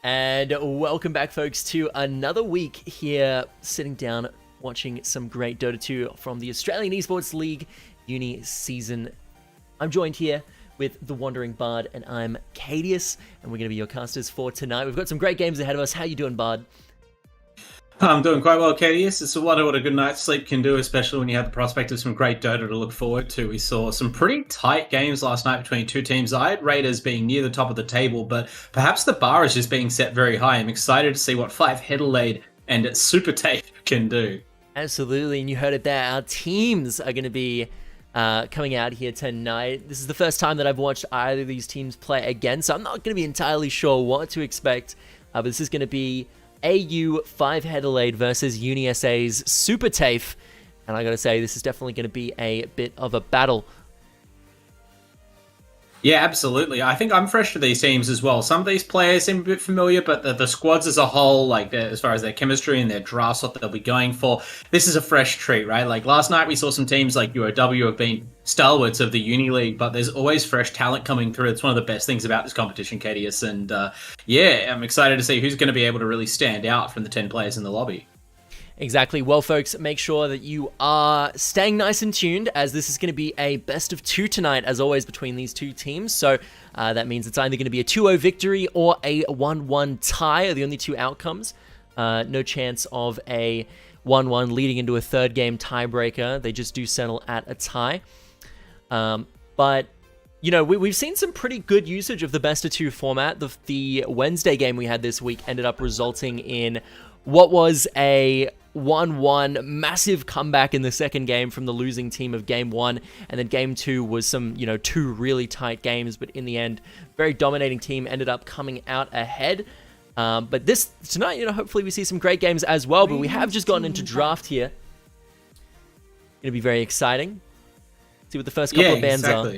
And welcome back, folks, to another week here, sitting down, watching some great Dota 2 from the Australian Esports League Uni season. I'm joined here with the Wandering Bard, and I'm Kadius, and we're going to be your casters for tonight. We've got some great games ahead of us. How you doing, Bard? I'm doing quite well, Kadius. It's a wonder what a good night's sleep can do, especially when you have the prospect of some great Dota to look forward to. We saw some pretty tight games last night between two teams. I had Raiders being near the top of the table, but perhaps the bar is just being set very high. I'm excited to see what 5Headelaide and SuperTafe can do. Absolutely, and you heard it there. Our teams are going to be coming out here tonight. This is the first time that I've watched either of these teams play again, so I'm not going to be entirely sure what to expect. But this is going to be AU 5Headelaide versus UniSA's SuperTafe, and I gotta say, this is definitely going to be a bit of a battle. Yeah, absolutely. I think I'm fresh to these teams as well. Some of these players seem a bit familiar, but the squads as a whole, like as far as their chemistry and their drafts, what they'll be going for, this is a fresh treat, right? Like last night we saw some teams like UOW have been stalwarts of the Uni League, but there's always fresh talent coming through. It's one of the best things about this competition, Kadius. And yeah, I'm excited to see who's going to be able to really stand out from the 10 players in the lobby. Exactly. Well, folks, make sure that you are staying nice and tuned, as this is going to be a best of two tonight, as always, between these two teams. So that means it's either going to be a 2-0 victory or a 1-1 tie are the only two outcomes. No chance of a 1-1 leading into a third game tiebreaker. They just do settle at a tie. But you know, we've seen some pretty good usage of the best of two format. The Wednesday game we had this week ended up resulting in what was a 1-1 massive comeback in the second game from the losing team of game one, and then game two was some, you know, two really tight games, but in the end, very dominating team ended up coming out ahead. But this tonight, you know, hopefully we see some great games as well, but we have just gotten into draft here. Gonna be very exciting. See what the first couple of bands are.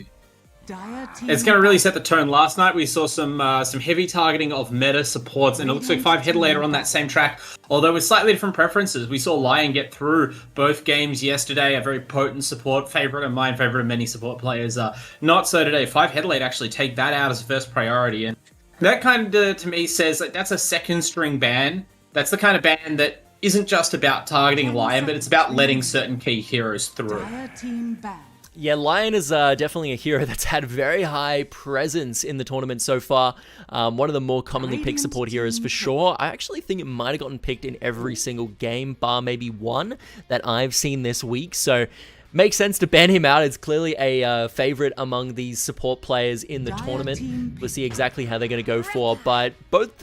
It's going to really set the tone. Last night we saw some heavy targeting of meta supports, and it looks like 5Headelaide are on that same track, although with slightly different preferences. We saw Lion get through both games yesterday, a very potent support, favourite of mine, favourite of many support players. Not so today. 5Headelaide actually take that out as a first priority, and that kind of, to me, says that that's a second string ban. That's the kind of ban that isn't just about targeting Lion, but it's about letting certain key heroes through. Yeah, Lion is definitely a hero that's had very high presence in the tournament so far. One of the more commonly picked support heroes for sure. I actually think it might have gotten picked in every single game, bar maybe one, that I've seen this week. So makes sense to ban him out. It's clearly a favorite among these support players in the tournament. We'll see exactly how they're going to go for. But both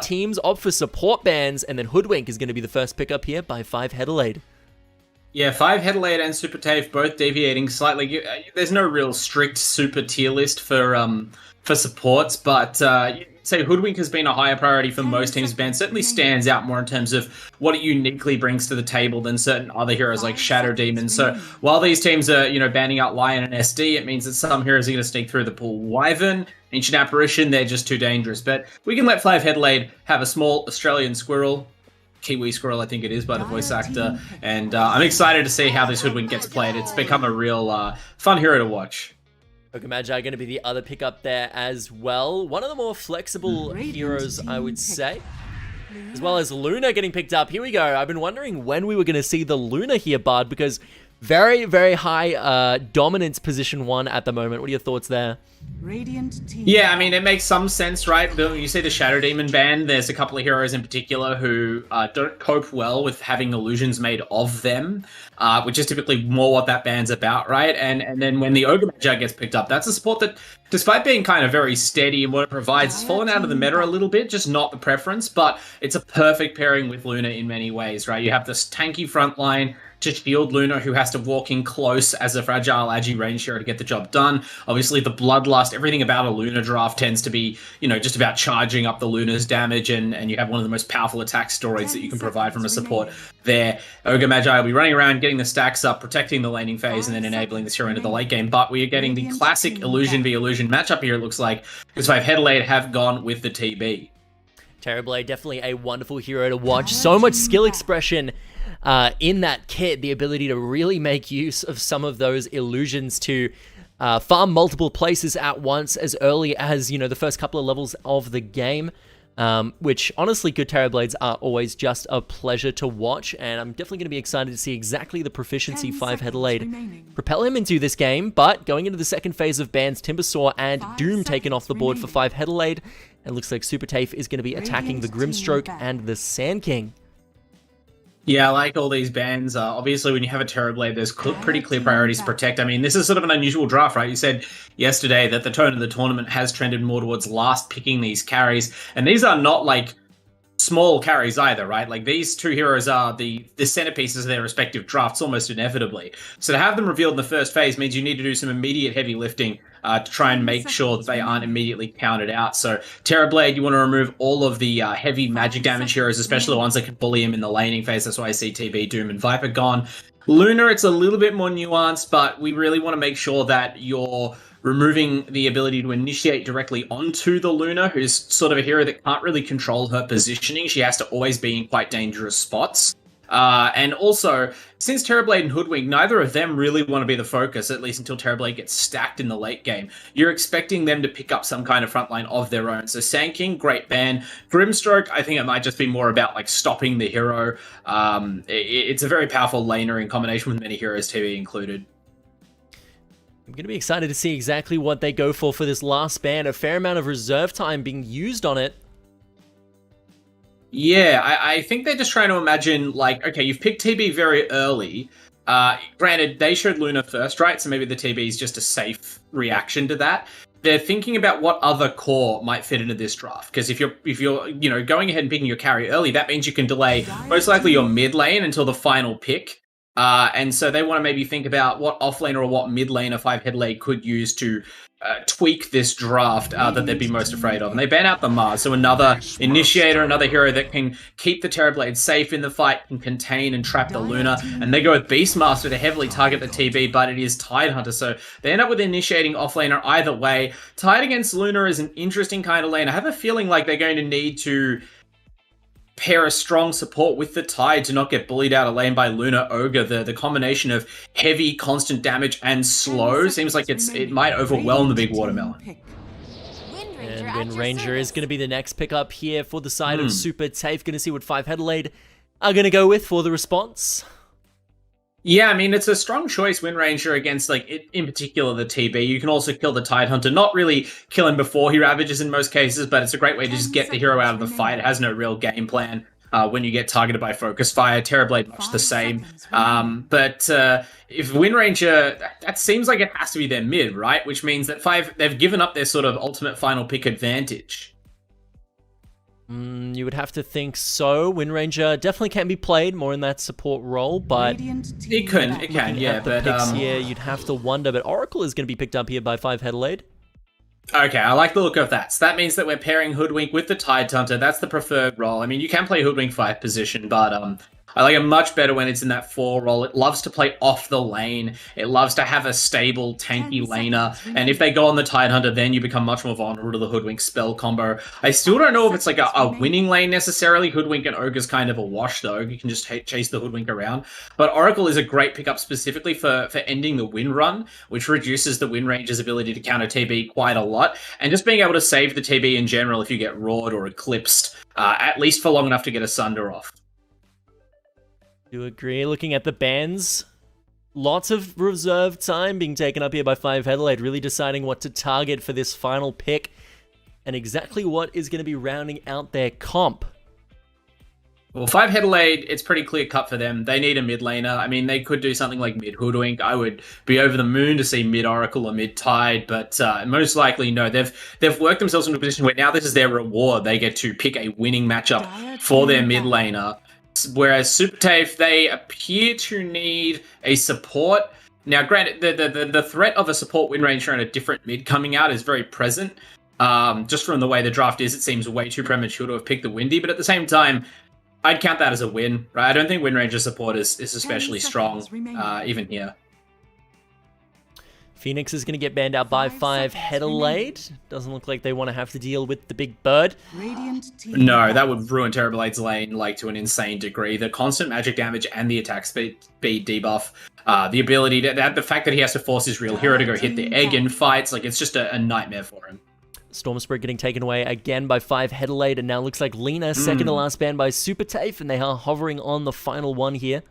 teams opt for support bans, and then Hoodwink is going to be the first pickup here by 5Headelaide. Yeah, 5Headelaide and SuperTafe both deviating slightly. There's no real strict super tier list for supports, but say Hoodwink has been a higher priority for most teams. Ban certainly stands out more in terms of what it uniquely brings to the table than certain other heroes like Shadow Demon. So while these teams are, you know, banning out Lion and SD, it means that some heroes are going to sneak through the pool. Wyvern, Ancient Apparition, they're just too dangerous. But we can let 5Headelaide have a small Australian squirrel. Kiwi Squirrel, I think it is, by the voice actor. And I'm excited to see how this Hoodwink gets played. It's become a real fun hero to watch. Magi going to be the other pickup there as well. One of the more flexible heroes, I would say. As well as Luna getting picked up. Here we go. I've been wondering when we were going to see the Luna here, Bard, because very, very high dominance position 1 at the moment. What are your thoughts there? Yeah, I mean, it makes some sense, right? You see the Shadow Demon ban, there's a couple of heroes in particular who don't cope well with having illusions made of them, which is typically more what that ban's about, right? And then when the Ogre Magi gets picked up, that's a support that, despite being kind of very steady in what it provides, has fallen out of the meta a little bit, just not the preference, but it's a perfect pairing with Luna in many ways, right? You have this tanky front line to shield Luna, who has to walk in close as a fragile agi range hero to get the job done. Obviously, the Bloodlust, everything about a Luna draft tends to be, you know, just about charging up the Luna's damage, and you have one of the most powerful attack stories that you can provide from a support there. Ogre Magi will be running around, getting the stacks up, protecting the laning phase, and then enabling this hero into the late game. But we are getting the classic Illusion v Illusion matchup here, it looks like, because 5Headelaide have gone with the TB. Terrorblade, definitely a wonderful hero to watch. So much skill expression in that kit, the ability to really make use of some of those illusions to farm multiple places at once as early as, you know, the first couple of levels of the game. which honestly, good Terrorblades are always just a pleasure to watch, and I'm definitely going to be excited to see exactly the proficiency 5Headelaide propel him into this game. But going into the second phase of bans, Timbersaw and Doom taken off the board for 5Headelaide, and looks like SuperTafe is going to be attacking the Grimstroke and the Sand King. Yeah, I like all these bans. Obviously, when you have a Terrorblade, there's pretty clear priorities to protect. I mean, this is sort of an unusual draft, right? You said yesterday that the tone of the tournament has trended more towards last picking these carries, and these are not like small carries either, right? Like, these two heroes are the centerpieces of their respective drafts almost inevitably. So to have them revealed in the first phase means you need to do some immediate heavy lifting to try and make sure that they aren't immediately counted out. So Terrorblade, you want to remove all of the heavy magic damage heroes, especially the ones that can bully him in the laning phase. That's why I see TB, Doom, and Viper gone. Luna, it's a little bit more nuanced, but we really want to make sure that you're removing the ability to initiate directly onto the Luna, who's sort of a hero that can't really control her positioning. She has to always be in quite dangerous spots. And also, since Terrorblade and Hoodwink, neither of them really want to be the focus, at least until Terrorblade gets stacked in the late game. You're expecting them to pick up some kind of frontline of their own. So Sand King, great ban. Grimstroke, I think it might just be more about like stopping the hero. It's a very powerful laner in combination with many heroes, TV included. I'm going to be excited to see exactly what they go for this last ban. A fair amount of reserve time being used on it. Yeah, I think they're just trying to imagine, like, okay, you've picked TB very early. Granted, they showed Luna first, right? So maybe the TB is just a safe reaction to that. They're thinking about what other core might fit into this draft. Because if you're going ahead and picking your carry early, that means you can delay most likely your mid lane until the final pick. And so they want to maybe think about what offlaner or what mid laner 5Headelaide could use to tweak this draft that they'd be most afraid of. And they ban out the Mars, so another initiator, another hero that can keep the Terrorblade safe in the fight, can contain and trap the Luna. And they go with Beastmaster to heavily target the TB, but it is Tidehunter, so they end up with initiating offlaner either way. Tide against Luna is an interesting kind of lane. I have a feeling like they're going to need to pair a strong support with the Tide to not get bullied out of lane by Luna Ogre. The combination of heavy, constant damage and slow seems like it might overwhelm the big watermelon. And Wind Ranger is going to be the next pickup here for the side of SuperTafe. Going to see what 5Headelaide are going to go with for the response. Yeah, I mean, it's a strong choice, Wind Ranger, against, like, in particular, the TB. You can also kill the Tidehunter. Not really kill him before he ravages in most cases, but it's a great way to just get the hero out of the fight. It has no real game plan when you get targeted by Focus Fire. Terrorblade, much the same. But if Wind Ranger, that seems like it has to be their mid, right? Which means that they've given up their sort of ultimate final pick advantage. You would have to think so. Wind Ranger definitely can be played more in that support role, but it can, yeah. But picks here, you'd have to wonder. But Oracle is going to be picked up here by 5Headelaide. Okay, I like the look of that. So that means that we're pairing Hoodwink with the Tidehunter. That's the preferred role. I mean, you can play Hoodwink 5 position, but I like it much better when it's in that 4 role. It loves to play off the lane. It loves to have a stable, tanky laner. And if they go on the Tidehunter, then you become much more vulnerable to the Hoodwink spell combo. I still don't know if it's like a winning lane necessarily. Hoodwink and Ogre's kind of a wash, though. You can just chase the Hoodwink around. But Oracle is a great pickup specifically for ending the win run, which reduces the Wind Ranger's ability to counter TB quite a lot. And just being able to save the TB in general if you get roared or eclipsed, at least for long enough to get a Sunder off. Do agree. Looking at the bans, lots of reserve time being taken up here by 5Headelaide, really deciding what to target for this final pick and exactly what is going to be rounding out their comp. Well, 5Headelaide, it's pretty clear cut for them. They need a mid laner. I mean, they could do something like mid Hoodwink. I would be over the moon to see mid Oracle or mid Tide, but most likely no. They've worked themselves into a position where now this is their reward. They get to pick a winning matchup for their mid laner. Whereas SuperTafe, they appear to need a support. Now, granted, the threat of a support Wind Ranger and a different mid coming out is very present. Just from the way the draft is, it seems way too premature to have picked the Windy, but at the same time, I'd count that as a win, right? I don't think Wind Ranger support is especially strong, even here. Phoenix is going to get banned out by 5Headelaide. Doesn't look like they want to have to deal with the big bird. No, that would ruin Terrorblade's lane like to an insane degree. The constant magic damage and the attack speed debuff, the ability to, the fact that he has to force his real hero to go hit the egg in fights, like it's just a nightmare for him. Storm Spirit getting taken away again by 5Headelaide, and now looks like Lena, second to last ban by SuperTafe, and they are hovering on the final one here.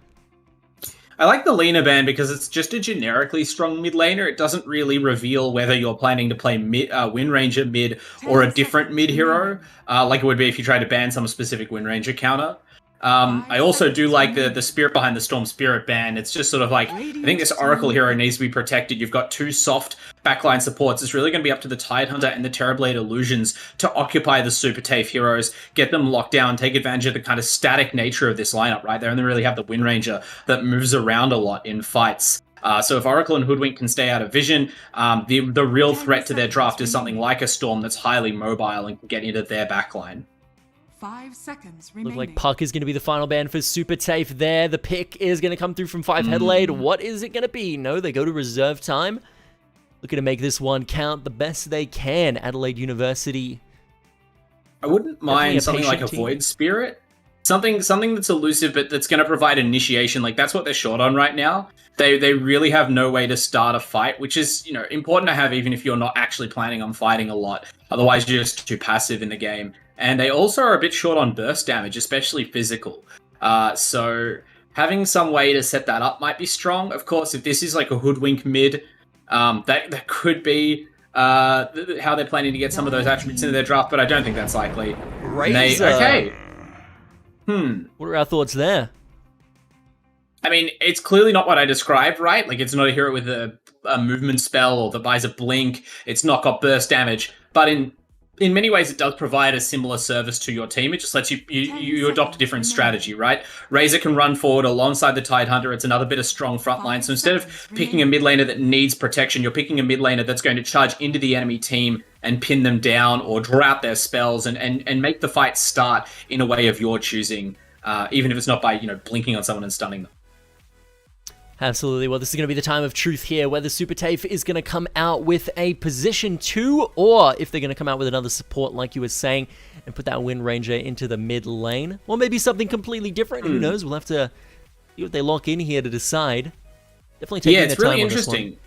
I like the Lena ban because it's just a generically strong mid laner. It doesn't really reveal whether you're planning to play Wind Ranger mid or a different mid hero, like it would be if you tried to ban some specific Wind Ranger counter. I also do like the spirit behind the Storm Spirit ban. It's just sort of like, I think this Oracle hero needs to be protected. You've got two soft backline supports. It's really going to be up to the Tidehunter and the Terrorblade Illusions to occupy the SuperTafe heroes, get them locked down, take advantage of the kind of static nature of this lineup, right? They only really have the Wind Ranger that moves around a lot in fights. So if Oracle and Hoodwink can stay out of vision, the real threat to their draft is something like a Storm that's highly mobile and can get into their backline. 5 seconds remaining. Look like Puck is going to be the final ban for SuperTafe there. The pick is going to come through from 5Headelaide. What is it going to be? No, they go to reserve time. Looking to make this one count the best they can. Adelaide University. I wouldn't mind something like a Void Spirit. Something that's elusive, but that's going to provide initiation. Like, that's what they're short on right now. They really have no way to start a fight, which is, important to have even if you're not actually planning on fighting a lot. Otherwise, you're just too passive in the game. And they also are a bit short on burst damage, especially physical. So having some way to set that up might be strong. Of course, if this is like a Hoodwink mid, that could be how they're planning to get some of those attributes into their draft, but I don't think that's likely. Okay. What are our thoughts there? I mean, it's clearly not what I described, right? Like, it's not a hero with a movement spell or that buys a blink. It's not got burst damage, but in many ways, it does provide a similar service to your team. It just lets you adopt a different strategy, right? Razor can run forward alongside the Tidehunter. It's another bit of strong frontline. So instead of picking a mid laner that needs protection, you're picking a mid laner that's going to charge into the enemy team and pin them down or draw out their spells and make the fight start in a way of your choosing, even if it's not by, blinking on someone and stunning them. Absolutely. Well, this is going to be the time of truth here, whether SuperTafe is going to come out with a position 2 or if they're going to come out with another support, like you were saying, and put that Wind Ranger into the mid lane. Or maybe something completely different. Who knows? We'll have to see what they lock in here to decide. Definitely taking their time on this one. Yeah, it's really interesting.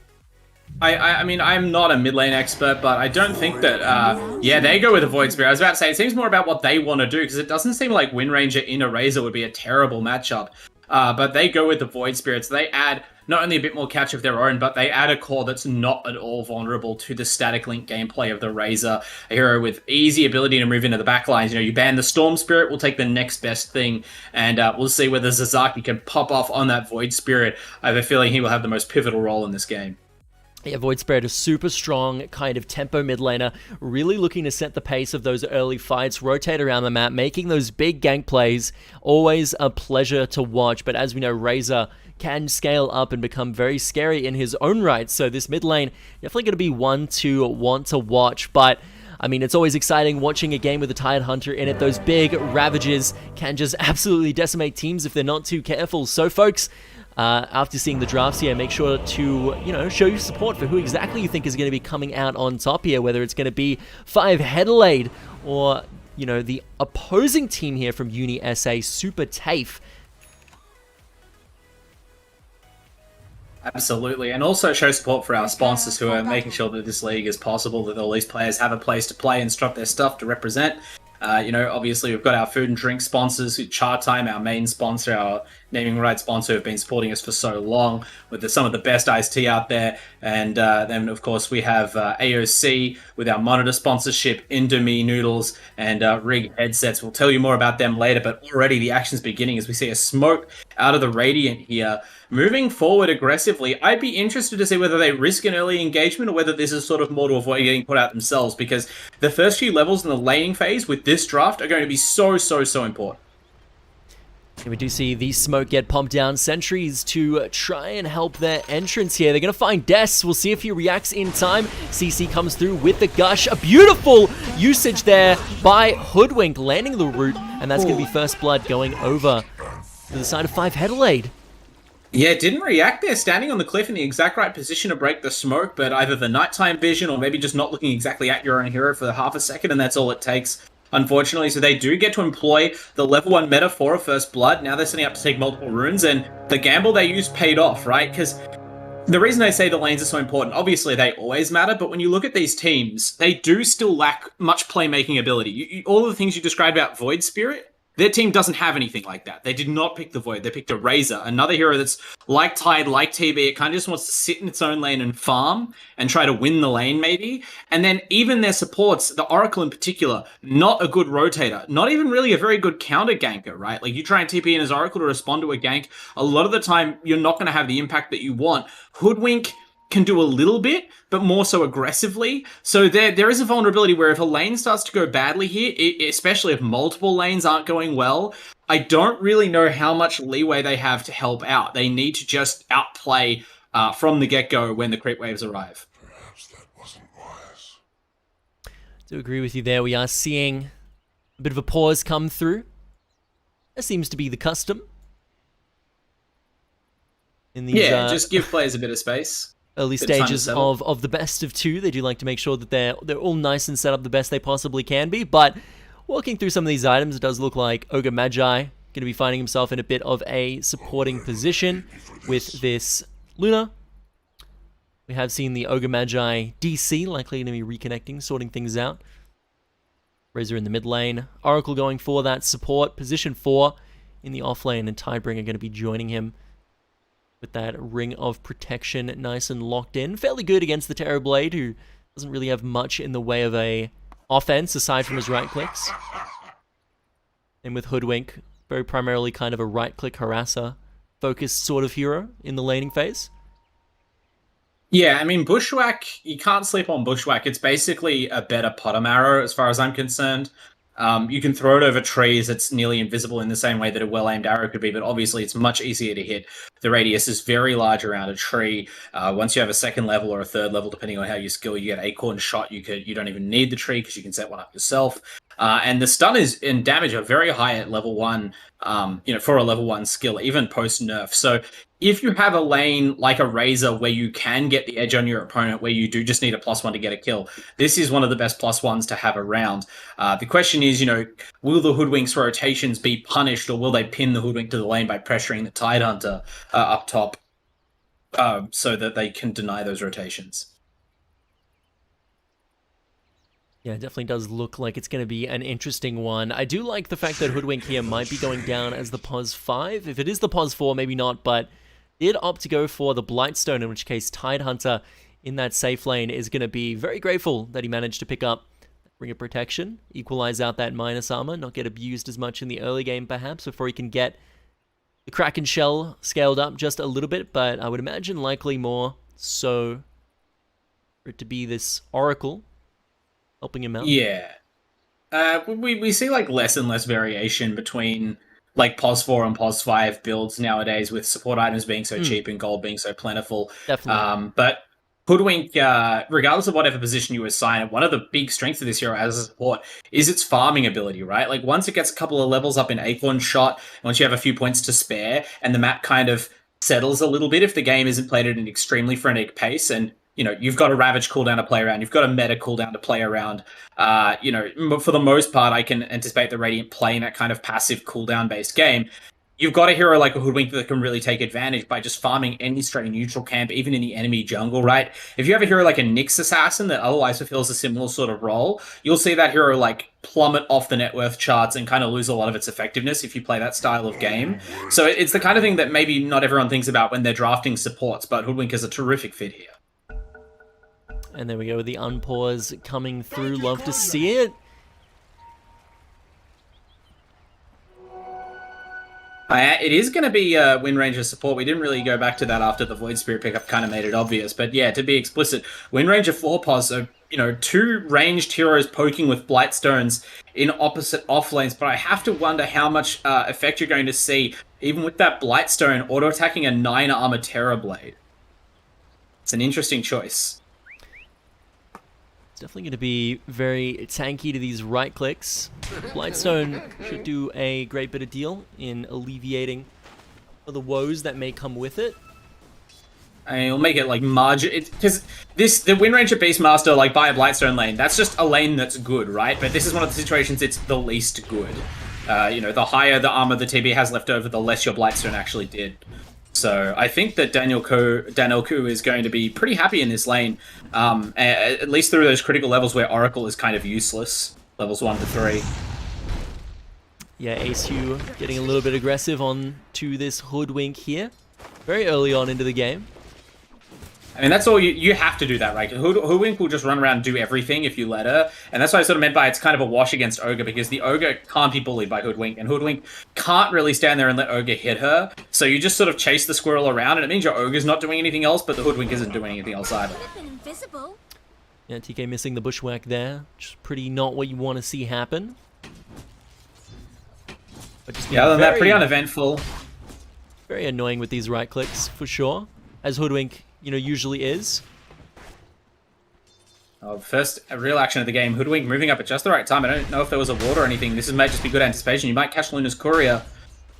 I mean, I'm not a mid lane expert, but I don't think that, they go with a Void Spirit. I was about to say, it seems more about what they want to do, because it doesn't seem like Wind Ranger in a Razor would be a terrible matchup. But they go with the Void Spirits. They add not only a bit more catch of their own, but they add a core that's not at all vulnerable to the static link gameplay of the Razor. A hero with easy ability to move into the backlines. You ban the Storm Spirit, we'll take the next best thing, and we'll see whether Zazaki can pop off on that Void Spirit. I have a feeling he will have the most pivotal role in this game. Yeah, Void Spirit is super strong, kind of tempo mid laner, really looking to set the pace of those early fights, rotate around the map, making those big gank plays. Always a pleasure to watch, but as we know, Razor can scale up and become very scary in his own right, so this mid lane definitely going to be one to want to watch, but I mean, it's always exciting watching a game with a Tidehunter in it. Those big Ravages can just absolutely decimate teams if they're not too careful. So, folks, after seeing the drafts here, make sure to, show your support for who exactly you think is going to be coming out on top here, whether it's going to be 5Headelaide or, the opposing team here from UniSA SuperTafe. Absolutely, and also show support for our sponsors who are making sure that this league is possible, that all these players have a place to play and strut their stuff to represent. Obviously we've got our food and drink sponsors, Chatime, our main sponsor, our naming rights sponsor, who have been supporting us for so long with some of the best iced tea out there. And then, of course, we have AOC with our monitor sponsorship, Indomie noodles, and Rig headsets. We'll tell you more about them later, but already the action's beginning as we see a smoke out of the Radiant here. Moving forward aggressively, I'd be interested to see whether they risk an early engagement or whether this is sort of more to avoid getting put out themselves, because the first few levels in the laning phase with this draft are going to be so important. And we do see the smoke get pumped down. Sentries to try and help their entrance here. They're going to find Des. We'll see if he reacts in time. CC comes through with the gush. A beautiful usage there by Hoodwink, landing the root. And that's going to be first blood going over to the side of 5Headelaide. Yeah, didn't react there, standing on the cliff in the exact right position to break the smoke, but either the nighttime vision or maybe just not looking exactly at your own hero for half a second, and that's all it takes, unfortunately. So they do get to employ the level 1 meta for a first blood. Now they're setting up to take multiple runes, and the gamble they used paid off, right? Because The reason I say the lanes are so important, obviously they always matter, but when you look at these teams, they do still lack much playmaking ability. All of the things you described about Void Spirit, their team doesn't have anything like that. They did not pick the Void. They picked a Razor, another hero that's like Tide, like TB. It kind of just wants to sit in its own lane and farm and try to win the lane, maybe. And then even their supports, the Oracle in particular, not a good rotator. Not even really a very good counter ganker, right? Like, you try and TP in as Oracle to respond to a gank, a lot of the time, you're not going to have the impact that you want. Hoodwink can do a little bit, but more so aggressively. So there is a vulnerability where if a lane starts to go badly here, especially if multiple lanes aren't going well, I don't really know how much leeway they have to help out. They need to just outplay from the get-go when the creep waves arrive. Perhaps that wasn't wise. To agree with you there, we are seeing a bit of a pause come through. That seems to be the custom. In these, just give players a bit of space. Early stages of the best of two. They do like to make sure that they're all nice and set up the best they possibly can be. But walking through some of these items, it does look like Ogre Magi going to be finding himself in a bit of a supporting position with this Luna. We have seen the Ogre Magi DC likely going to be reconnecting, sorting things out. Razor in the mid lane. Oracle going for that support. Position 4 in the off lane, and Tidebringer going to be joining him with that ring of protection nice and locked in. Fairly good against the Terrorblade, who doesn't really have much in the way of a offense aside from his right clicks. And with Hoodwink, very primarily kind of a right click harasser focused sort of hero in the laning phase. Yeah, I mean, Bushwhack, you can't sleep on Bushwhack. It's basically a better Potom Arrow as far as I'm concerned. You can throw it over trees. It's nearly invisible in the same way that a well-aimed arrow could be, but obviously it's much easier to hit. The radius is very large around a tree. Once you have a second level or a third level, depending on how you skill, you get Acorn Shot. You don't even need the tree because you can set one up yourself. And the stun and damage are very high at level 1, for a level 1 skill, even post-nerf. So if you have a lane like a Razor where you can get the edge on your opponent, where you do just need a +1 to get a kill, this is one of the best +1s to have around. The question is, will the Hoodwink's rotations be punished, or will they pin the Hoodwink to the lane by pressuring the Tidehunter up top so that they can deny those rotations? Yeah, it definitely does look like it's going to be an interesting one. I do like the fact that Hoodwink here might be going down as the POS 5. If it is the POS 4, maybe not, but did opt to go for the Blightstone, in which case Tidehunter in that safe lane is going to be very grateful that he managed to pick up Ring of Protection, equalize out that minus armor, not get abused as much in the early game perhaps before he can get the Kraken Shell scaled up just a little bit, but I would imagine likely more so for it to be this Oracle helping him out. Yeah. We see like less and less variation between like POS 4 and POS 5 builds nowadays, with support items being so cheap and gold being so plentiful. Definitely. But Hoodwink, regardless of whatever position you assign it, one of the big strengths of this hero as a support is its farming ability, right? Like, once it gets a couple of levels up in Acorn Shot, once you have a few points to spare, and the map kind of settles a little bit if the game isn't played at an extremely frenetic pace, and you've got a Ravage cooldown to play around, you've got a Meta cooldown to play around. For the most part, I can anticipate the Radiant playing that kind of passive cooldown-based game. You've got a hero like a Hoodwink that can really take advantage by just farming any straight neutral camp, even in the enemy jungle, right? If you have a hero like a Nyx Assassin that otherwise fulfills a similar sort of role, you'll see that hero like plummet off the net worth charts and kind of lose a lot of its effectiveness if you play that style of game. So it's the kind of thing that maybe not everyone thinks about when they're drafting supports, but Hoodwink is a terrific fit here. And there we go with the unpause coming through. Love to see it. It is going to be Wind Ranger support. We didn't really go back to that after the Void Spirit pickup kind of made it obvious. But yeah, to be explicit, Wind Ranger 4 pos, so, two ranged heroes poking with Blightstones in opposite off lanes. But I have to wonder how much effect you're going to see, even with that Blightstone auto-attacking a 9 armor Terrorblade. It's an interesting choice. It's definitely going to be very tanky to these right clicks. Blightstone should do a great bit of deal in alleviating the woes that may come with it. I mean, it'll make it like margin, because the Wind Ranger Beastmaster, like, by a Blightstone lane, that's just a lane that's good, right? But this is one of the situations it's the least good. The higher the armor the TB has left over, the less your Blightstone actually did. So I think that Daniel Ku is going to be pretty happy in this lane, at least through those critical levels where Oracle is kind of useless, levels 1 to 3. Yeah, ACU getting a little bit aggressive on to this Hoodwink here. Very early on into the game. I mean, that's all you have to do that, right? Hoodwink will just run around and do everything if you let her. And that's what I sort of meant by it's kind of a wash against Ogre, because the Ogre can't be bullied by Hoodwink, and Hoodwink can't really stand there and let Ogre hit her. So you just sort of chase the squirrel around, and it means your Ogre's not doing anything else, but the Hoodwink isn't doing anything else either. Yeah, TK missing the bushwhack there. Just pretty not what you want to see happen. But just yeah, other than that, pretty uneventful. Very annoying with these right clicks, for sure. As Hoodwink, you know, usually is. First real action of the game. Hoodwink moving up at just the right time. I don't know if there was a ward or anything. This might just be good anticipation. You might catch Luna's Courier.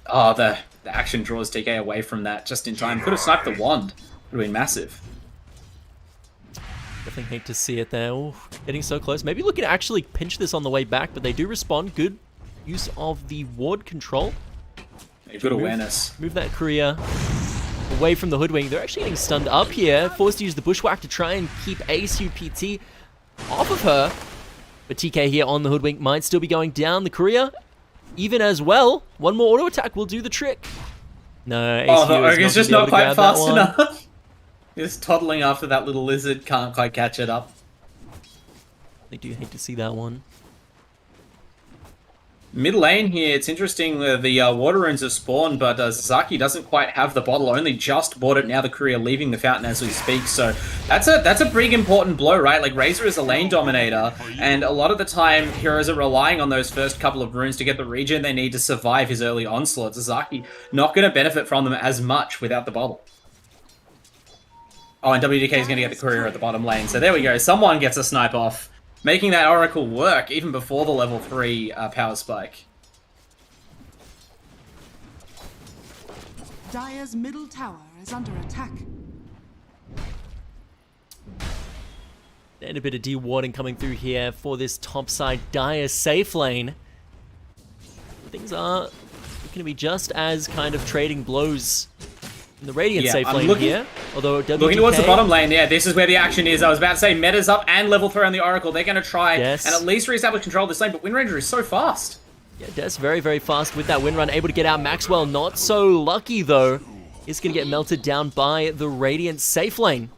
Oh, the action draws TK away from that just in time. Could have sniped the wand. Would have been massive. Definitely hate to see it there. Ooh, getting so close. Maybe looking to actually pinch this on the way back, but they do respond. Good use of the ward control. Yeah, good awareness. Move that Courier away from the Hoodwink. They're actually getting stunned up here. Forced to use the bushwhack to try and keep ASU PT off of her. But TK here on the Hoodwink might still be going down. The Courier, even as well. One more auto attack will do the trick. No, ASU the Ogre's just not quite fast enough. Just toddling after that little lizard. Can't quite catch it up. They do hate to see that one. Mid lane here, it's interesting the water runes have spawned, but Sasaki doesn't quite have the bottle, only just bought it now, the Courier leaving the fountain as we speak, so that's a pretty important blow, right? Like, Razor is a lane dominator, and a lot of the time, heroes are relying on those first couple of runes to get the regen they need to survive his early onslaught. Sasaki not going to benefit from them as much without the bottle. Oh, and WDK is going to get the Courier at the bottom lane, so there we go, someone gets a snipe off. Making that Oracle work, even before the level 3 power spike. Dire's middle tower is under attack. And a bit of dewarding coming through here for this topside Dire safe lane. Things are going to be just as kind of trading blows in the Radiant safe lane here. Although WDK, looking towards the bottom lane, yeah, this is where the action is. I was about to say, meta's up and level 3 on the Oracle. They're going to try and at least reestablish control of this lane, but Windranger is so fast. Yeah, Des very, very fast with that win run, able to get out. Maxwell not so lucky, though. Is going to get melted down by the Radiant safe lane.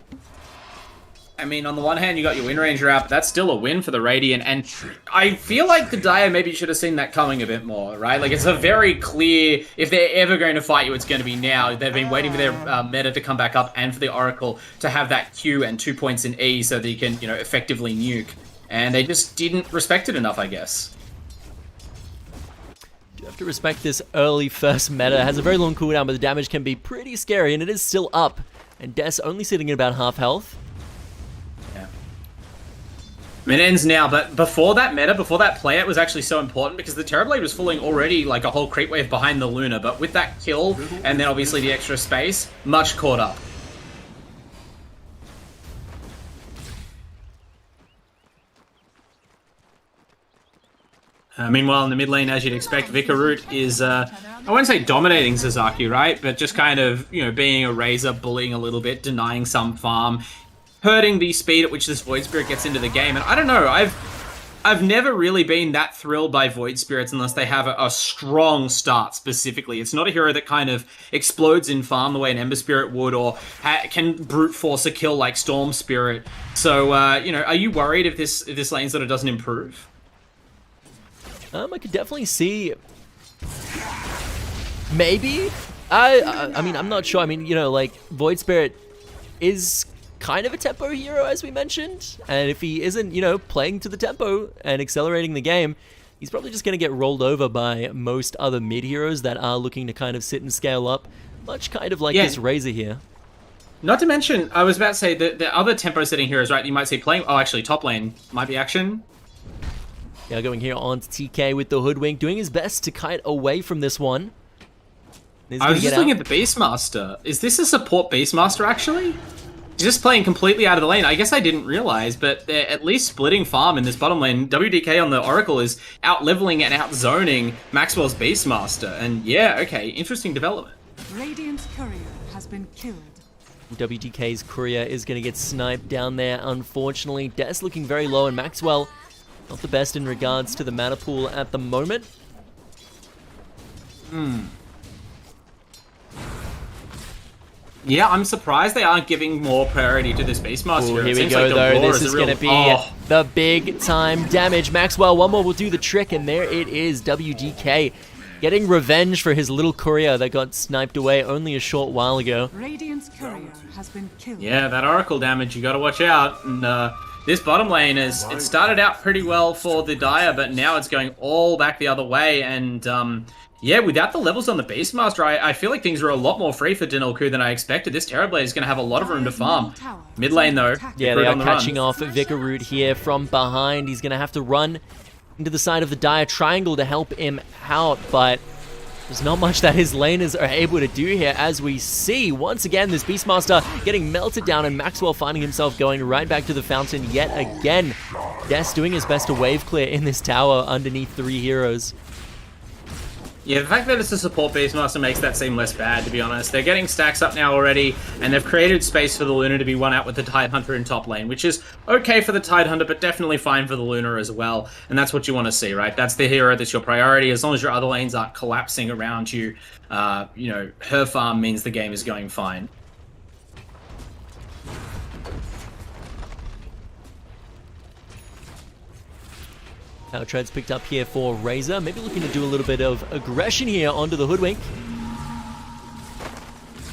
I mean, on the one hand, you got your Windranger out, but that's still a win for the Radiant, and I feel like the Dire maybe should have seen that coming a bit more, right? Like, it's a very clear, if they're ever going to fight you, it's going to be now. They've been waiting for their meta to come back up and for the Oracle to have that Q and 2 points in E so that you can, you know, effectively nuke. And they just didn't respect it enough, I guess. You have to respect this early first meta. It has a very long cooldown, but the damage can be pretty scary, and it is still up. And Des only sitting at about half health. It ends now, but before that meta, before that play, it was actually so important because the Terrorblade was falling already like a whole creep wave behind the Luna, but with that kill and then obviously the extra space, much caught up. Meanwhile, in the mid lane, as you'd expect, Vicaroot is, I won't say dominating Sasaki, right? But just kind of, you know, being a Razor, bullying a little bit, denying some farm, hurting the speed at which this Void Spirit gets into the game. And I don't know, I've never really been that thrilled by Void Spirits unless they have a strong start specifically. It's not a hero that kind of explodes in farm the way an Ember Spirit would, or can brute force a kill like Storm Spirit. So, you know, are you worried if this lane sort of doesn't improve? I could definitely see... Maybe? I mean, I'm not sure. I mean, you know, like, Void Spirit is kind of a tempo hero, as we mentioned, and if he isn't, you know, playing to the tempo and accelerating the game, he's probably just going to get rolled over by most other mid heroes that are looking to kind of sit and scale up, much kind of like this Razor here. Not to mention, I was about to say, the other tempo setting heroes, right, you might say playing, oh, actually, top lane might be action. Yeah, going here on to TK with the Hoodwink, doing his best to kite away from this one. I was just looking at the Beastmaster. Is this a support Beastmaster, actually? He's just playing completely out of the lane. I guess I didn't realize, but they're at least splitting farm in this bottom lane. WDK on the Oracle is out-leveling and out-zoning Maxwell's Beastmaster. And yeah, okay, interesting development. Radiant's courier has been killed. WDK's courier is going to get sniped down there, unfortunately. Des looking very low, and Maxwell not the best in regards to the mana pool at the moment. Yeah, I'm surprised they aren't giving more priority to this Beastmaster. Ooh, here we go, though. This is going to be the big time damage. Maxwell, one more will do the trick, and there it is. WDK getting revenge for his little courier that got sniped away only a short while ago. Radiant's courier has been killed. Yeah, that Oracle damage, you got to watch out. And this bottom lane it started out pretty well for the Dire, but now it's going all back the other way. And yeah, without the levels on the Beastmaster, I feel like things are a lot more free for Dinalku than I expected. This Terrorblade is going to have a lot of room to farm. Mid lane, though. Yeah, they are catching off Vicaroot here from behind. He's going to have to run into the side of the Dire Triangle to help him out, but there's not much that his laners are able to do here, as we see, once again, this Beastmaster getting melted down, and Maxwell finding himself going right back to the fountain yet again. Des doing his best to wave clear in this tower underneath 3 heroes. Yeah, the fact that it's a support Beastmaster makes that seem less bad, to be honest. They're getting stacks up now already, and they've created space for the Luna to be one out with the Tidehunter in top lane, which is okay for the Tidehunter, but definitely fine for the Luna as well. And that's what you want to see, right? That's the hero that's your priority. As long as your other lanes aren't collapsing around you, you know, her farm means the game is going fine. Now Tread's picked up here for Razor, maybe looking to do a little bit of aggression here onto the Hoodwink.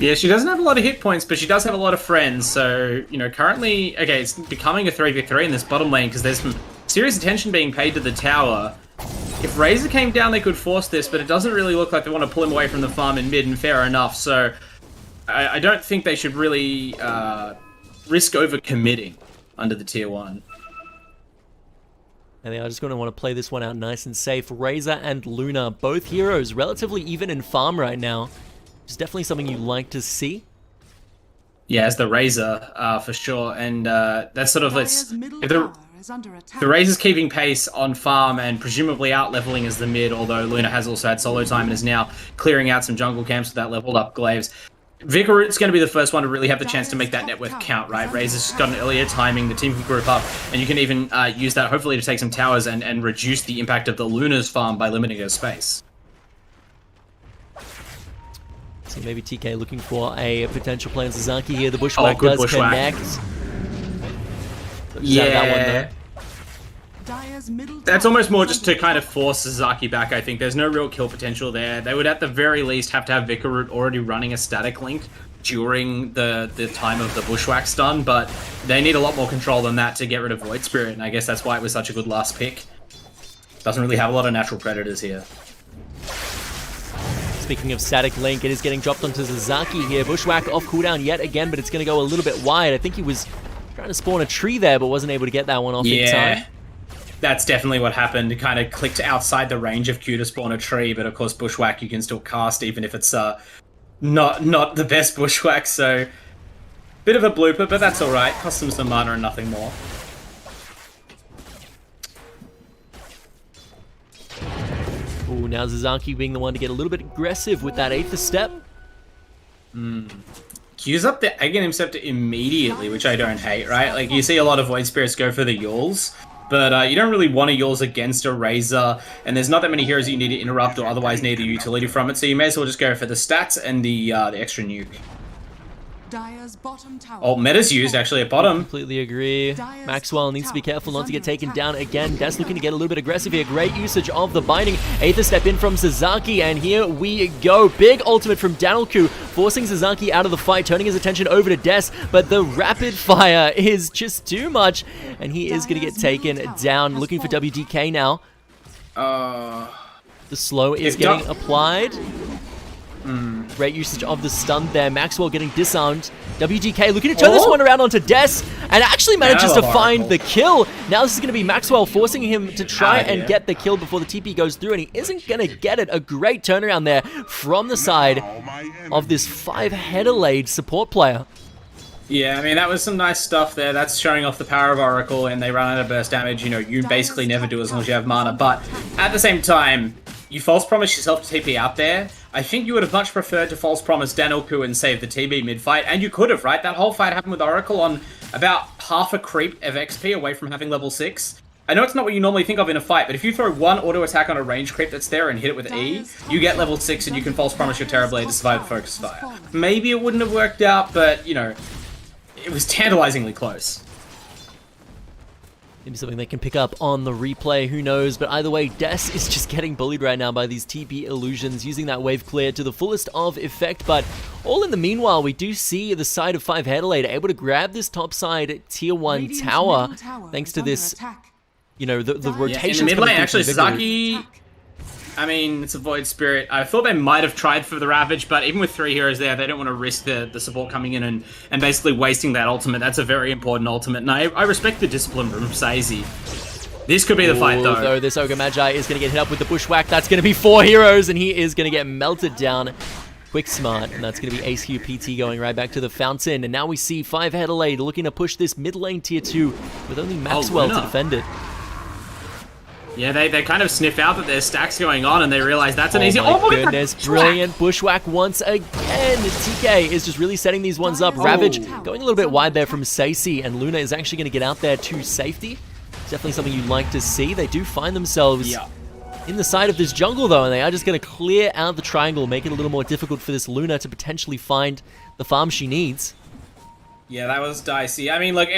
Yeah, she doesn't have a lot of hit points, but she does have a lot of friends. So, you know, currently, okay, it's becoming a 3v3 in this bottom lane because there's some serious attention being paid to the tower. If Razor came down, they could force this, but it doesn't really look like they want to pull him away from the farm in mid, and fair enough. So, I don't think they should really risk over-committing under the tier 1. And they are just going to want to play this one out nice and safe. Razor and Luna, both heroes, relatively even in farm right now. It's definitely something you like to see. Yeah, as the Razor, for sure. And that's sort of, if the Razor's keeping pace on farm and presumably out-leveling as the mid, although Luna has also had solo time and is now clearing out some jungle camps with that leveled up glaives. Vicaroot's going to be the first one to really have the chance to make that net worth count, right? Razor's just got an earlier timing, the team can group up, and you can even use that hopefully to take some towers and reduce the impact of the Luna's farm by limiting her space. So maybe TK looking for a potential play on Sasaki here. The Bushwhack does connect. Yeah. That one there. That's almost more just to kind of force Sasaki back, I think. There's no real kill potential there. They would at the very least have to have Vicaroot already running a static link during the time of the Bushwhack stun, but they need a lot more control than that to get rid of Void Spirit, and I guess that's why it was such a good last pick. Doesn't really have a lot of natural predators here. Speaking of static link, it is getting dropped onto Sasaki here. Bushwhack off cooldown yet again, but it's going to go a little bit wide. I think he was trying to spawn a tree there, but wasn't able to get that one off in time. That's definitely what happened. It kind of clicked outside the range of Q to spawn a tree, but of course Bushwhack you can still cast even if it's not the best Bushwhack, so bit of a blooper, but that's alright. Cost them some mana and nothing more. Ooh, now Sasaki being the one to get a little bit aggressive with that Aether Step. Q's up the Aghanim Scepter immediately, which I don't hate, right? Like, you see a lot of Void Spirits go for the Yules, but you don't really want to Yules against a Razor, and there's not that many heroes that you need to interrupt or otherwise need the utility from it, so you may as well just go for the stats and the extra nuke. Oh, meta's used actually at bottom. Completely agree. Maxwell needs to be careful not to get taken down again. Des looking to get a little bit aggressive here. Great usage of the binding. Aether Step in from Sasaki, and here we go. Big ultimate from Danilku, forcing Sasaki out of the fight, turning his attention over to Des, but the rapid fire is just too much, and he is going to get taken down. Looking for WDK now. The slow is getting applied. Great usage of the stun there. Maxwell getting disarmed. WDK looking to turn this one around onto Des, and actually manages to find the kill. Now this is going to be Maxwell forcing him to try and get the kill before the TP goes through, and he isn't going to get it. A great turnaround there from the side of this 5Headelaide support player. Yeah, I mean, that was some nice stuff there. That's showing off the power of Oracle, and they run out of burst damage. You know, you basically never do as long as you have mana, but at the same time, you false promise yourself to TP out there. I think you would have much preferred to false promise Danilku and save the TB mid-fight, and you could have, right? That whole fight happened with Oracle on about half a creep of XP away from having level 6. I know it's not what you normally think of in a fight, but if you throw one auto attack on a range creep that's there and hit it with E, you get level 6 and you can false promise your Terrorblade to survive the focus fire. Maybe it wouldn't have worked out, but, you know, it was tantalizingly close. Maybe something they can pick up on the replay, who knows? But either way, Des is just getting bullied right now by these TP illusions, using that wave clear to the fullest of effect. But all in the meanwhile, we do see the side of 5Headelaide able to grab this top side tier 1 tower, thanks to this, you know, the rotation. In the mid lane, actually, Sasaki... I mean, it's a Void Spirit. I thought they might have tried for the Ravage, but even with 3 heroes there, they don't want to risk the support coming in and basically wasting that ultimate. That's a very important ultimate. And I respect the discipline from Sazy. This could be the fight, though. This Ogre Magi is going to get hit up with the Bushwhack. That's going to be 4 heroes, and he is going to get melted down. Quick Smart, and that's going to be ACU PT going right back to the fountain. And now we see 5Headelaide looking to push this mid lane tier 2 with only Maxwell to defend it. Yeah, they kind of sniff out that there's stacks going on, and they realize that's an easy... Oh my goodness, brilliant Bushwhack once again. TK is just really setting these ones up. Ravage going a little bit wide there from Sacy, and Luna is actually going to get out there to safety. Definitely something you'd like to see. They do find themselves in the side of this jungle, though, and they are just going to clear out the triangle, make it a little more difficult for this Luna to potentially find the farm she needs. Yeah, that was dicey. I mean, look,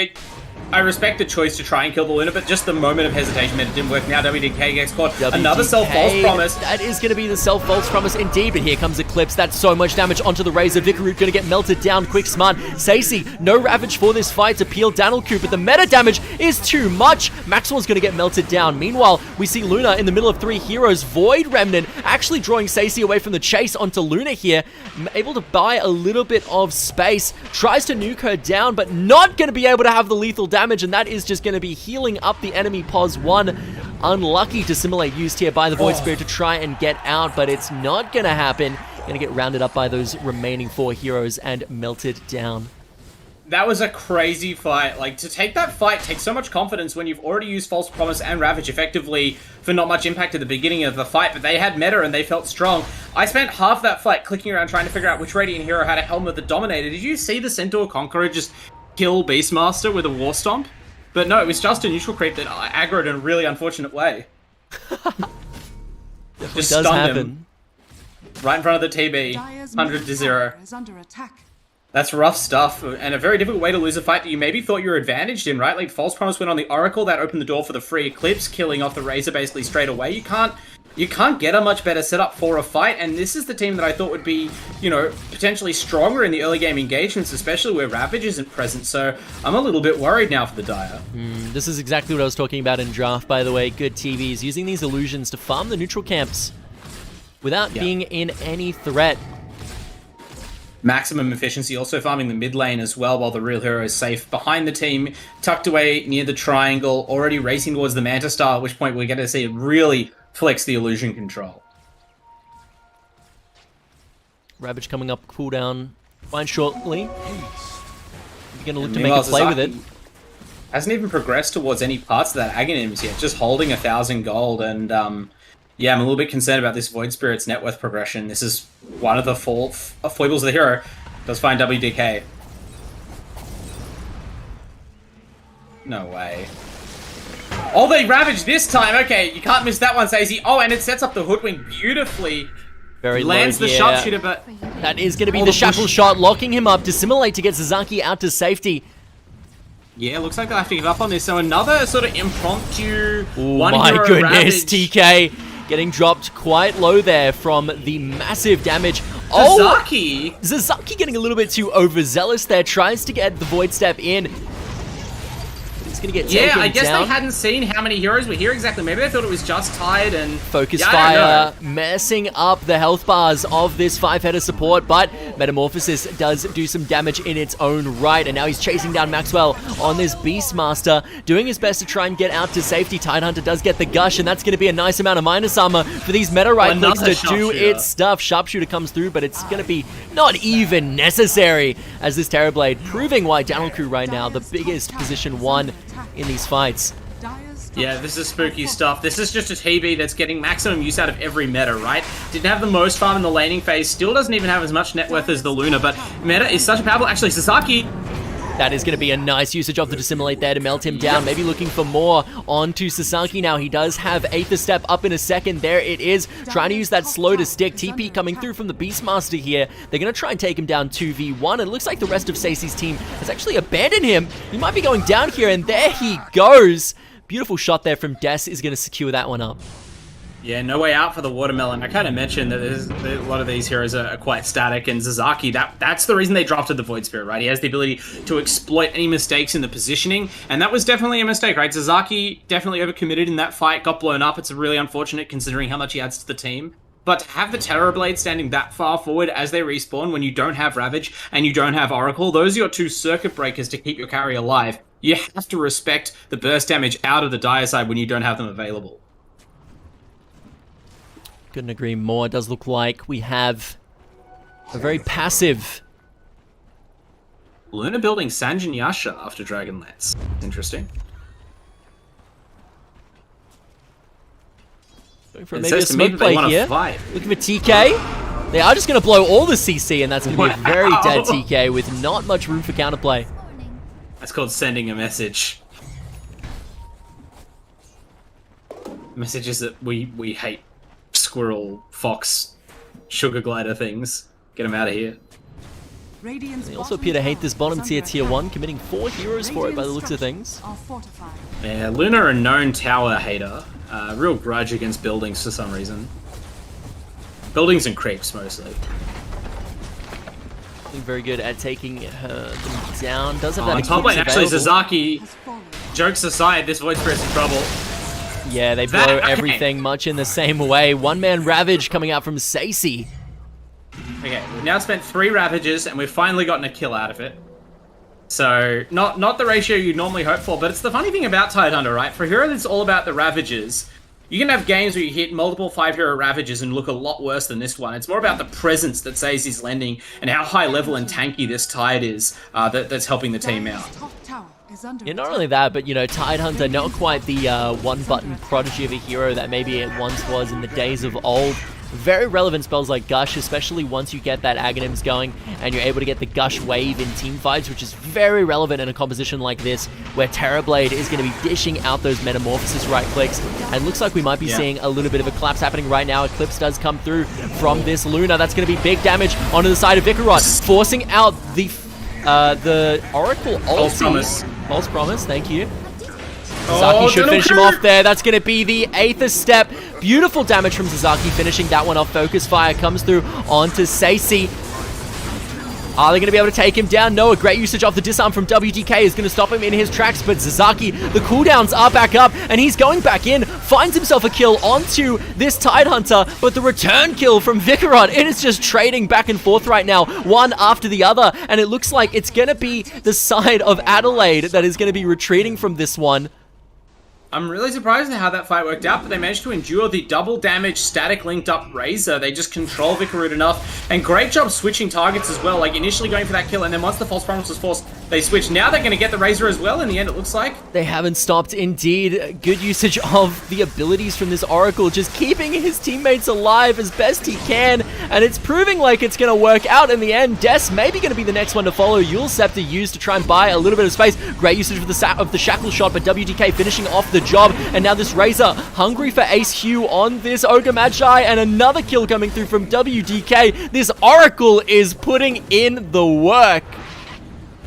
I respect the choice to try and kill the Luna, but just the moment of hesitation meant it didn't work. Now WDK gets caught. Another self-false promise. That is going to be the self-false promise indeed, but here comes Eclipse. That's so much damage onto the Razor. Vicaroot going to get melted down. Quick Smart. Sacy, no Ravage for this fight to peel Danilku, but the meta damage is too much. Maxwell's going to get melted down. Meanwhile, we see Luna in the middle of 3 heroes. Void Remnant actually drawing Sacy away from the chase onto Luna here. Able to buy a little bit of space. Tries to nuke her down, but not going to be able to have the lethal damage, and that is just going to be healing up the enemy POS 1. Unlucky to simulate used here by the Void Spirit to try and get out, but it's not going to happen. Going to get rounded up by those remaining 4 heroes and melted down. That was a crazy fight. Like, to take that fight takes so much confidence when you've already used False Promise and Ravage effectively for not much impact at the beginning of the fight, but they had meta and they felt strong. I spent half that fight clicking around trying to figure out which Radiant hero had a helmet that dominated. Did you see the Centaur Conqueror just kill Beastmaster with a War Stomp? But no, it was just a neutral creep that aggroed in a really unfortunate way. Just stunned him. Right in front of the TB. 100 to 0. That's rough stuff, and a very difficult way to lose a fight that you maybe thought you were advantaged in, right? Like, False Promise went on the Oracle, that opened the door for the free Eclipse, killing off the Razor basically straight away. You can't get a much better setup for a fight, and this is the team that I thought would be, you know, potentially stronger in the early game engagements, especially where Ravage isn't present, so I'm a little bit worried now for the Dire. This is exactly what I was talking about in draft, by the way. Good TVs, using these illusions to farm the neutral camps without being in any threat. Maximum efficiency, also farming the mid lane as well, while the real hero is safe behind the team, tucked away near the triangle, already racing towards the Manta Star, at which point we're going to see it really flex the illusion control. Ravage coming up cooldown quite shortly. You're going to look to make a play with it. Hasn't even progressed towards any parts of that Aghanims yet, just holding 1,000 gold, and yeah, I'm a little bit concerned about this Void Spirit's net worth progression. This is one of the foibles of the hero. Does find WDK. No way. Oh, they Ravage this time! Okay, you can't miss that one, Sazy. Oh, and it sets up the Hoodwink beautifully. Very lands the sharpshooter, but... That is going to be the Shackle shot, locking him up. Dissimulate to get Sasaki out to safety. Yeah, looks like they'll have to give up on this. So another sort of impromptu one hero my goodness, Ravage. TK getting dropped quite low there from the massive damage. Sasaki! Oh, Sasaki getting a little bit too overzealous there. Tries to get the Void Step in. He's going to get taken down. Yeah, I guess they hadn't seen how many heroes were here exactly. Maybe they thought it was just Tide and... Focus Fire messing up the health bars of this 5-header support, but Metamorphosis does do some damage in its own right, and now he's chasing down Maxwell on this Beastmaster, doing his best to try and get out to safety. Tidehunter does get the Gush, and that's going to be a nice amount of minus armor for these meta right clicks to do its stuff. Sharpshooter comes through, but it's going to be not even necessary as this Terrorblade proving why Danilku right now, the biggest position 1 in these fights. Yeah, this is spooky stuff. This is just a TB that's getting maximum use out of every meta, right? Didn't have the most farm in the laning phase, still doesn't even have as much net worth as the Luna, but meta is such a powerful... Actually, Sasaki... That is going to be a nice usage of the Dissimilate there to melt him down. Maybe looking for more onto Sasaki now. He does have AEST up in a second. There it is. Trying to use that slow to stick. TP coming through from the Beastmaster here. They're going to try and take him down 2v1. It looks like the rest of Stacey's team has actually abandoned him. He might be going down here, and there he goes. Beautiful shot there from Des is going to secure that one up. Yeah, no way out for the Watermelon. I kind of mentioned that a lot of these heroes are quite static, and Sasaki, that's the reason they drafted the Void Spirit, right? He has the ability to exploit any mistakes in the positioning, and that was definitely a mistake, right? Sasaki definitely overcommitted in that fight, got blown up. It's really unfortunate considering how much he adds to the team. But to have the Terrorblade standing that far forward as they respawn when you don't have Ravage and you don't have Oracle, those are your two circuit breakers to keep your carry alive. You have to respect the burst damage out of the Dire side when you don't have them available. Couldn't agree more. It does look like we have a very passive... Luna building Sanjin Yasha after Dragonlance. Interesting. Going for maybe a smoke play here. Fight. Looking for TK. They are just going to blow all the CC, and that's going to be a very dead TK with not much room for counterplay. That's called sending a message. Messages that we hate. Squirrel, fox, sugar glider things. Get them out of here. They also appear to hate this bottom tier, tier 1, committing 4 heroes for it by the looks of things. Yeah, Luna, a known tower hater. Real grudge against buildings for some reason. Buildings and creeps, mostly. Very good at taking them down. Does have that top lane, actually, Sasaki, jokes aside, this Void Spirit's in trouble. Yeah, they blow everything much in the same way. One-man Ravage coming out from Stacey. Okay, we've now spent 3 Ravages, and we've finally gotten a kill out of it. So, not the ratio you'd normally hope for, but it's the funny thing about Tidehunter, right? For a hero that's all about the Ravages, you can have games where you hit multiple 5-hero Ravages and look a lot worse than this one. It's more about the presence that Stacey's lending and how high level and tanky this Tide is that's helping the team out. Yeah, not only that, but, you know, Tidehunter, not quite the one-button prodigy of a hero that maybe it once was in the days of old. Very relevant spells like Gush, especially once you get that Aghanims going and you're able to get the Gush wave in team fights, which is very relevant in a composition like this, where Terrorblade is going to be dishing out those Metamorphosis right-clicks. And looks like we might be seeing a little bit of a collapse happening right now. Eclipse does come through from this Luna. That's going to be big damage onto the side of Vicarot, forcing out the Oracle ulti. False promise, thank you. Sasaki should finish him off there. That's going to be the 8th step. Beautiful damage from Sasaki, finishing that one off. Focus Fire comes through onto Stacey. Are they going to be able to take him down? No, a great usage of the disarm from WDK is going to stop him in his tracks, but Sasaki, the cooldowns are back up, and he's going back in, finds himself a kill onto this Tidehunter, but the return kill from Vicarot, it is just trading back and forth right now, one after the other, and it looks like it's going to be the side of Adelaide that is going to be retreating from this one. I'm really surprised at how that fight worked out, but they managed to endure the double damage static linked up Razor. They just control Vicarot enough, and great job switching targets as well, like initially going for that kill, and then once the false promise was forced, they switched. Now they're going to get the Razor as well in the end, it looks like. They haven't stopped, indeed. Good usage of the abilities from this Oracle, just keeping his teammates alive as best he can, and it's proving like it's going to work out in the end. Des maybe going to be the next one to follow. Yule Scepter used to try and buy a little bit of space. Great usage of the Shackle shot, but WDK finishing off the job, and now this Razor hungry for Ace Hugh on this Ogre Magi, and another kill coming through from WDK. This Oracle is putting in the work.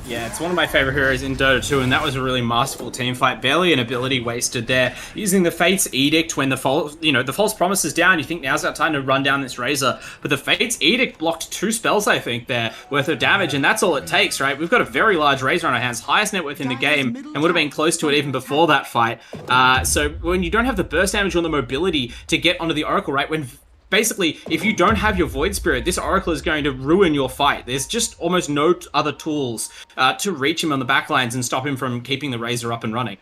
Yeah, it's one of my favorite heroes in Dota 2, and that was a really masterful team fight. Barely an ability wasted there. Using the Fate's Edict when the false promise is down, you think now's that time to run down this Razor. But the Fate's Edict blocked 2 spells, I think, there, worth of damage, and that's all it takes, right? We've got a very large Razor on our hands, highest net worth in the game, and would have been close to it even before that fight. So when you don't have the burst damage or the mobility to get onto the Oracle, right, when basically, if you don't have your Void Spirit, this Oracle is going to ruin your fight. There's just almost no other tools to reach him on the backlines and stop him from keeping the Razor up and running.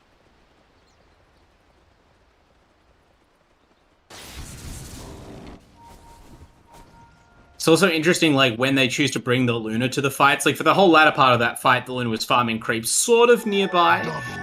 It's also interesting, like, when they choose to bring the Luna to the fights. Like, for the whole latter part of that fight, the Luna was farming creeps sort of nearby.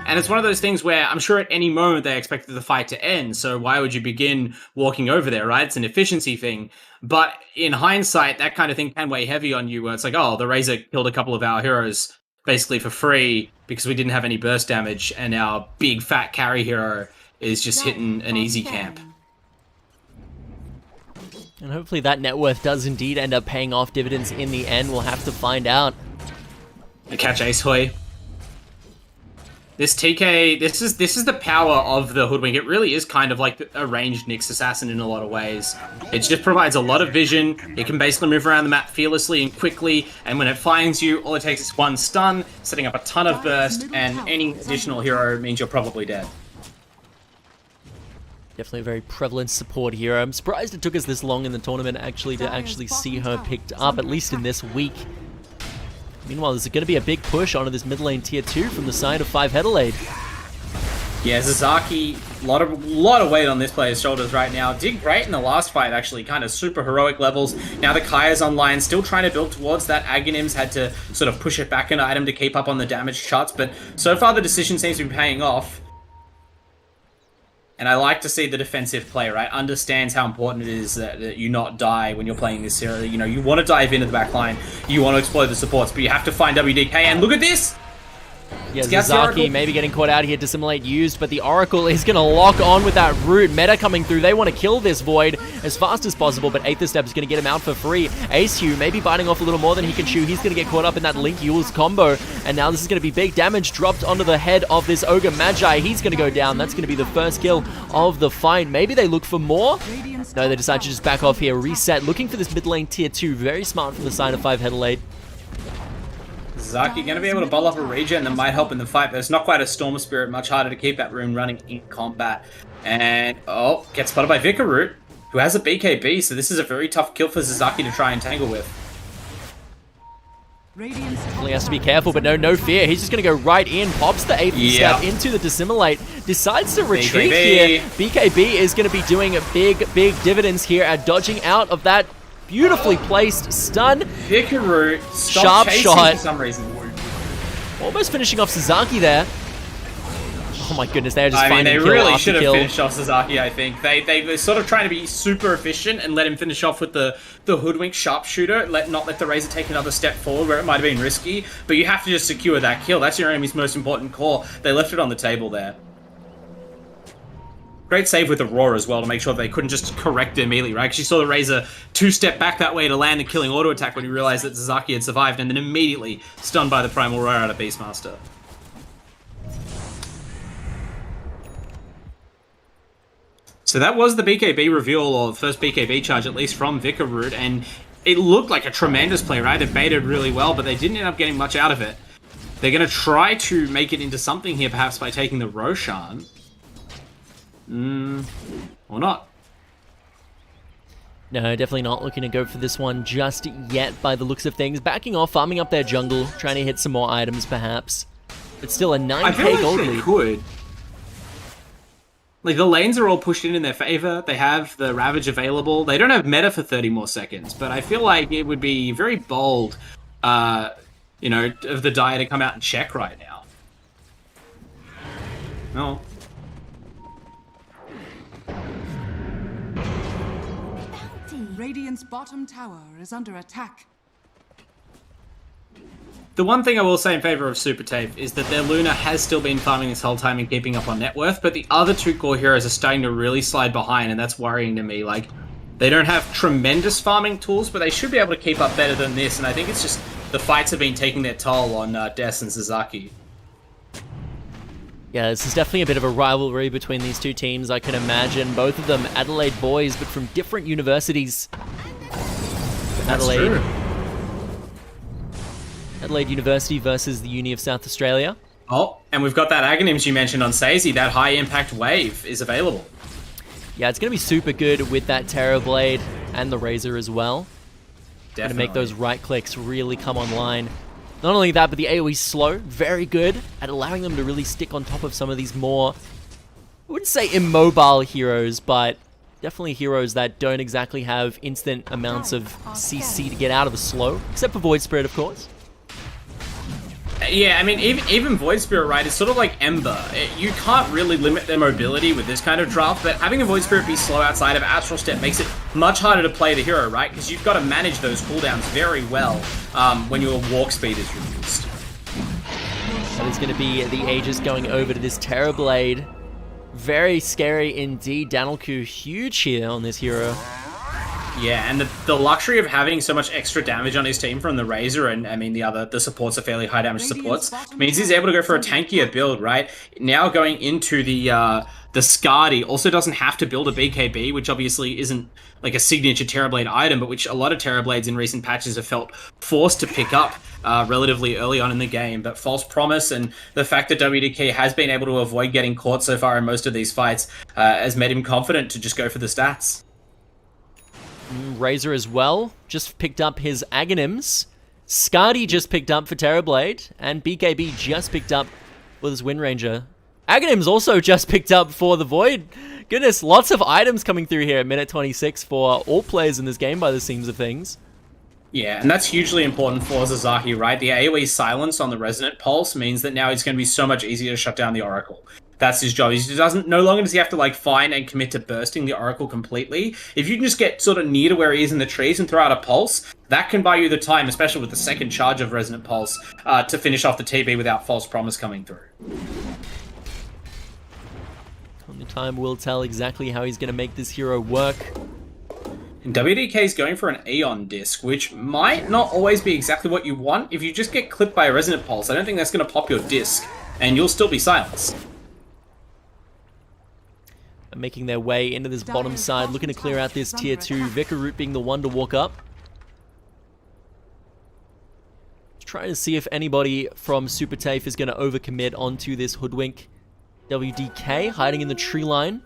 And it's one of those things where I'm sure at any moment they expected the fight to end. So why would you begin walking over there, right? It's an efficiency thing. But in hindsight, that kind of thing can weigh heavy on you, where it's like, oh, the Razor killed a couple of our heroes basically for free because we didn't have any burst damage, and our big fat carry hero is just hitting an easy camp. And hopefully that net worth does indeed end up paying off dividends in the end. We'll have to find out. The catch Ace Hoy. This TK, this is the power of the Hoodwink. It really is kind of like a ranged Nyx assassin in a lot of ways. It just provides a lot of vision. It can basically move around the map fearlessly and quickly, and when it finds you, all it takes is one stun, setting up a ton of burst, and any additional hero means you're probably dead. Definitely a very prevalent support hero. I'm surprised it took us this long in the tournament to see her picked up, at least in this week. Meanwhile, there's going to be a big push onto this mid lane tier 2 from the side of 5Headelaide. Yeah, Zazaki, a lot of weight on this player's shoulders right now. Did great in the last fight, actually, kind of super heroic levels. Now the Kaya's online, still trying to build towards that. Aghanims had to sort of push it back an item to keep up on the damage shots, but so far the decision seems to be paying off. And I like to see the defensive play, right? Understands how important it is that you not die when you're playing this hero. You know, you want to dive into the back line, you want to exploit the supports, but you have to find WDK, and look at this! Yeah, Zazaki maybe getting caught out here, Dissimulate used, but the Oracle is going to lock on with that root. Meta coming through, they want to kill this Void as fast as possible, but Aether is going to get him out for free. Ace Hugh maybe biting off a little more than he can chew. He's going to get caught up in that Link Yule's combo, and now this is going to be big damage dropped onto the head of this Ogre Magi. He's going to go down. That's going to be the first kill of the fight. Maybe they look for more? No, they decide to just back off here, reset, looking for this mid lane tier 2. Very smart from the side of 5Headelaide. Zaki going to be able to bottle up a regen that might help in the fight, but it's not quite a Storm Spirit. Much harder to keep that rune running in combat. And, oh, gets spotted by Vicaroot, who has a BKB, so this is a very tough kill for Zazaki to try and tangle with. Definitely has to be careful, but no fear. He's just going to go right in, pops the 8th step into the Dissimulate, decides to retreat here. BKB is going to be doing a big dividends here at dodging out of that beautifully placed stun. Vicaroot sharp shot for some reason. Almost finishing off Sasaki there. Oh my goodness, they're just finding kill they really after should have kill. finished off Sasaki, I think. They were sort of trying to be super efficient and let him finish off with the Hoodwink Sharpshooter, not let the Razor take another step forward where it might have been risky, but you have to just secure that kill. That's your enemy's most important core. They left it on the table there. Great save with Aurora as well to make sure they couldn't just correct it immediately, right? Because you saw the Razor two-step back that way to land the killing auto attack when he realized that Zazaki had survived, and then immediately stunned by the Primal Roar out of Beastmaster. So that was the BKB reveal, or the first BKB charge, at least from Vicaroot, and it looked like a tremendous play, right? It baited really well, but they didn't end up getting much out of it. They're going to try to make it into something here, perhaps by taking the Roshan. Or not. No, definitely not looking to go for this one just yet by the looks of things. Backing off, farming up their jungle, trying to hit some more items perhaps. But still a 9k gold lead. Could. Like, the lanes are all pushed in their favor. They have the Ravage available. They don't have meta for 30 more seconds, but I feel like it would be very bold, you know, of the Dire to come out and check right now. No. Radiant's bottom tower is under attack. The one thing I will say in favor of SuperTafe is that their Luna has still been farming this whole time and keeping up on net worth, but the other two core heroes are starting to really slide behind, and that's worrying to me. Like, they don't have tremendous farming tools, but they should be able to keep up better than this, and I think it's just the fights have been taking their toll on Des and Sasaki. Yeah, this is definitely a bit of a rivalry between these two teams, I can imagine. Both of them Adelaide boys, but from different universities. Adelaide. Adelaide University versus the Uni of South Australia. Oh, and we've got that Aghanims you mentioned on Sazy. That high impact wave is available. Yeah, it's going to be super good with that Terrorblade and the Razor as well. Definitely. Going to make those right clicks really come online. Not only that, but the AoE slow, very good at allowing them to really stick on top of some of these more, I wouldn't say immobile heroes, but Definitely heroes that don't exactly have instant amounts of CC to get out of a slow, except for Void Spirit, of course. Yeah, I mean, even Void Spirit, right, is sort of like Ember. You can't really limit their mobility with this kind of draft, but having a Void Spirit be slow outside of Astral Step makes it much harder to play the hero, right? Because you've got to manage those cooldowns very well when your walk speed is reduced. That is going to be the Aegis going over to this Terrorblade. Very scary indeed. Danilku huge here on this hero. Yeah, and the luxury of having so much extra damage on his team from the Razor, and I mean the supports are fairly high damage supports, means he's able to go for a tankier build, right? Now going into the Skadi also doesn't have to build a BKB, which obviously isn't like a signature Terrorblade item, but which a lot of Terrorblades in recent patches have felt forced to pick up relatively early on in the game. But False Promise and the fact that WDK has been able to avoid getting caught so far in most of these fights has made him confident to just go for the stats. Razor as well, just picked up his Aghanims. Skadi just picked up for Terrorblade, and BKB just picked up for this Wind Ranger. Aghanims also just picked up for the Void. Goodness, lots of items coming through here at minute 26 for all players in this game by the seams of things. Yeah, and that's hugely important for Zazaki, right? The AoE silence on the Resonant Pulse means that now it's going to be so much easier to shut down the Oracle. That's his job. No longer does he have to like find and commit to bursting the Oracle completely. If you can just get sort of near to where he is in the trees and throw out a pulse, that can buy you the time, especially with the second charge of Resonant Pulse, to finish off the TB without False Promise coming through. Only time will tell exactly how he's going to make this hero work. And WDK is going for an Aeon disc, which might not always be exactly what you want. If you just get clipped by a Resonant Pulse, I don't think that's going to pop your disc, and you'll still be silenced. Making their way into this bottom side, looking to clear out this tier 2. Vicaroot being the one to walk up. Trying to see if anybody from SuperTafe is going to overcommit onto this Hoodwink. WDK hiding in the tree line,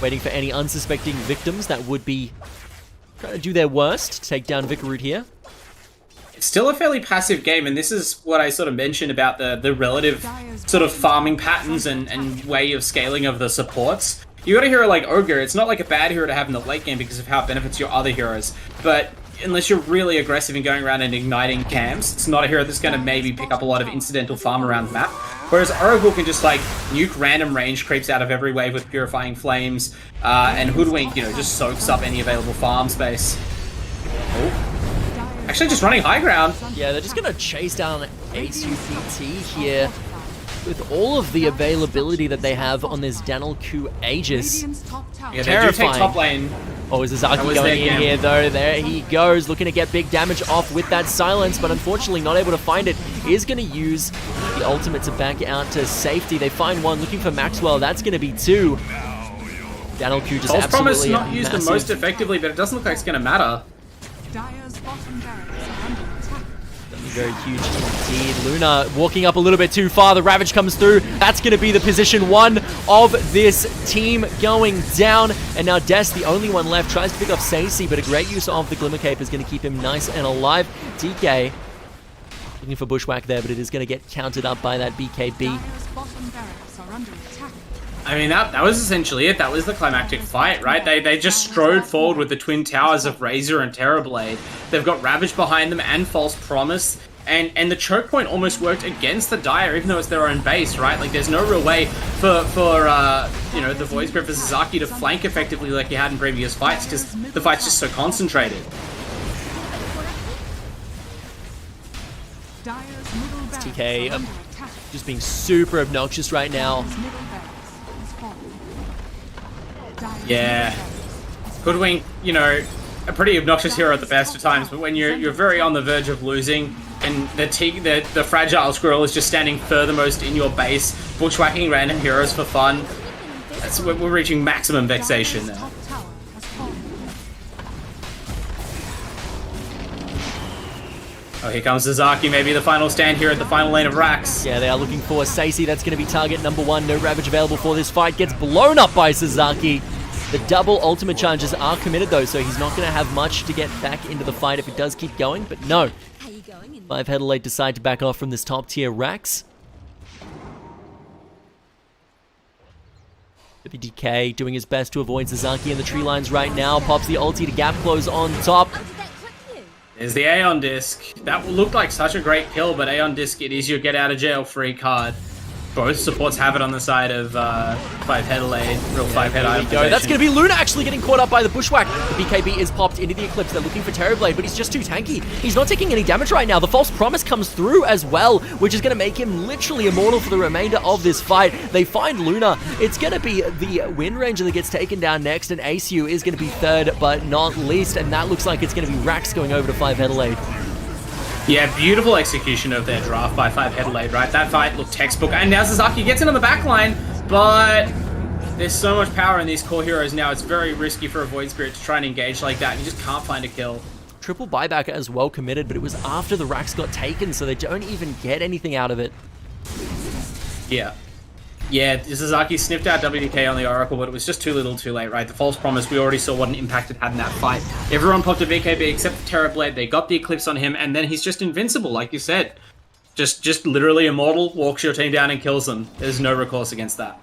waiting for any unsuspecting victims that would be trying to do their worst to take down Vicaroot here. It's still a fairly passive game, and this is what I sort of mentioned about the relative sort of farming patterns and way of scaling of the supports. You got a hero like Ogre, it's not like a bad hero to have in the late game because of how it benefits your other heroes, but unless you're really aggressive in going around and igniting camps, it's not a hero that's going to maybe pick up a lot of incidental farm around the map. Whereas Oracle can just like nuke random range creeps out of every wave with Purifying Flames, and Hoodwink, you know, just soaks up any available farm space. Oh. Actually, just running high ground. Yeah, they're just going to chase down ACPT here with all of the availability that they have on this Danilku Aegis. Yeah, they do take top lane. Oh, is Zazaki going in here, though? There he goes, looking to get big damage off with that silence, but unfortunately not able to find it. Is going to use the ultimate to back out to safety. They find one, looking for Maxwell. That's going to be two. Danilku just absolutely Promise not used massive. the most effectively, but it doesn't look like it's going to matter. Dire's bottom barracks are under attack. Very huge indeed. Luna walking up a little bit too far. The Ravage comes through. That's going to be the position one of this team going down. And now Des, the only one left, tries to pick up Stacey, but a great use of the Glimmer Cape is going to keep him nice and alive. DK looking for Bushwhack there, but it is going to get countered up by that BKB. Dire's bottom barracks are under attack. I mean, that was essentially it. That was the climactic fight, right? They just strode forward with the twin towers of Razor and Terrorblade. They've got Ravage behind them and False Promise. And the choke point almost worked against the Dire, even though it's their own base, right? Like, there's no real way for you know, the Void Spirit for Zazaki to flank effectively like he had in previous fights, because the fight's just so concentrated. Dire's middle barracks TK are under attack. just being super obnoxious right now. Dire's middle barracks has fallen. Dire's Yeah. middle barracks has Hoodwink, you know, a pretty obnoxious hero at the best of times, but when you're very on the verge of losing, and the fragile squirrel is just standing furthermost in your base, bushwhacking random heroes for fun, that's we're reaching maximum vexation Dire's now. top tower has fallen. Oh, here comes Zazaki, maybe the final stand here at the final lane of Rax. Yeah, they are looking for Stacey. That's going to be target number one. No Ravage available for this fight. Gets blown up by Zazaki. The double ultimate charges are committed, though, so he's not going to have much to get back into the fight if it does keep going. But no, 5Headelaide decide to back off from this top tier Rax. DK doing his best to avoid Zazaki in the tree lines right now. Pops the ulti to gap close on top. There's the Aeon Disc. That looked like such a great kill, but Aeon Disc, it is your get out of jail free card. Both supports have it on the side of 5Headelaide, real 5-head item. That's going to be Luna actually getting caught up by the bushwhack. The BKB is popped into the Eclipse. They're looking for Terrorblade, but he's just too tanky. He's not taking any damage right now. The False Promise comes through as well, which is going to make him literally immortal for the remainder of this fight. They find Luna. It's going to be the Wind Ranger that gets taken down next, and ACU is going to be third, but not least, and that looks like it's going to be Rax going over to 5Headelaide. Yeah, beautiful execution of their draft by 5Headelaide, right? That fight looked textbook. And now Zazaki gets in on the back line, but there's so much power in these core heroes now. It's very risky for a Void Spirit to try and engage like that. You just can't find a kill. Triple buyback as well committed, but it was after the Rax got taken, so they don't even get anything out of it. Yeah. Yeah, Zazaki sniffed out WDK on the Oracle, but it was just too little too late, right? The False Promise, we already saw what an impact it had in that fight. Everyone popped a VKB except for Terrorblade. They got the Eclipse on him, and then he's just invincible, like you said. Just literally immortal, walks your team down and kills them. There's no recourse against that.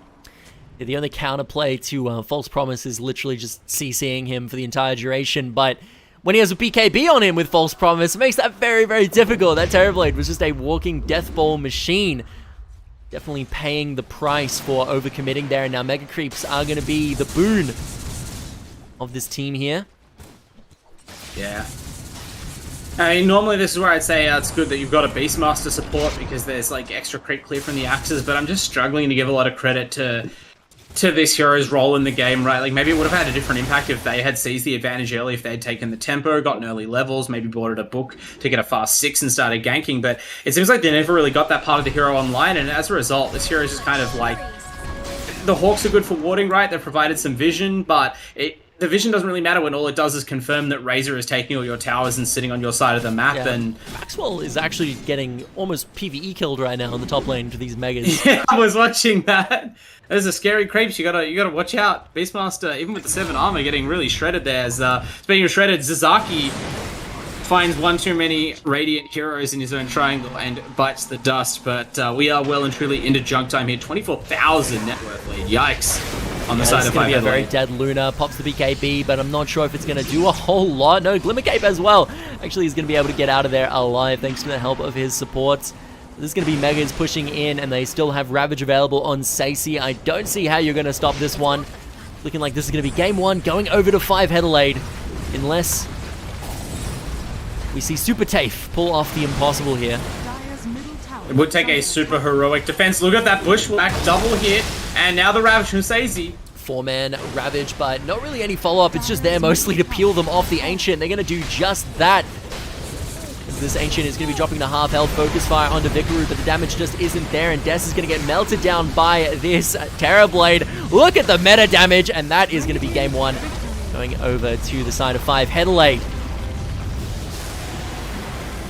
Yeah, the only counterplay to False Promise is literally just CCing him for the entire duration, but when he has a BKB on him with False Promise, it makes that very, very difficult. That Terrorblade was just a walking death ball machine. Definitely paying the price for overcommitting there. And now Mega Creeps are going to be the boon of this team here. Yeah. I mean, normally this is where I'd say it's good that you've got a Beastmaster support because there's like extra crit clear from the axes, but I'm just struggling to give a lot of credit to this hero's role in the game, right? Like, maybe it would have had a different impact if they had seized the advantage early, if they had taken the tempo, gotten early levels, maybe boarded a book to get a fast 6 and started ganking, but it seems like they never really got that part of the hero online, and as a result, this hero is just kind of like... The Hawks are good for warding, right? They've provided some vision, but the vision doesn't really matter when all it does is confirm that Razor is taking all your towers and sitting on your side of the map, and... Maxwell is actually getting almost PvE killed right now in the top lane for these Megas. Yeah, I was watching that. There's a scary creeps. You gotta watch out. Beastmaster, even with the 7 armor, getting really shredded there. As speaking of shredded, Zazaki finds one too many Radiant heroes in his own triangle and bites the dust. But we are well and truly into junk time here. 24,000 net worth lead. Yikes. On the side of 5Headelaide. Be a very dead Luna. Pops the BKB, but I'm not sure if it's going to do a whole lot. No, Glimmercape as well. Actually, he's going to be able to get out of there alive thanks to the help of his supports. This is going to be Megas pushing in, and they still have Ravage available on Sacy. I don't see how you're going to stop this one. Looking like this is going to be game 1 going over to 5Headelaide, unless we see SuperTafe pull off the impossible here. It would take a super heroic defense. Look at that bushwhack, double hit, and now the Ravage from Sacy. 4-man Ravage, but not really any follow-up. It's just there mostly to peel them off the Ancient. They're going to do just that. This Ancient is going to be dropping the half health focus fire onto Vikaru, but the damage just isn't there, and Des is going to get melted down by this Terrorblade. Look at the meta damage, and that is going to be game 1 going over to the side of 5Headelaide.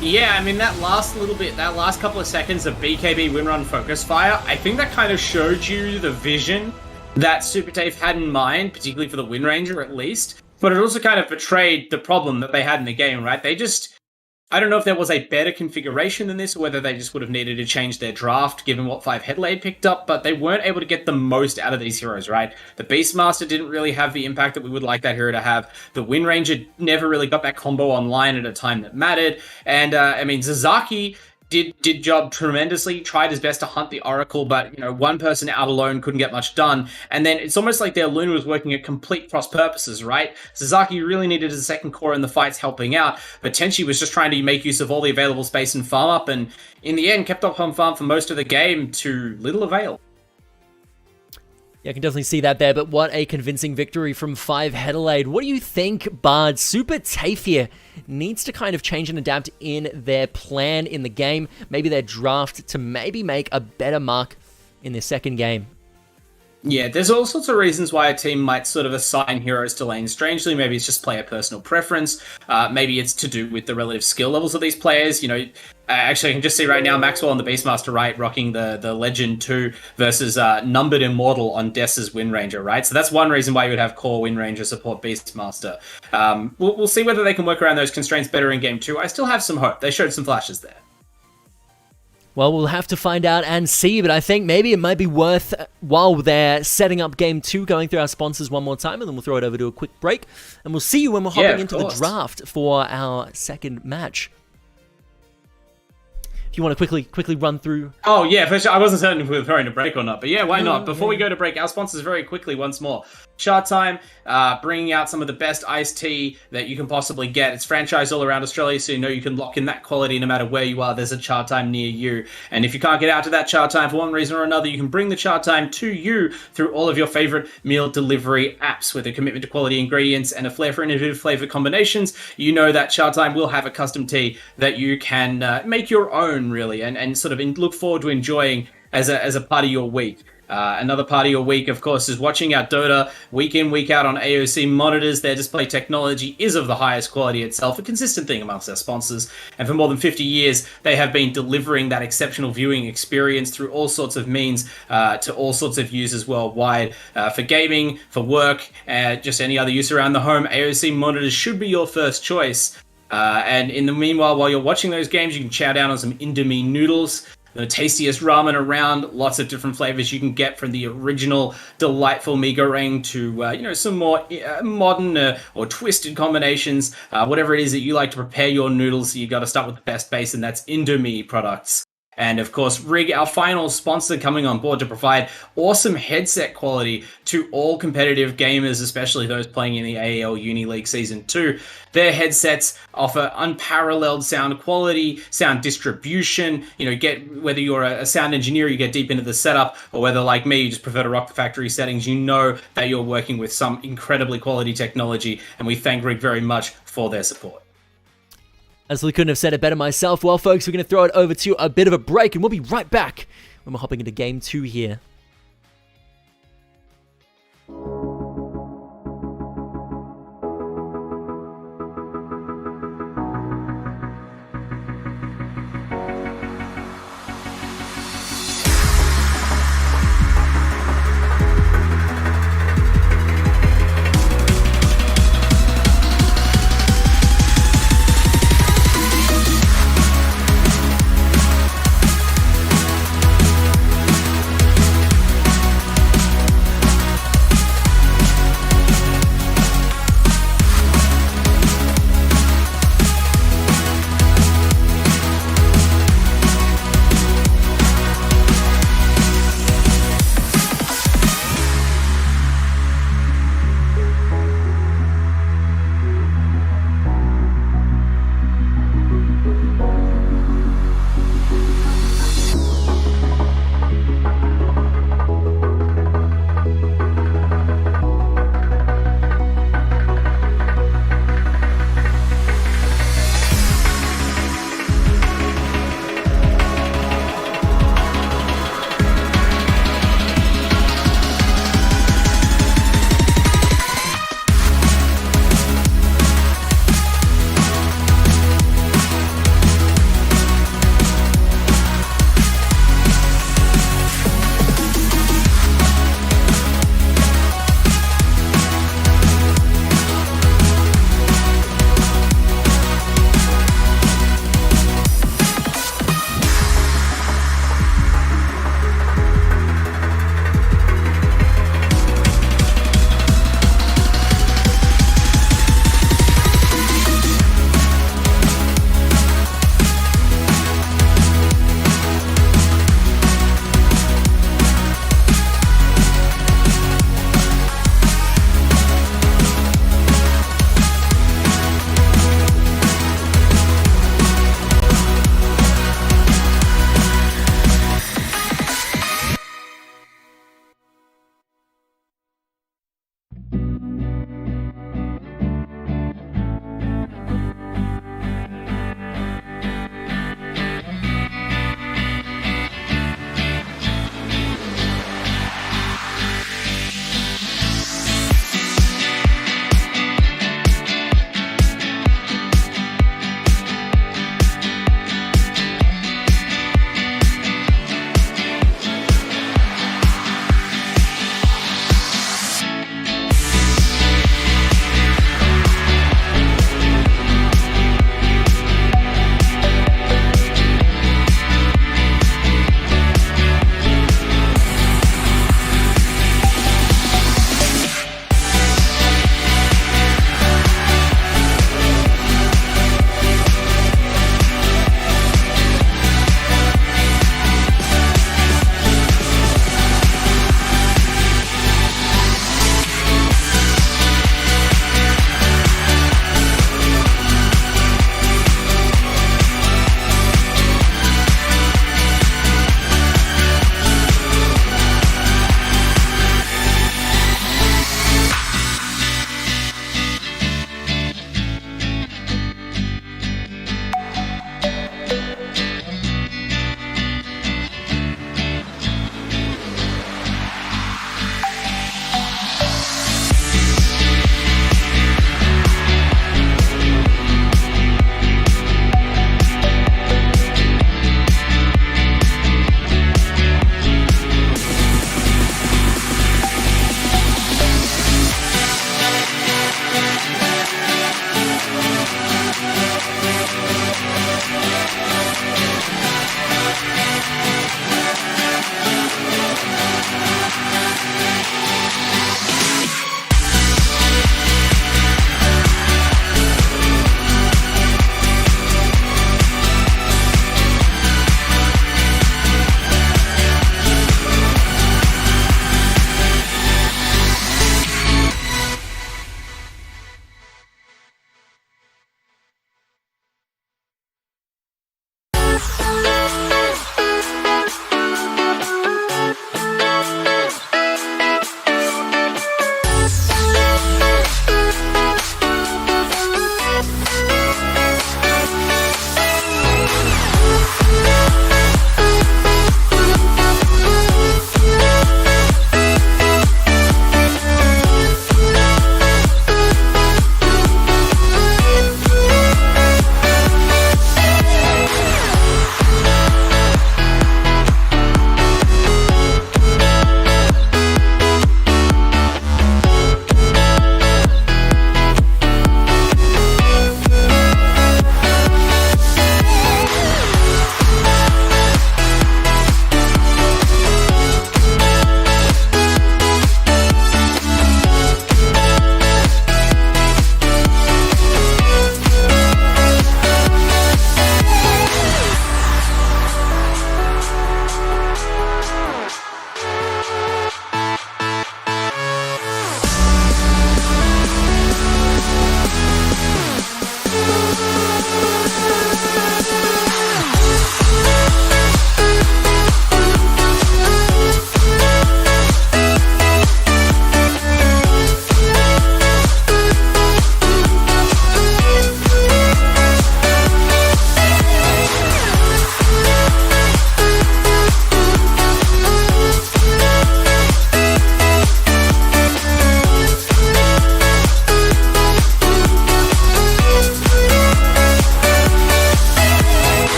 Yeah, I mean, that last little bit, that last couple of seconds of BKB win run focus fire, I think that kind of showed you the vision that SuperTafe had in mind, particularly for the Wind Ranger at least, but it also kind of betrayed the problem that they had in the game, right? They just... I don't know if there was a better configuration than this, or whether they just would have needed to change their draft, given what 5Headelaide picked up, but they weren't able to get the most out of these heroes, right? The Beastmaster didn't really have the impact that we would like that hero to have. The Wind Ranger never really got that combo online at a time that mattered. And, I mean, Zazaki did job tremendously, tried his best to hunt the Oracle, but, you know, one person out alone couldn't get much done. And then it's almost like their Luna was working at complete cross purposes, right? Zazaki really needed his second core in the fights helping out, but Tenchi was just trying to make use of all the available space and farm up, and in the end kept up on farm for most of the game to little avail. Yeah, I can definitely see that there, but what a convincing victory from 5Headelaide. What do you think, Bard? SuperTafe here needs to kind of change and adapt in their plan in the game, maybe their draft, to maybe make a better mark in their second game. Yeah, there's all sorts of reasons why a team might sort of assign heroes to lane strangely. Maybe it's just player personal preference. Maybe it's to do with the relative skill levels of these players. You know, actually, I can just see right now Maxwell on the Beastmaster, right, rocking the Legend 2 versus Numbered Immortal on Dessa's Wind Ranger, right? So that's one reason why you would have core Wind Ranger support Beastmaster. We'll see whether they can work around those constraints better in Game 2. I still have some hope. They showed some flashes there. Well, we'll have to find out and see, but I think maybe it might be worth, while they're setting up game 2, going through our sponsors one more time, and then we'll throw it over to a quick break, and we'll see you when we're hopping into the draft for our second match. If you want to quickly run through. Oh, yeah, for sure. I wasn't certain if we were throwing a break or not, but yeah, why not? Before we go to break, our sponsors very quickly once more. Chatime, bringing out some of the best iced tea that you can possibly get. It's franchised all around Australia, so you know you can lock in that quality no matter where you are. There's a Chatime near you. And if you can't get out to that Chatime for one reason or another, you can bring the Chatime to you through all of your favorite meal delivery apps. With a commitment to quality ingredients and a flair for innovative flavor combinations, you know that Chatime will have a custom tea that you can make your own, really, and sort of look forward to enjoying as a part of your week. Another part of your week, of course, is watching our Dota week in, week out on AOC monitors. Their display technology is of the highest quality itself, a consistent thing amongst our sponsors. And for more than 50 years, they have been delivering that exceptional viewing experience through all sorts of means to all sorts of users worldwide. For gaming, for work, just any other use around the home, AOC monitors should be your first choice. And in the meanwhile, while you're watching those games, you can chow down on some Indomie noodles. The tastiest ramen around, lots of different flavors you can get, from the original delightful mee goreng to some more modern or twisted combinations. Whatever it is that you like to prepare your noodles, you got to start with the best base, and that's Indomie products. And of course, Rig, our final sponsor, coming on board to provide awesome headset quality to all competitive gamers, especially those playing in the AEL Uni League Season 2. Their headsets offer unparalleled sound quality, sound distribution. Whether you're a sound engineer, you get deep into the setup, or whether, like me, you just prefer to rock the factory settings, you know that you're working with some incredibly quality technology, and we thank Rig very much for their support. Absolutely couldn't have said it better myself. Well, folks, we're going to throw it over to a bit of a break, and we'll be right back when we're hopping into game 2 here.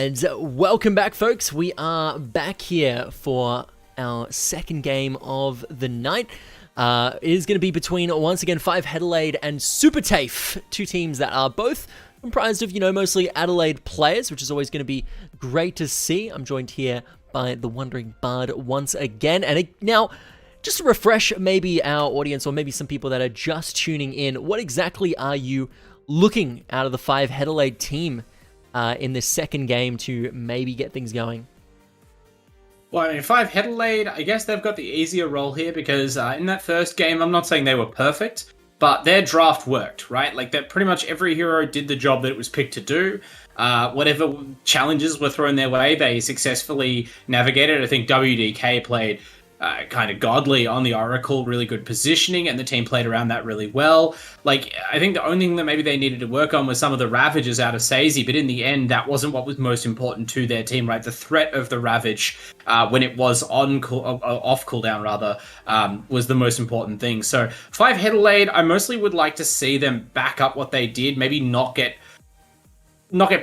And welcome back, folks. We are back here for our second game of the night. It is going to be between, once again, 5Headelaide and SuperTafe, two teams that are both comprised of, mostly Adelaide players, which is always going to be great to see. I'm joined here by the Wandering Bard once again. And now, just to refresh maybe our audience, or maybe some people that are just tuning in, what exactly are you looking out of the 5Headelaide team in this second game to maybe get things going? Well, I mean, 5Headelaide, I guess they've got the easier role here because in that first game, I'm not saying they were perfect, but their draft worked, right? Like, that pretty much every hero did the job that it was picked to do. Whatever challenges were thrown their way, they successfully navigated. I think WDK played kind of godly on the Oracle, really good positioning, and the team played around that really well. Like, I think the only thing that maybe they needed to work on was some of the Ravages out of Sazy, but in the end, that wasn't what was most important to their team, right? The threat of the Ravage, when it was off cooldown, rather, was the most important thing. So 5Headelaide, I mostly would like to see them back up what they did, maybe not get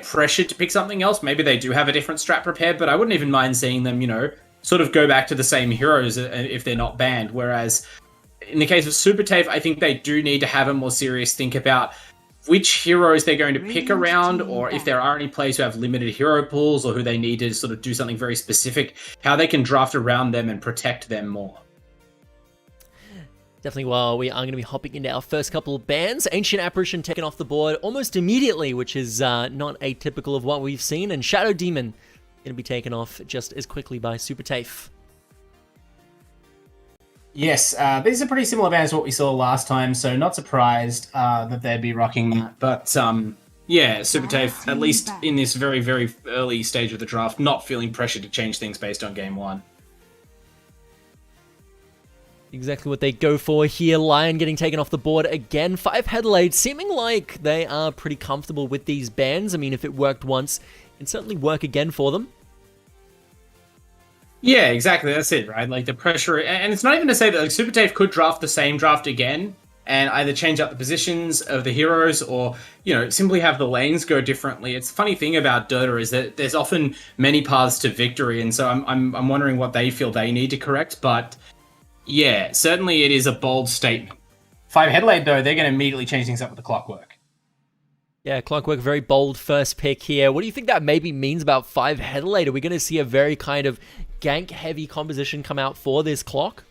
pressured to pick something else. Maybe they do have a different strat prepared, but I wouldn't even mind seeing them, sort of go back to the same heroes if they're not banned. Whereas in the case of SuperTafe, I think they do need to have a more serious think about which heroes they're going to pick around, or if there are any players who have limited hero pools or who they need to sort of do something very specific, how they can draft around them and protect them more. Definitely. Well, we are going to be hopping into our first couple of bans. Ancient Apparition taken off the board almost immediately, which is not atypical of what we've seen, and Shadow Demon going to be taken off just as quickly by SuperTafe. Yes, these are pretty similar bans to what we saw last time, so not surprised that they'd be rocking that. But yeah, SuperTafe, at least in this very, very early stage of the draft, not feeling pressure to change things based on game one. Exactly what they go for here. Lion getting taken off the board again. 5Headelaide seeming like they are pretty comfortable with these bans. I mean, if it worked once, it can certainly work again for them. Yeah, exactly. That's it, right? Like, the pressure, and it's not even to say that like SuperTafe could draft the same draft again and either change up the positions of the heroes or, simply have the lanes go differently. It's the funny thing about Dota is that there's often many paths to victory, and so I'm wondering what they feel they need to correct. But yeah, certainly it is a bold statement. 5Headelaide, though, they're going to immediately change things up with the Clockwork. Yeah, Clockwork, very bold first pick here. What do you think that maybe means about 5Headelaide? Are we going to see a very kind of gank-heavy composition come out for this Clock?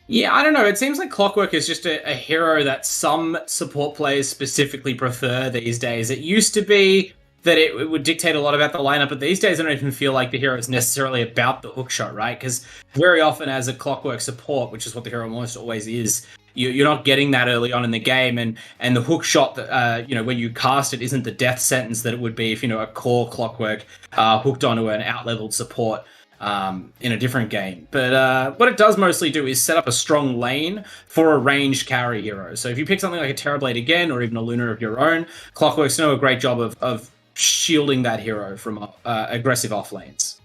Yeah, I don't know. It seems like Clockwork is just a hero that some support players specifically prefer these days. It used to be that it would dictate a lot about the lineup, but these days I don't even feel like the hero is necessarily about the hookshot, right? Because very often as a Clockwork support, which is what the hero almost always is, you're not getting that early on in the game, and the hook shot that when you cast it isn't the death sentence that it would be if a core Clockwork hooked onto an out-leveled support in a different game. But what it does mostly do is set up a strong lane for a ranged carry hero. So if you pick something like a Terrorblade again, or even a Luna of your own, Clockworks do a great job of shielding that hero from aggressive off lanes.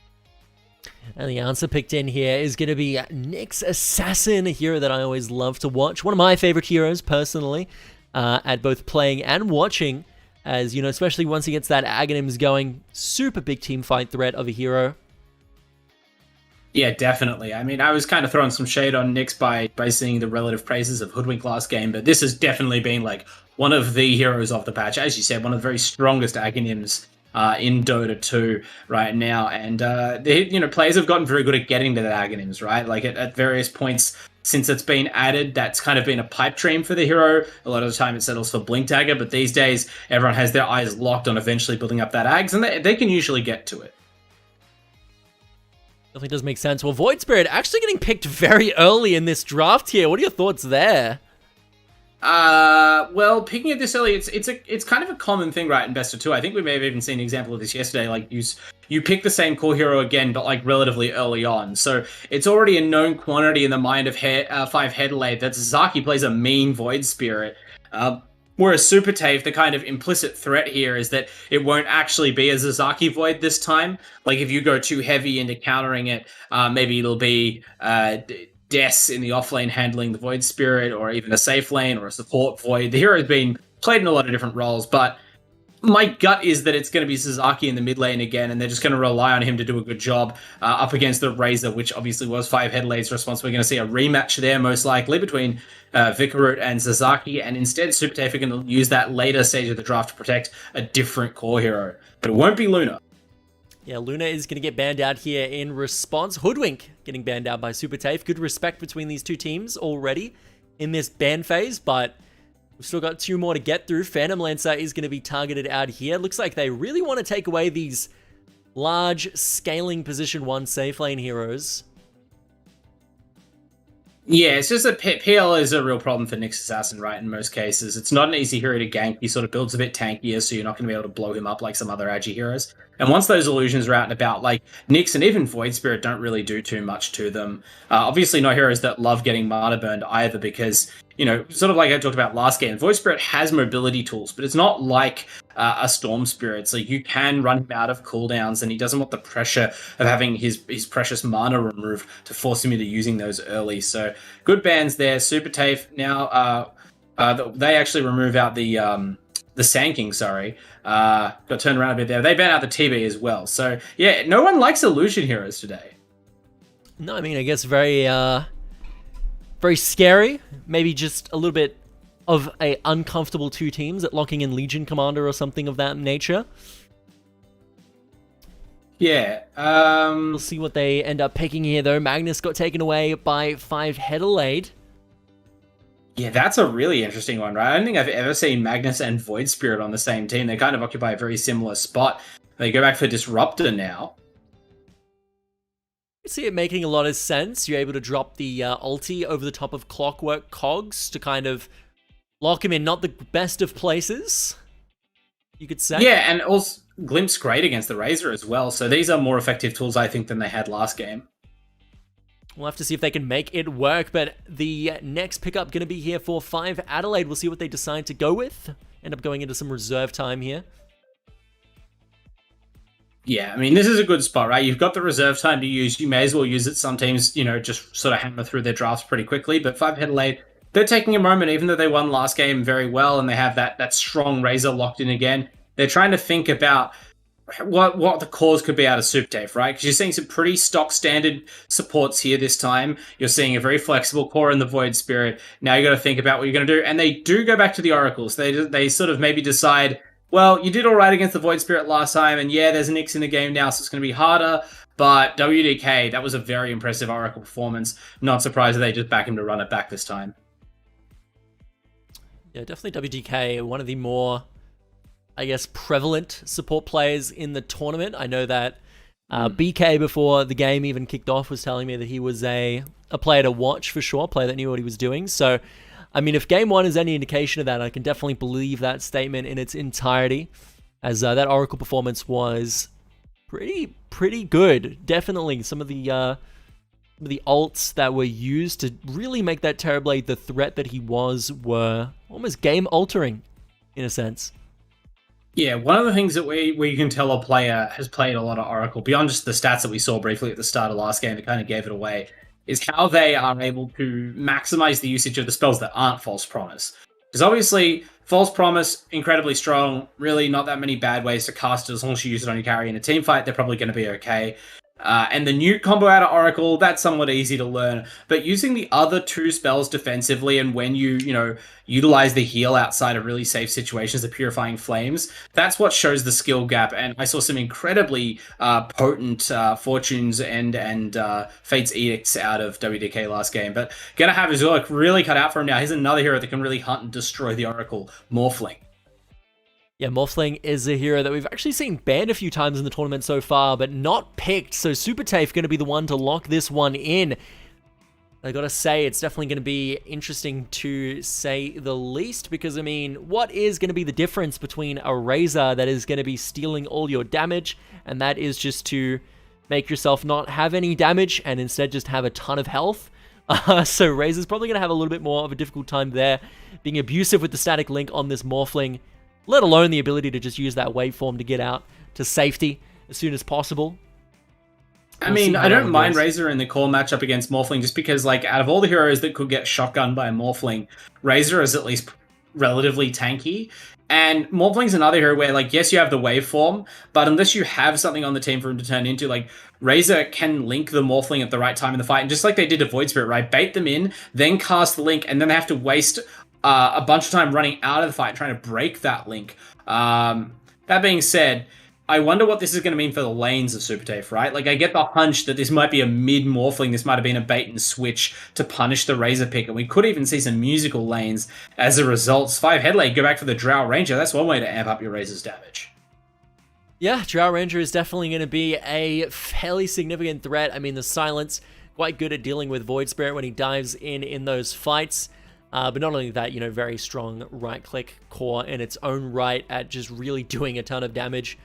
And the answer picked in here is going to be Nyx Assassin, a hero that I always love to watch. One of my favorite heroes, personally, at both playing and watching, as, especially once he gets that Aghanims going. Super big team fight threat of a hero. Yeah, definitely. I mean, I was kind of throwing some shade on Nyx by seeing the relative praises of Hoodwink last game, but this has definitely been, like, one of the heroes of the patch. As you said, one of the very strongest Aghanims in Dota 2 right now, and players have gotten very good at getting to the Aghanims, right? Like at various points since it's been added, that's kind of been a pipe dream for the hero. A lot of the time it settles for Blink Dagger, but these days everyone has their eyes locked on eventually building up that Aghs, and they can usually get to it. Definitely does make sense. Well, Void Spirit actually getting picked very early in this draft here. What are your thoughts there? Well, picking it this early, it's kind of a common thing, right, in Best of 2. I think we may have even seen an example of this yesterday. Like, you pick the same core hero again, but like relatively early on. So it's already a known quantity in the mind of 5Headelaide that Sasaki plays a mean Void Spirit. Whereas SuperTafe, the kind of implicit threat here is that it won't actually be a Zazaki Void this time. Like, if you go too heavy into countering it, maybe it'll be Des in the offlane handling the Void Spirit, or even a safe lane or a support Void. The hero's been played in a lot of different roles, but My gut is that it's going to be Sasaki in the mid lane again, and they're just going to rely on him to do a good job up against the Razor, which obviously was 5Headelaide's response. We're going to see a rematch there, most likely, between Vikarut and Sasaki, and instead SuperTafe are going to use that later stage of the draft to protect a different core hero. But it won't be Luna. Yeah, Luna is going to get banned out here in response. Hoodwink getting banned out by SuperTafe. Good respect between these two teams already in this ban phase, but we've still got 2 more to get through. Phantom Lancer is going to be targeted out here. Looks like they really want to take away these large scaling position 1 safe lane heroes. Yeah, it's just that PL is a real problem for Nyx Assassin, right, in most cases. It's not an easy hero to gank. He sort of builds a bit tankier, so you're not going to be able to blow him up like some other Agi heroes. And once those illusions are out and about, like Nyx and even Void Spirit don't really do too much to them. Obviously not heroes that love getting mana burned either, because, you know, sort of like I talked about last game, Void Spirit has mobility tools, but it's not like a Storm Spirit. So you can run him out of cooldowns, and he doesn't want the pressure of having his precious mana removed to force him into using those early. So good bans there. SuperTafe now, they actually remove out the Sand King, sorry. Got turned around a bit there. They ban out the TB as well. So yeah, no one likes illusion heroes today. No, I mean, I guess very scary. Maybe just a little bit of a uncomfortable 2 teams at locking in Legion Commander or something of that nature. Yeah. We'll see what they end up picking here, though. Magnus got taken away by 5Headelaide. Yeah, that's a really interesting one, right? I don't think I've ever seen Magnus and Void Spirit on the same team. They kind of occupy a very similar spot. They go back for Disruptor now. I see it making a lot of sense. You're able to drop the ulti over the top of Clockwork Cogs to kind of lock him in not the best of places, you could say. Yeah, and also Glimpse great against the Razor as well. So these are more effective tools, I think, than they had last game. We'll have to see if they can make it work, but the next pickup going to be here for 5Headelaide. We'll see what they decide to go with. End up going into some reserve time here. Yeah, I mean, this is a good spot, right? You've got the reserve time to use. You may as well use it. Some teams, you know, just sort of hammer through their drafts pretty quickly. But 5Headelaide, they're taking a moment, even though they won last game very well and they have that strong Razor locked in again. They're trying to think about what the cause could be out of SuperTafe, right? Because you're seeing some pretty stock standard supports here this time. You're seeing a very flexible core in the Void Spirit. Now you got to think about what you're going to do. And they do go back to the Oracles. They sort of maybe decide, well, you did all right against the Void Spirit last time, and yeah, there's Nyx in the game now, so it's going to be harder. But WDK, that was a very impressive Oracle performance. Not surprised that they just back him to run it back this time. Yeah, definitely WDK, one of the more, I guess, prevalent support players in the tournament. I know that BK, before the game even kicked off, was telling me that he was a player to watch for sure, a player that knew what he was doing. So, I mean, if game 1 is any indication of that, I can definitely believe that statement in its entirety, as that Oracle performance was pretty good. Definitely some of the ults that were used to really make that Terrorblade the threat that he was were almost game-altering, in a sense. Yeah, one of the things that where you can tell a player has played a lot of Oracle, beyond just the stats that we saw briefly at the start of last game that kind of gave it away, is how they are able to maximize the usage of the spells that aren't False Promise. Because obviously, False Promise, incredibly strong, really not that many bad ways to cast it. As long as you use it on your carry in a team fight, they're probably going to be okay. And the new combo out of Oracle, that's somewhat easy to learn. But using the other 2 spells defensively, and when you utilize the heal outside of really safe situations, the Purifying Flames, that's what shows the skill gap. And I saw some incredibly potent Fortunes and Fate's Edicts out of WDK last game. But gonna have his work really cut out for him now. Here's another hero that can really hunt and destroy the Oracle, Morphling. Yeah, Morphling is a hero that we've actually seen banned a few times in the tournament so far, but not picked. So SuperTafe going to be the one to lock this one in. I gotta say, it's definitely going to be interesting to say the least, because, I mean, what is going to be the difference between a Razor that is going to be stealing all your damage, and that is just to make yourself not have any damage and instead just have a ton of health? So Razor's probably going to have a little bit more of a difficult time there, being abusive with the static link on this Morphling, let alone the ability to just use that waveform to get out to safety as soon as possible. I mean, I don't mind Razor in the core matchup against Morphling, just because, like, out of all the heroes that could get shotgunned by a Morphling, Razor is at least relatively tanky. And Morphling's another hero where, like, yes, you have the waveform, but unless you have something on the team for him to turn into, like, Razor can link the Morphling at the right time in the fight. And just like they did to Void Spirit, right? Bait them in, then cast the link, and then they have to waste a bunch of time running out of the fight trying to break that link. That being said, I wonder what this is going to mean for the lanes of SuperTafe, right? Like, I get the hunch that this might be a mid-morphling. This might have been a bait and switch to punish the Razor pick. And we could even see some musical lanes as a result. 5Headelaide, go back for the Drow Ranger. That's one way to amp up your Razor's damage. Yeah, Drow Ranger is definitely going to be a fairly significant threat. I mean, the Silence, quite good at dealing with Void Spirit when he dives in those fights. But not only that, you know, very strong right-click core in its own right at just really doing a ton of damage.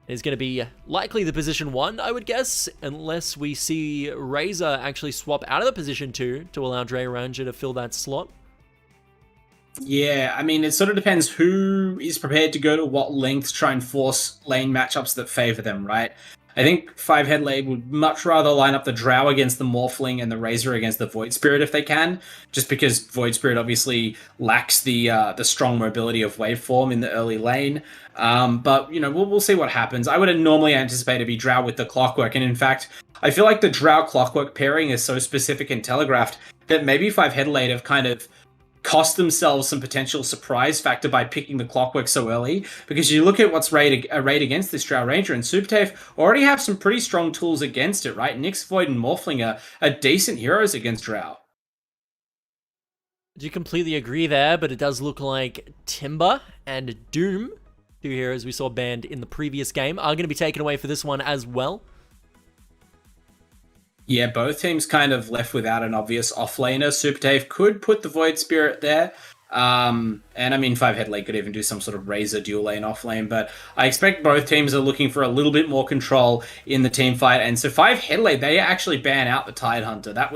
Is going to be likely the position 1, I would guess, unless we see Razor actually swap out of the position 2 to allow Drow Ranger to fill that slot. Yeah, I mean, it sort of depends who is prepared to go to what length to try and force lane matchups that favor them, right? I think 5Headelaide would much rather line up the Drow against the Morphling and the Razor against the Void Spirit if they can, just because Void Spirit obviously lacks the strong mobility of waveform in the early lane. But, you know, we'll see what happens. I would normally anticipate to be Drow with the Clockwork, and in fact, I feel like the Drow Clockwork pairing is so specific and telegraphed that maybe 5Headelaide have kind of cost themselves some potential surprise factor by picking the Clockwork so early, because you look at what's arrayed against this Drow Ranger, and SuperTafe already have some pretty strong tools against it, right? Nyx, Void, and Morphling are decent heroes against Drow. I do completely agree there, but it does look like Timber and Doom, 2 heroes we saw banned in the previous game, are going to be taken away for this one as well. Yeah, both teams kind of left without an obvious offlaner. SuperTafe could put the Void Spirit there. And I mean, 5Headelaide could even do some sort of Razor dual lane offlane, but I expect both teams are looking for a little bit more control in the team fight. And so 5Headelaide, they actually ban out the Tidehunter. That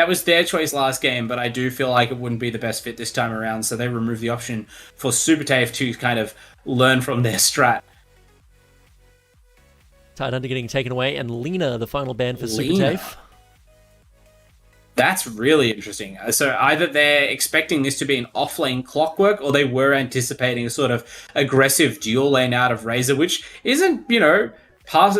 was their choice last game, but I do feel like it wouldn't be the best fit this time around. So they removed the option for SuperTafe to kind of learn from their strat. Tidehunter getting taken away, and Lena, the final ban for SuperTafe. That's really interesting. So either they're expecting this to be an off-lane Clockwork, or they were anticipating a sort of aggressive dual lane out of Razor, which isn't, you know,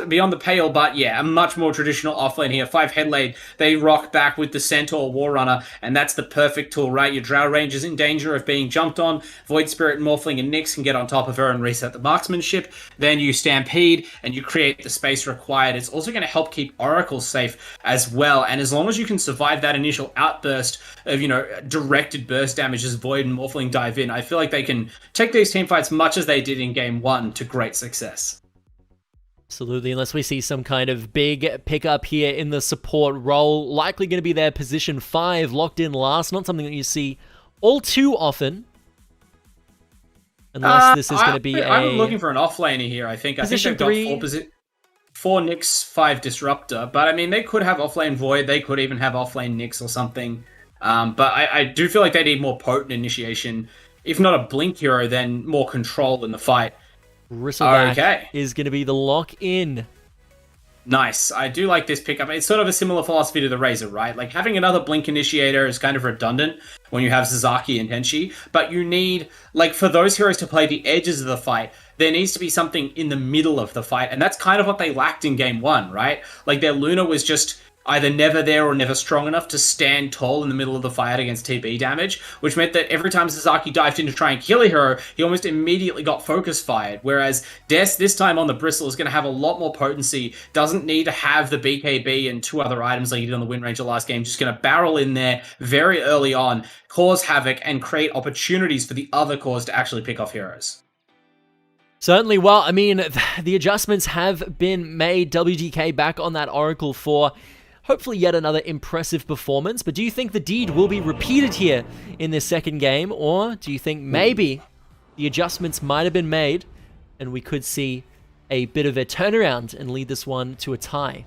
beyond the pale, but yeah, a much more traditional offlane here. 5Headelaide, they rock back with the Centaur Warrunner, and that's the perfect tool, right? Your Drow Ranger's in danger of being jumped on. Void Spirit, Morphling, and Nyx can get on top of her and reset the marksmanship. Then you Stampede, and you create the space required. It's also going to help keep Oracle safe as well, and as long as you can survive that initial outburst of, you know, directed burst damage as Void and Morphling dive in, I feel like they can take these teamfights much as they did in Game 1 to great success. Absolutely, unless we see some kind of big pickup here in the support role. Likely going to be their position 5, locked in last. Not something that you see all too often. Unless this is going to be I'm looking for an offlaner here, I think. I think they've got 4 Nyx, 5 Disruptor. But, I mean, they could have offlane Void. They could even have offlane Nyx or something. But I do feel like they need more potent initiation. If not a Blink hero, then more control in the fight. Bristleback is going to be the lock-in. Nice. I do like this pickup. It's sort of a similar philosophy to the Razor, right? Like, having another Blink initiator is kind of redundant when you have Sasaki and Tenchi, but you need, like, for those heroes to play the edges of the fight, there needs to be something in the middle of the fight, and that's kind of what they lacked in Game 1, right? Like, their Luna was just either never there or never strong enough to stand tall in the middle of the fight against TB damage, which meant that every time Sasaki dived in to try and kill a hero, he almost immediately got focus fired, whereas Des, this time on the Bristle, is going to have a lot more potency, doesn't need to have the BKB and 2 other items like he did on the Wind Ranger last game, just going to barrel in there very early on, cause havoc, and create opportunities for the other cores to actually pick off heroes. Certainly. Well, I mean, the adjustments have been made. WGK back on that Oracle for hopefully yet another impressive performance, but do you think the deed will be repeated here in this second game, or do you think maybe the adjustments might have been made and we could see a bit of a turnaround and lead this one to a tie?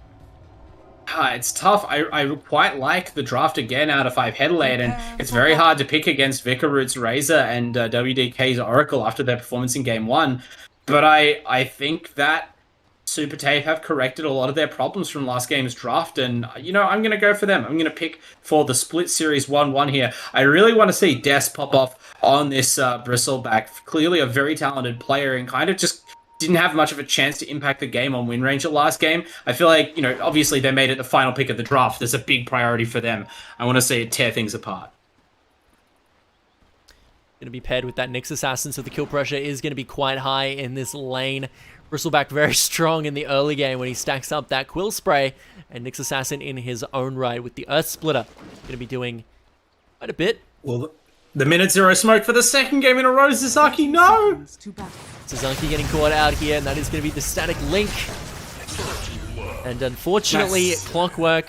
It's tough. I quite like the draft again out of 5Headelaide, and it's very hard to pick against Vicaroot's Razor and WDK's Oracle after their performance in Game 1, but I think that SuperTafe have corrected a lot of their problems from last game's draft, and, you know, I'm going to go for them. I'm going to pick for the split series 1-1 here. I really want to see Des pop off on this Bristleback. Clearly a very talented player and kind of just didn't have much of a chance to impact the game on win range at last game. I feel like, obviously they made it the final pick of the draft. There's a big priority for them. I want to see it tear things apart. Going to be paired with that Nyx Assassin, so the kill pressure is going to be quite high in this lane. Bristleback very strong in the early game when he stacks up that Quill Spray, and Nyx Assassin in his own right with the Earth Splitter. Going to be doing quite a bit. Well, the minute zero smoke for the second game in a row, Sasaki, no! Sasaki getting caught out here, and that is going to be the static link. And unfortunately, Clockwork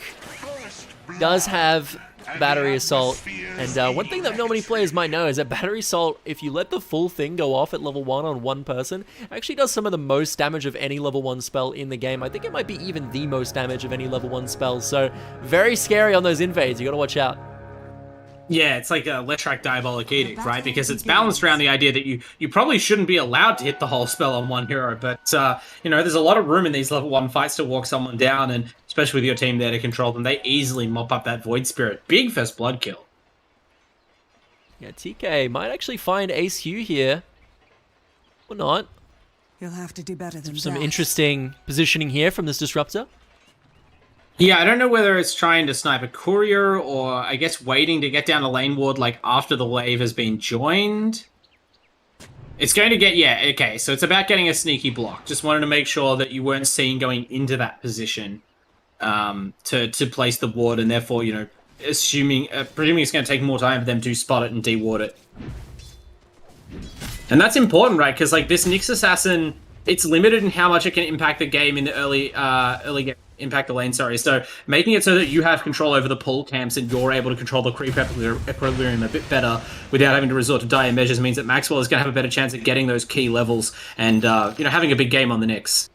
does have Battery Assault. And one thing that not many players might know is that Battery Assault, if you let the full thing go off at level 1 on one person, actually does some of the most damage of any level 1 spell in the game. I think it might be even the most damage of any level 1 spell. So very scary on those invades. You got to watch out. Yeah, it's like a Letrak Diabolic Edict, right? Because it's balanced around the idea that you probably shouldn't be allowed to hit the whole spell on one hero, but, there's a lot of room in these level 1 fights to walk someone down, and especially with your team there to control them, they easily mop up that Void Spirit. Big first blood kill. Yeah, TK might actually find Ace Hugh here. Or not. You'll have to do better than Some that. interesting positioning here from this Disruptor. Yeah, I don't know whether it's trying to snipe a courier or, I guess, waiting to get down a lane ward, like, after the wave has been joined. It's going to get, yeah, okay, so it's about getting a sneaky block. Just wanted to make sure that you weren't seen going into that position to place the ward, and therefore, presuming it's going to take more time for them to spot it and de-ward it. And that's important, right? Because, like, this Nyx Assassin, it's limited in how much it can impact the game in the early game. Impact the lane, sorry. So making it so that you have control over the pull camps and you're able to control the creep equilibrium a bit better without having to resort to dire measures means that Maxwell is going to have a better chance at getting those key levels and, having a big game on the Nyx.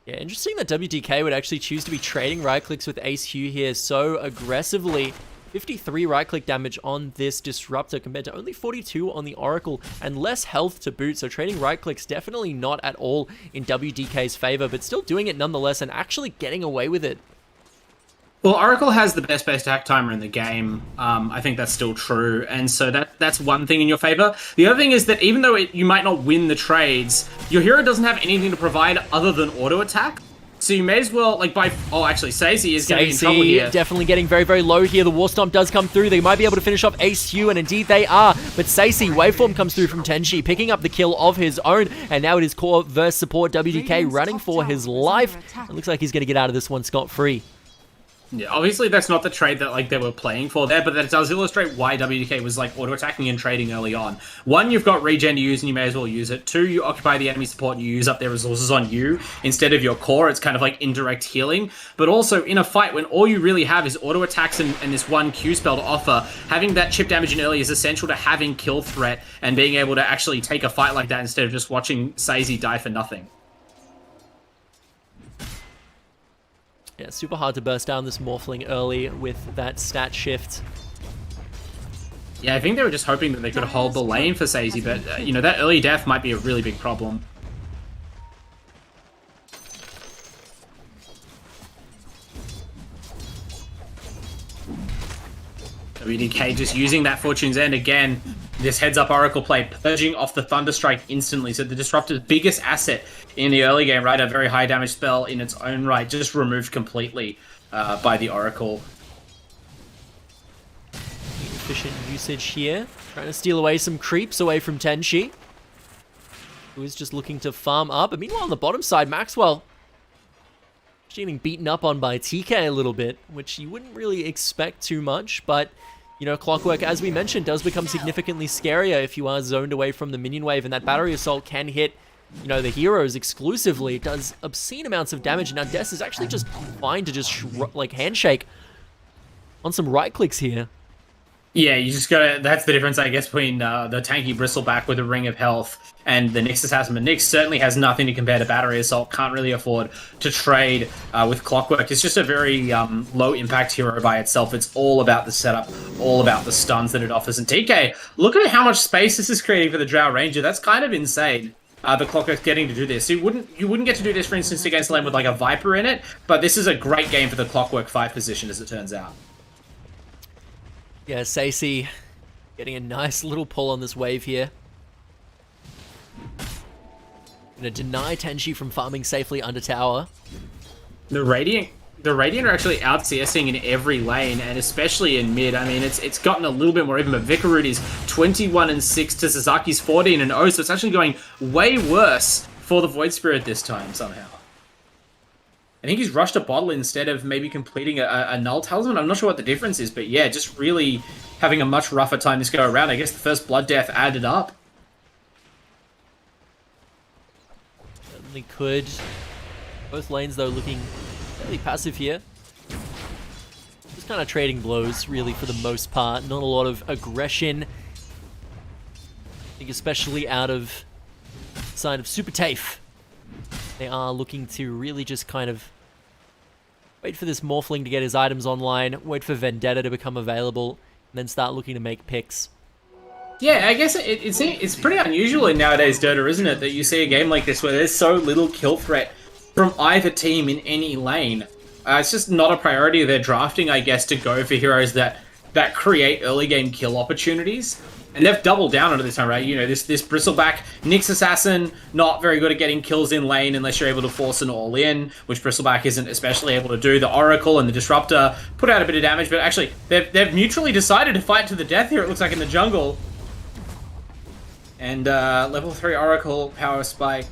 Yeah, interesting that WDK would actually choose to be trading right clicks with Ace Hugh here so aggressively. 53 right-click damage on this Disruptor compared to only 42 on the Oracle and less health to boot, so trading right-clicks definitely not at all in WDK's favor, but still doing it nonetheless and actually getting away with it. Well, Oracle has the best base attack timer in the game. I think that's still true, and so that's one thing in your favor. The other thing is that even though you might not win the trades, your hero doesn't have anything to provide other than auto attack. So you may as well, actually, Stacey is getting in trouble here. Definitely getting very, very low here. The War Stomp does come through. They might be able to finish off Ace Hugh, and indeed they are. But Stacey, Waveform comes through from Tenchi, picking up the kill of his own. And now it is core versus support. WDK running for his life. It looks like he's going to get out of this one scot-free. Yeah, obviously that's not the trade that they were playing for there, but that does illustrate why WDK was auto-attacking and trading early on. One, you've got regen to use and you may as well use it. Two, you occupy the enemy support and you use up their resources on you instead of your core. It's kind of like indirect healing. But also in a fight when all you really have is auto-attacks and this one Q spell to offer, having that chip damage in early is essential to having kill threat and being able to actually take a fight like that instead of just watching Sazy die for nothing. Yeah, super hard to burst down this Morphling early with that stat shift. Yeah, I think they were just hoping that they could hold the lane for Sazy, but, that early death might be a really big problem. WDK just using that Fortune's End again. This heads-up Oracle play, purging off the Thunderstrike instantly. So the Disruptor's biggest asset in the early game, right? A very high damage spell in its own right, just removed completely by the Oracle. Efficient usage here. Trying to steal away some creeps away from Tenchi, who is just looking to farm up. But meanwhile, on the bottom side, Maxwell getting beaten up on by TK a little bit, which you wouldn't really expect too much, but Clockwork, as we mentioned, does become significantly scarier if you are zoned away from the minion wave, and that Battery Assault can hit, the heroes exclusively. It does obscene amounts of damage, and now Des is actually just fine to just, handshake on some right-clicks here. Yeah, you just gotta, that's the difference, I guess, between the tanky Bristleback with a Ring of Health and the Nyx Assassin. But Nyx certainly has nothing to compare to Battery Assault, can't really afford to trade with Clockwork. It's just a very low-impact hero by itself. It's all about the setup, all about the stuns that it offers. And TK, look at how much space this is creating for the Drow Ranger. That's kind of insane. The Clockwork's getting to do this. You wouldn't get to do this, for instance, against a lane with a Viper in it, but this is a great game for the Clockwork 5 position, as it turns out. Yeah, Stacey Getting a nice little pull on this wave here. Gonna deny Tenshi from farming safely under tower. The Radiant are actually out CSing in every lane, and especially in mid. I mean, it's gotten a little bit more even, but Vikarut is 21-6 to Sasaki's 14-0, so it's actually going way worse for the Void Spirit this time somehow. I think he's rushed a bottle instead of maybe completing a Null Talisman. I'm not sure what the difference is, but yeah, just really having a much rougher time this go around. I guess the first Blood Death added up. Certainly could. Both lanes, though, looking fairly passive here. Just kind of trading blows, really, for the most part. Not a lot of aggression. I think especially out of the side of SuperTafe. They are looking to really just kind of wait for this Morphling to get his items online, wait for Vendetta to become available, and then start looking to make picks. Yeah, I guess it's pretty unusual in nowadays Dota, isn't it, that you see a game like this where there's so little kill threat from either team in any lane. It's just not a priority of their drafting, I guess, to go for heroes that create early game kill opportunities. And they've doubled down on it this time, right? You know, this Bristleback, Nyx Assassin, not very good at getting kills in lane unless you're able to force an all-in, which Bristleback isn't especially able to do. The Oracle and the Disruptor put out a bit of damage, but actually, they've mutually decided to fight to the death here, it looks like, in the jungle. And level 3 Oracle, Power Spike.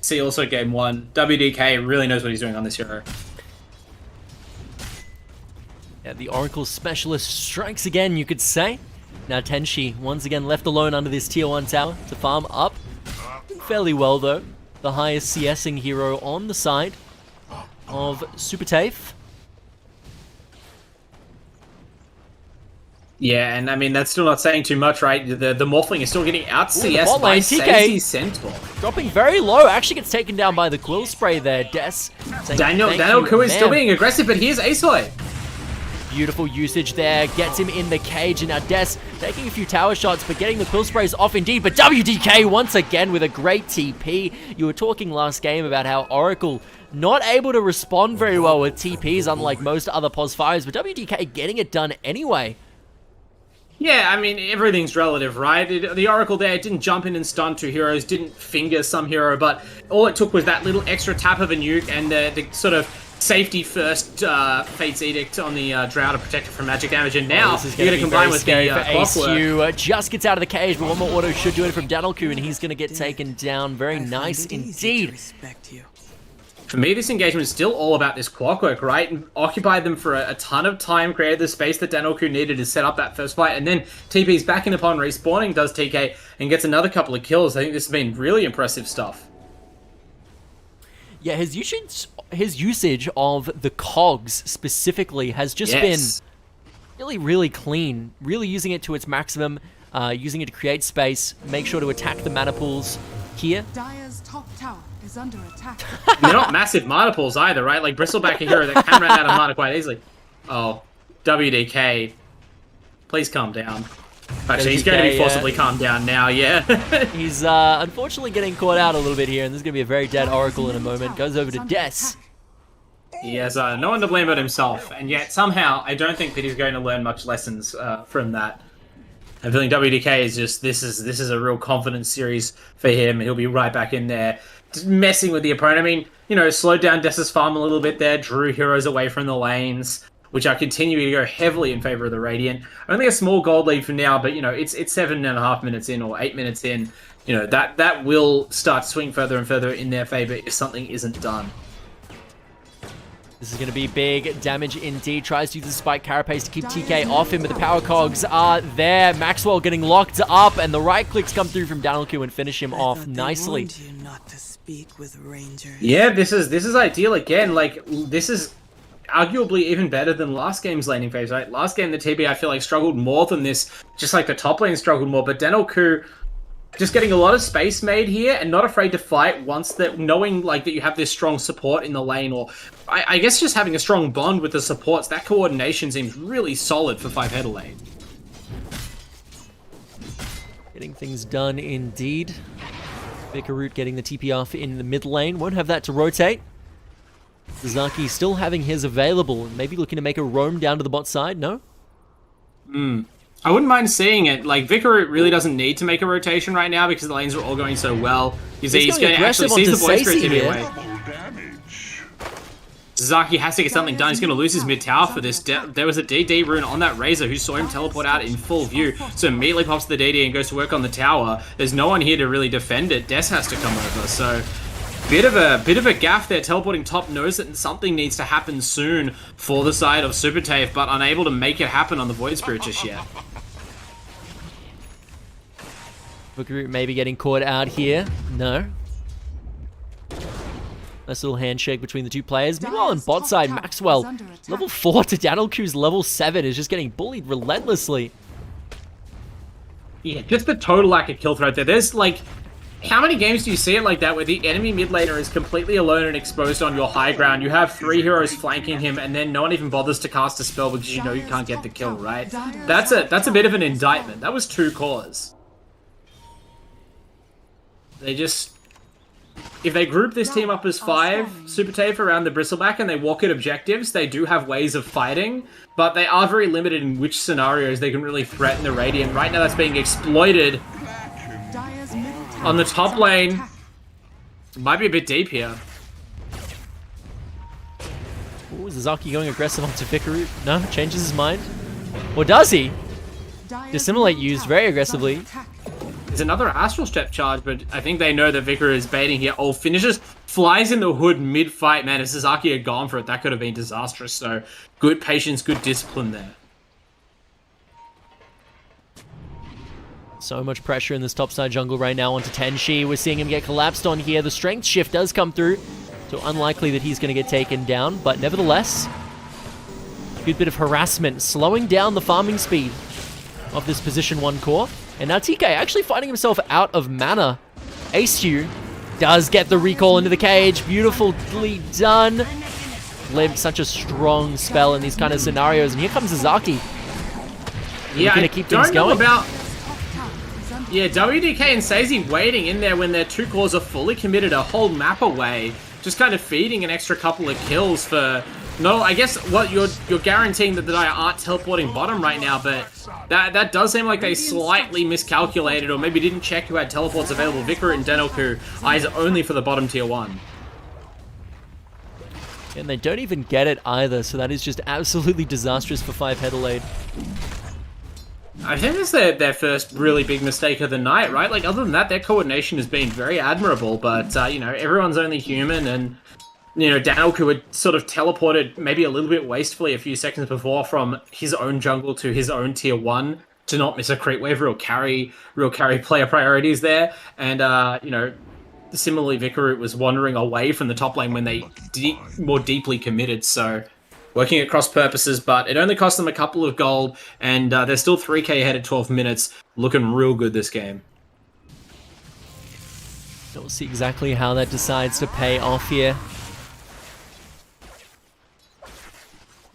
See also game 1. WDK really knows what he's doing on this hero. Yeah, the Oracle Specialist strikes again, you could say. Now Tenshi, once again left alone under this tier 1 tower to farm up. Fairly well, though. The highest CSing hero on the side of SuperTafe. Yeah, and I mean, that's still not saying too much, right? The Morphling is still getting out CS by Sazy Centaur. Dropping very low, actually gets taken down by the Quill Spray there, Des. Daniel Ku is still being aggressive, but here's Asoy. Beautiful usage there, gets him in the cage, and now Des taking a few tower shots, but getting the Quill Sprays off indeed, but WDK once again with a great TP. You were talking last game about how Oracle not able to respond very well with TPs, unlike most other POS 5s, but WDK getting it done anyway. Yeah, I mean, everything's relative, right? The Oracle there didn't jump in and stun 2 heroes, didn't finger some hero, but all it took was that little extra tap of a nuke and the sort of safety first Fate's Edict on the Drow to protect it from magic damage, and now you're going to combine with the Clockwork. Just gets out of the cage, but one more auto should do it from Danelku, and he's going to get taken down. Very nice indeed. For me, this engagement is still all about this Clockwork, right? And occupied them for a ton of time, created the space that Danelku needed to set up that first fight, and then TP's back in upon respawning, does TK, and gets another couple of kills. I think this has been really impressive stuff. Yeah, his usage of the cogs specifically has just been really, really clean. Really using it to its maximum, using it to create space, make sure to attack the mana pools here. Dire's top tower is under attack. They're not massive mana pools either, right? Like Bristleback, a hero that can run out of mana quite easily. Oh, WDK. Please calm down. Actually, he's going to be forcibly calmed down now, yeah. He's unfortunately getting caught out a little bit here, and there's going to be a very dead Oracle in a moment. Goes over to Des. He has no one to blame but himself, and yet somehow I don't think that he's going to learn much lessons from that. I'm feeling WDK is just, this is a real confidence series for him. He'll be right back in there, just messing with the opponent. I mean, you know, slowed down Des's farm a little bit there, drew heroes away from the lanes, which are continuing to go heavily in favor of the Radiant. Only a small gold lead for now, but, you know, it's 7.5 minutes in or 8 minutes in. You know, that will start to swing further and further in their favor if something isn't done. This is going to be big damage indeed. Tries to use the Spike Carapace to keep TK off him, but the power cogs are there. Maxwell getting locked up, and the right clicks come through from Danelku and finish him off nicely. Yeah, this is ideal again. Like, this is arguably even better than last game's laning phase, right? Last game, the TB, I feel like, struggled more than this. Just like the top lane struggled more, but Danelku just getting a lot of space made here and not afraid to fight once that, knowing like that you have this strong support in the lane, or I guess just having a strong bond with the supports. That coordination seems really solid for 5Headelaide. Getting things done indeed. Vikarut getting the TP off in the mid lane. Won't have that to rotate. Sasaki still having his available and maybe looking to make a roam down to the bot side, no? I wouldn't mind seeing it. Like, Vicaroot really doesn't need to make a rotation right now because the lanes are all going so well. He's going to actually seize the voice creativity away. Zaki has to get something done. He's going to lose his mid-tower for this. There was a DD rune on that Razor who saw him teleport out in full view, so immediately pops the DD and goes to work on the tower. There's no one here to really defend it. Des has to come over, so bit of a gaff there. Teleporting top knows that something needs to happen soon for the side of SuperTafe, but unable to make it happen on the Void Spirit just yet. Vicaroot maybe getting caught out here. No. Nice little handshake between the two players. Meanwhile, on bot side, Maxwell, level 4 to Danelku's level 7, is just getting bullied relentlessly. Yeah, just the total lack of kill threat there. There's like, how many games do you see it like that where the enemy mid laner is completely alone and exposed on your high ground? You have 3 heroes flanking him, and then no one even bothers to cast a spell because you know you can't get the kill, right? That's a bit of an indictment. That was 2 cores. They just... If they group this team up as 5, SuperTafe around the Bristleback, and they walk at objectives, they do have ways of fighting, but they are very limited in which scenarios they can really threaten the Radiant. Right now that's being exploited on the top lane. Might be a bit deep here. Ooh, is Zaki going aggressive onto Vicaroot? No, changes his mind. Or does he? Dissimulate used very aggressively. There's another Astral Step charge, but I think they know that Vicar is baiting here. Oh, finishes, flies in the hood mid-fight. Man, if Sasaki had gone for it, that could have been disastrous. So, good patience, good discipline there. So much pressure in this topside jungle right now onto Tenshi. We're seeing him get collapsed on here. The strength shift does come through, so unlikely that he's going to get taken down. But nevertheless, good bit of harassment, slowing down the farming speed of this position 1 core. And now TK actually finding himself out of mana. AEST does get the recall into the cage. Beautifully done. Limp, such a strong spell in these kind of scenarios. And here comes Zaki. Yeah, going to keep things going. Yeah, WDK and Sazy waiting in there when their 2 cores are fully committed a whole map away. Just kind of feeding an extra couple of kills for... No, I guess what you're guaranteeing that the Dire aren't teleporting bottom right now, but that does seem like they slightly miscalculated or maybe didn't check who had teleports available. Vicar and Danelku eyes only for the bottom tier 1. And they don't even get it either, so that is just absolutely disastrous for 5Headelaide. I think that's their first really big mistake of the night, right? Like, other than that, their coordination has been very admirable, but, you know, everyone's only human, and... You know, Danelku had sort of teleported maybe a little bit wastefully a few seconds before from his own jungle to his own tier 1 to not miss a creep wave, real carry player priorities there. And, you know, similarly, Vicaroot was wandering away from the top lane when they more deeply committed. So, working at cross purposes, but it only cost them a couple of gold, and they're still 3k ahead at 12 minutes. Looking real good this game. We'll see exactly how that decides to pay off here.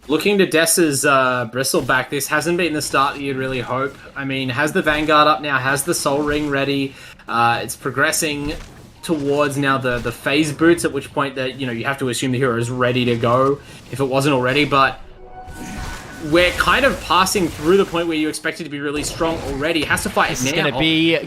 Looking to Dess's Bristleback, this hasn't been the start that you'd really hope. I mean, has the Vanguard up now, has the Soul Ring ready. It's progressing towards now the phase boots, at which point that you have to assume the hero is ready to go, if it wasn't already, but we're kind of passing through the point where you expect it to be really strong already. It has to fight This now. is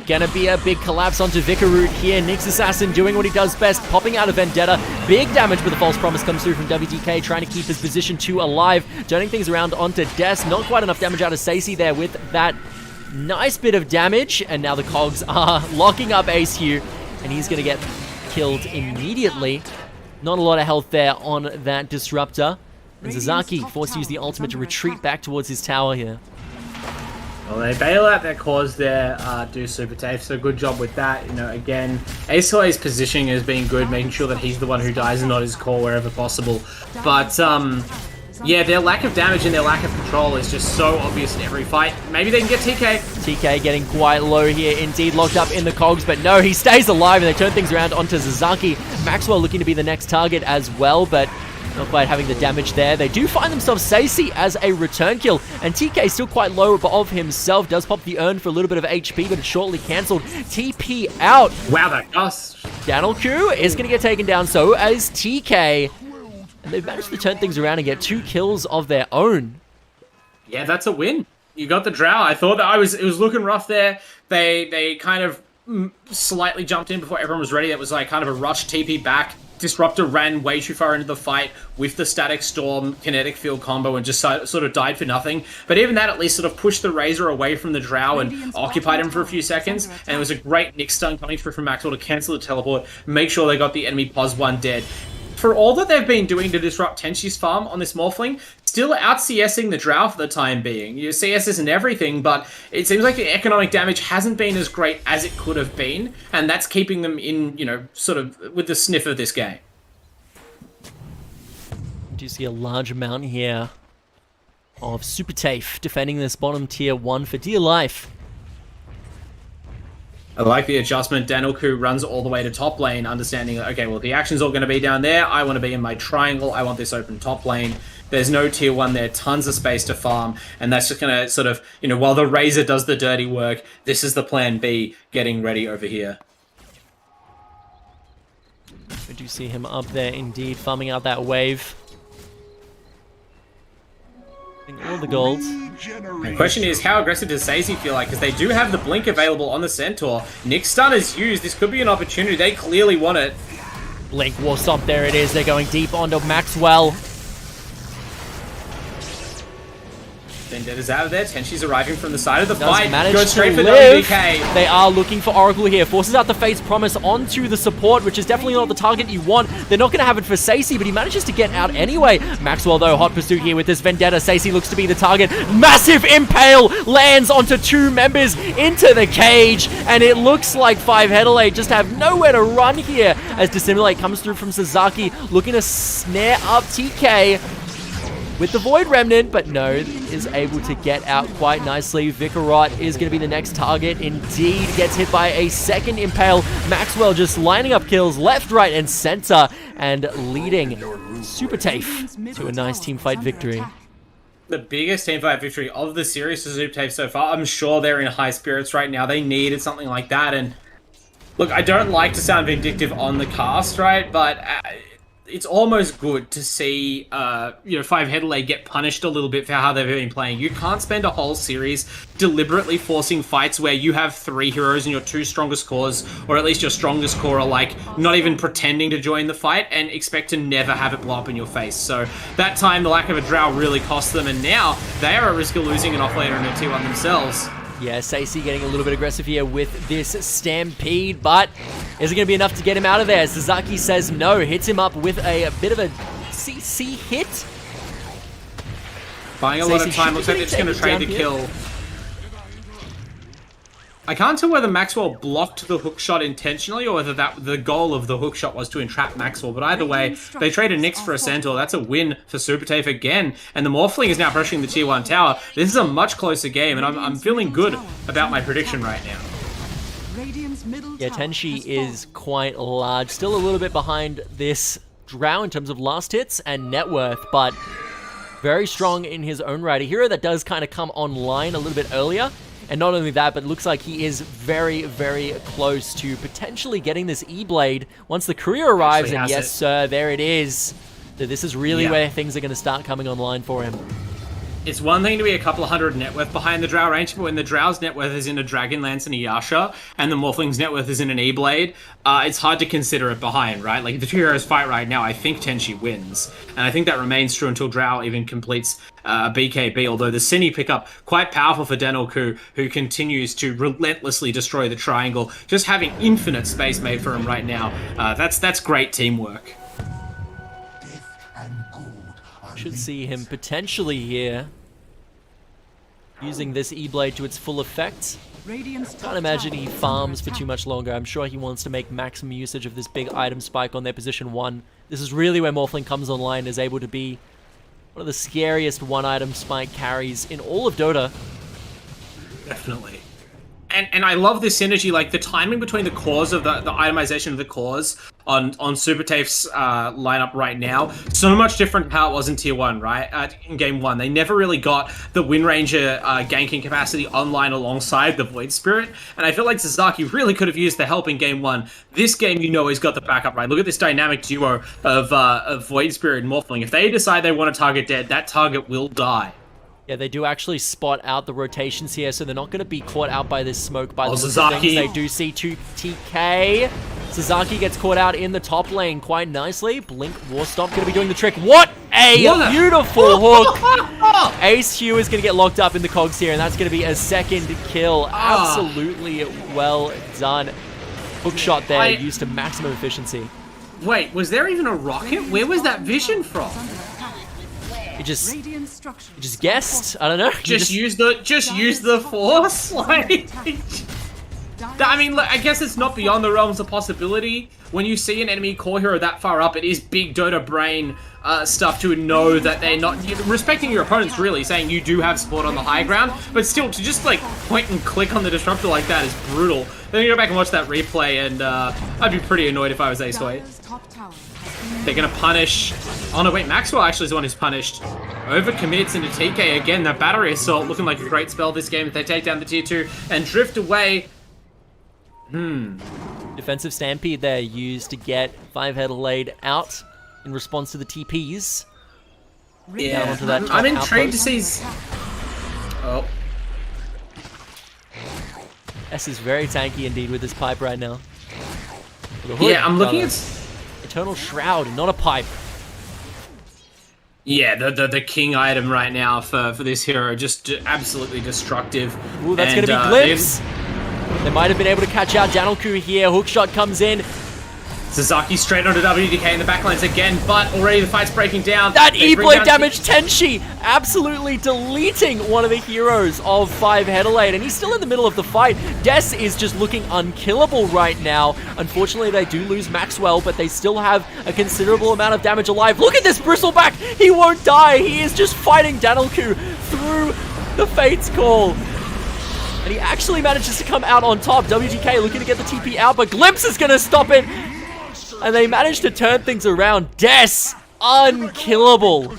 gonna be a big collapse onto Vicaroot here. Nyx Assassin doing what he does best, popping out of Vendetta. Big damage with a false promise comes through from WDK, trying to keep his position 2 alive. Turning things around onto Des. Not quite enough damage out of Stacey there with that nice bit of damage. And now the cogs are locking up AEST, and he's gonna get killed immediately. Not a lot of health there on that Disruptor. And Sasaki forced to use the ultimate to retreat back towards his tower here. Well, they bail out their cores there, do SuperTafe, so good job with that. You know, again, ACLA's positioning has been good, making sure that he's the one who dies and not his core wherever possible. But, yeah, their lack of damage and their lack of control is just so obvious in every fight. Maybe they can get TK. TK getting quite low here, indeed, locked up in the cogs, but no, he stays alive, and they turn things around onto Sasaki. Maxwell looking to be the next target as well, but... not quite having the damage there. They do find themselves Stacey as a return kill, and TK still quite low of himself. Does pop the urn for a little bit of HP, but it's shortly cancelled. TP out. Wow, that cost. Danelku is going to get taken down, so as TK. And they've managed to turn things around and get 2 kills of their own. Yeah, that's a win. You got the drow. I thought that it was looking rough there. They kind of slightly jumped in before everyone was ready. That was like kind of a rush TP back. Disruptor ran way too far into the fight with the Static Storm kinetic field combo and just sort of died for nothing. But even that at least sort of pushed the Razor away from the Drow and occupied him for a few seconds. And it was a great Nick stun coming through from Maxwell to cancel the teleport, make sure they got the enemy pos 1 dead. For all that they've been doing to disrupt Tenshi's farm on this Morphling, still out-CSing the Drow for the time being. Your CS isn't everything, but it seems like the economic damage hasn't been as great as it could have been, and that's keeping them in, sort of with the sniff of this game. Do you see a large amount here of SuperTafe defending this bottom tier 1 for dear life? I like the adjustment. Danielku runs all the way to top lane, understanding that, okay, well, the action's all going to be down there. I want to be in my triangle. I want this open top lane. There's no tier 1 there, tons of space to farm, and that's just going to sort of, while the Razor does the dirty work, this is the plan B getting ready over here. We do see him up there indeed, farming out that wave. All the gold. The question is, how aggressive does Stacey feel like? Because they do have the blink available on the Centaur. Nick's stun is used. This could be an opportunity. They clearly want it. Blink will stop. There it is. They're going deep onto Maxwell. Vendetta's out of there. Tenshi's arriving from the side of the Does fight. manage Goes straight to for the live. WBK. They are looking for Oracle here. Forces out the Fate's Promise onto the support, which is definitely not the target you want. They're not going to have it for Stacey, but he manages to get out anyway. Maxwell, though, hot pursuit here with this Vendetta. Stacey looks to be the target. Massive Impale lands onto 2 members into the cage, and it looks like 5Headelaide just have nowhere to run here as Dissimulate comes through from Sasaki, looking to snare up TK with the Void Remnant, but no, is able to get out quite nicely. Vicarot is going to be the next target. Indeed, gets hit by a second Impale. Maxwell just lining up kills left, right, and center, and leading SuperTafe to a nice teamfight victory. The biggest teamfight victory of the series for SuperTafe so far. I'm sure they're in high spirits right now. They needed something like that, and look, I don't like to sound vindictive on the cast, right, but it's almost good to see, 5Headelaide get punished a little bit for how they've been playing. You can't spend a whole series deliberately forcing fights where you have 3 heroes and your 2 strongest cores, or at least your strongest core, are like not even pretending to join the fight and expect to never have it blow up in your face. So that time, the lack of a Drow really cost them, and now they are at risk of losing an offlaner and a T1 themselves. Yeah, Stacey getting a little bit aggressive here with this Stampede, but is it going to be enough to get him out of there? Sasaki says no, hits him up with a bit of a CC hit. Buying a lot of time, looks like they're just going to trade the kill. I can't tell whether Maxwell blocked the hook shot intentionally or whether the goal of the hook shot was to entrap Maxwell. But either way, they traded Nyx for a Centaur. That's a win for SuperTafe again. And the Morphling is now pressuring the Tier 1 tower. This is a much closer game, and I'm feeling good about my prediction right now. Yeah, Tenshi is quite large. Still a little bit behind this Drow in terms of last hits and net worth, but very strong in his own right. A hero that does kind of come online a little bit earlier. And not only that, but it looks like he is very, very close to potentially getting this E-Blade once the courier arrives. And yes, sir, there it is. So this is really where things are going to start coming online for him. It's one thing to be a couple of hundred net worth behind the Drow range, but when the Drow's net worth is in a Dragonlance and a Yasha, and the Morphling's net worth is in an E-Blade, it's hard to consider it behind, right? Like, the 2 heroes fight right now, I think Tenshi wins. And I think that remains true until Drow even completes BKB, although the Cine pickup, quite powerful for Danielku, who continues to relentlessly destroy the triangle, just having infinite space made for him right now. That's great teamwork. Should see him potentially here using this E-Blade to its full effect. Can't imagine he farms for too much longer. I'm sure he wants to make maximum usage of this big item spike on their position 1. This is really where Morphling comes online and is able to be one of the scariest 1-item spike carries in all of Dota. Definitely. And I love this synergy, like the timing between the cores of the itemization of the cores on SuperTafe's lineup right now. So much different than how it was in Tier 1, right? In Game 1. They never really got the Wind Ranger ganking capacity online alongside the Void Spirit. And I feel like Sasaki really could have used the help in Game 1. This game, he's got the backup, right? Look at this dynamic duo of Void Spirit and Morphling. If they decide they want to target dead, that target will die. Yeah, they do actually spot out the rotations here, so they're not going to be caught out by this smoke by the Sasaki. They do see 2 TK. Sasaki gets caught out in the top lane quite nicely. Blink Warstomp going to be doing the trick. What a beautiful hook! Ace Hugh is going to get locked up in the cogs here, and that's going to be a second kill. Absolutely well done. Hook shot there, used to maximum efficiency. Wait, was there even a rocket? Where was that vision from? You just guessed. I don't know. Just use the force. Like, I mean, look, I guess it's not beyond the realms of possibility. When you see an enemy core hero that far up, it is big Dota brain stuff to know that they're not respecting your opponents. Really saying you do have support on the high ground, but still to just like point and click on the disruptor like that is brutal. Then you go back and watch that replay, and I'd be pretty annoyed if I was Ace Wait. They're gonna punish. Oh no, wait, Maxwell actually is the one who's punished. Overcommits into TK again. That battery assault looking like a great spell this game if they take down the tier 2 and drift away. Defensive Stampede there used to get 5Headelaide out in response to the TPs. Yeah, down onto that I'm top intrigued to outpost. see. Oh, S is very tanky indeed with this pipe right now. The hood, yeah, I'm looking at. Eternal Shroud, not a pipe. Yeah, the king item right now for this hero, just absolutely destructive. Ooh, that's going to be Glimpse. They might have been able to catch out Danelku here. Hookshot comes in. Sasaki straight onto WDK in the backlines again, but already the fight's breaking down. That E-Blade damage, Tenshi absolutely deleting one of the heroes of 5Headelaide, and he's still in the middle of the fight. Des is just looking unkillable right now. Unfortunately, they do lose Maxwell, but they still have a considerable amount of damage alive. Look at this Bristleback! He won't die! He is just fighting Danelku through the Fate's Call. And he actually manages to come out on top. WGK looking to get the TP out, but Glimpse is going to stop it. And they managed to turn things around. Des, unkillable.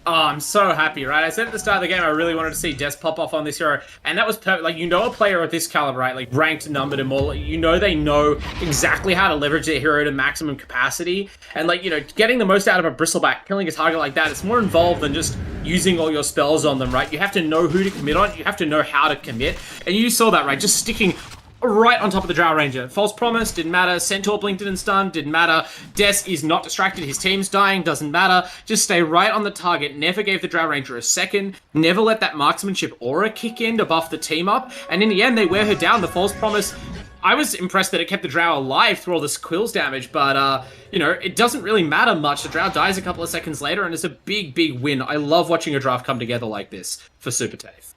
Oh, I'm so happy, right? I said at the start of the game I really wanted to see Des pop off on this hero, and that was perfect. Like, you know, a player of this caliber, right? Like, ranked, numbered, and more. You know they know exactly how to leverage their hero to maximum capacity. And, like, you know, getting the most out of a Bristleback, killing a target like that, it's more involved than just using all your spells on them, right? You have to know who to commit on. You have to know how to commit. And you saw that, right? Just sticking right on top of the Drow Ranger. False Promise, didn't matter. Centaur blinked and stunned, didn't matter. Des is not distracted, his team's dying, doesn't matter. Just stay right on the target, never gave the Drow Ranger a second, never let that marksmanship aura kick in to buff the team up, and in the end, they wear her down. The False Promise, I was impressed that it kept the Drow alive through all this Quills damage, but, you know, it doesn't really matter much. The Drow dies a couple of seconds later, and it's a big, big win. I love watching a draft come together like this for SuperTafe.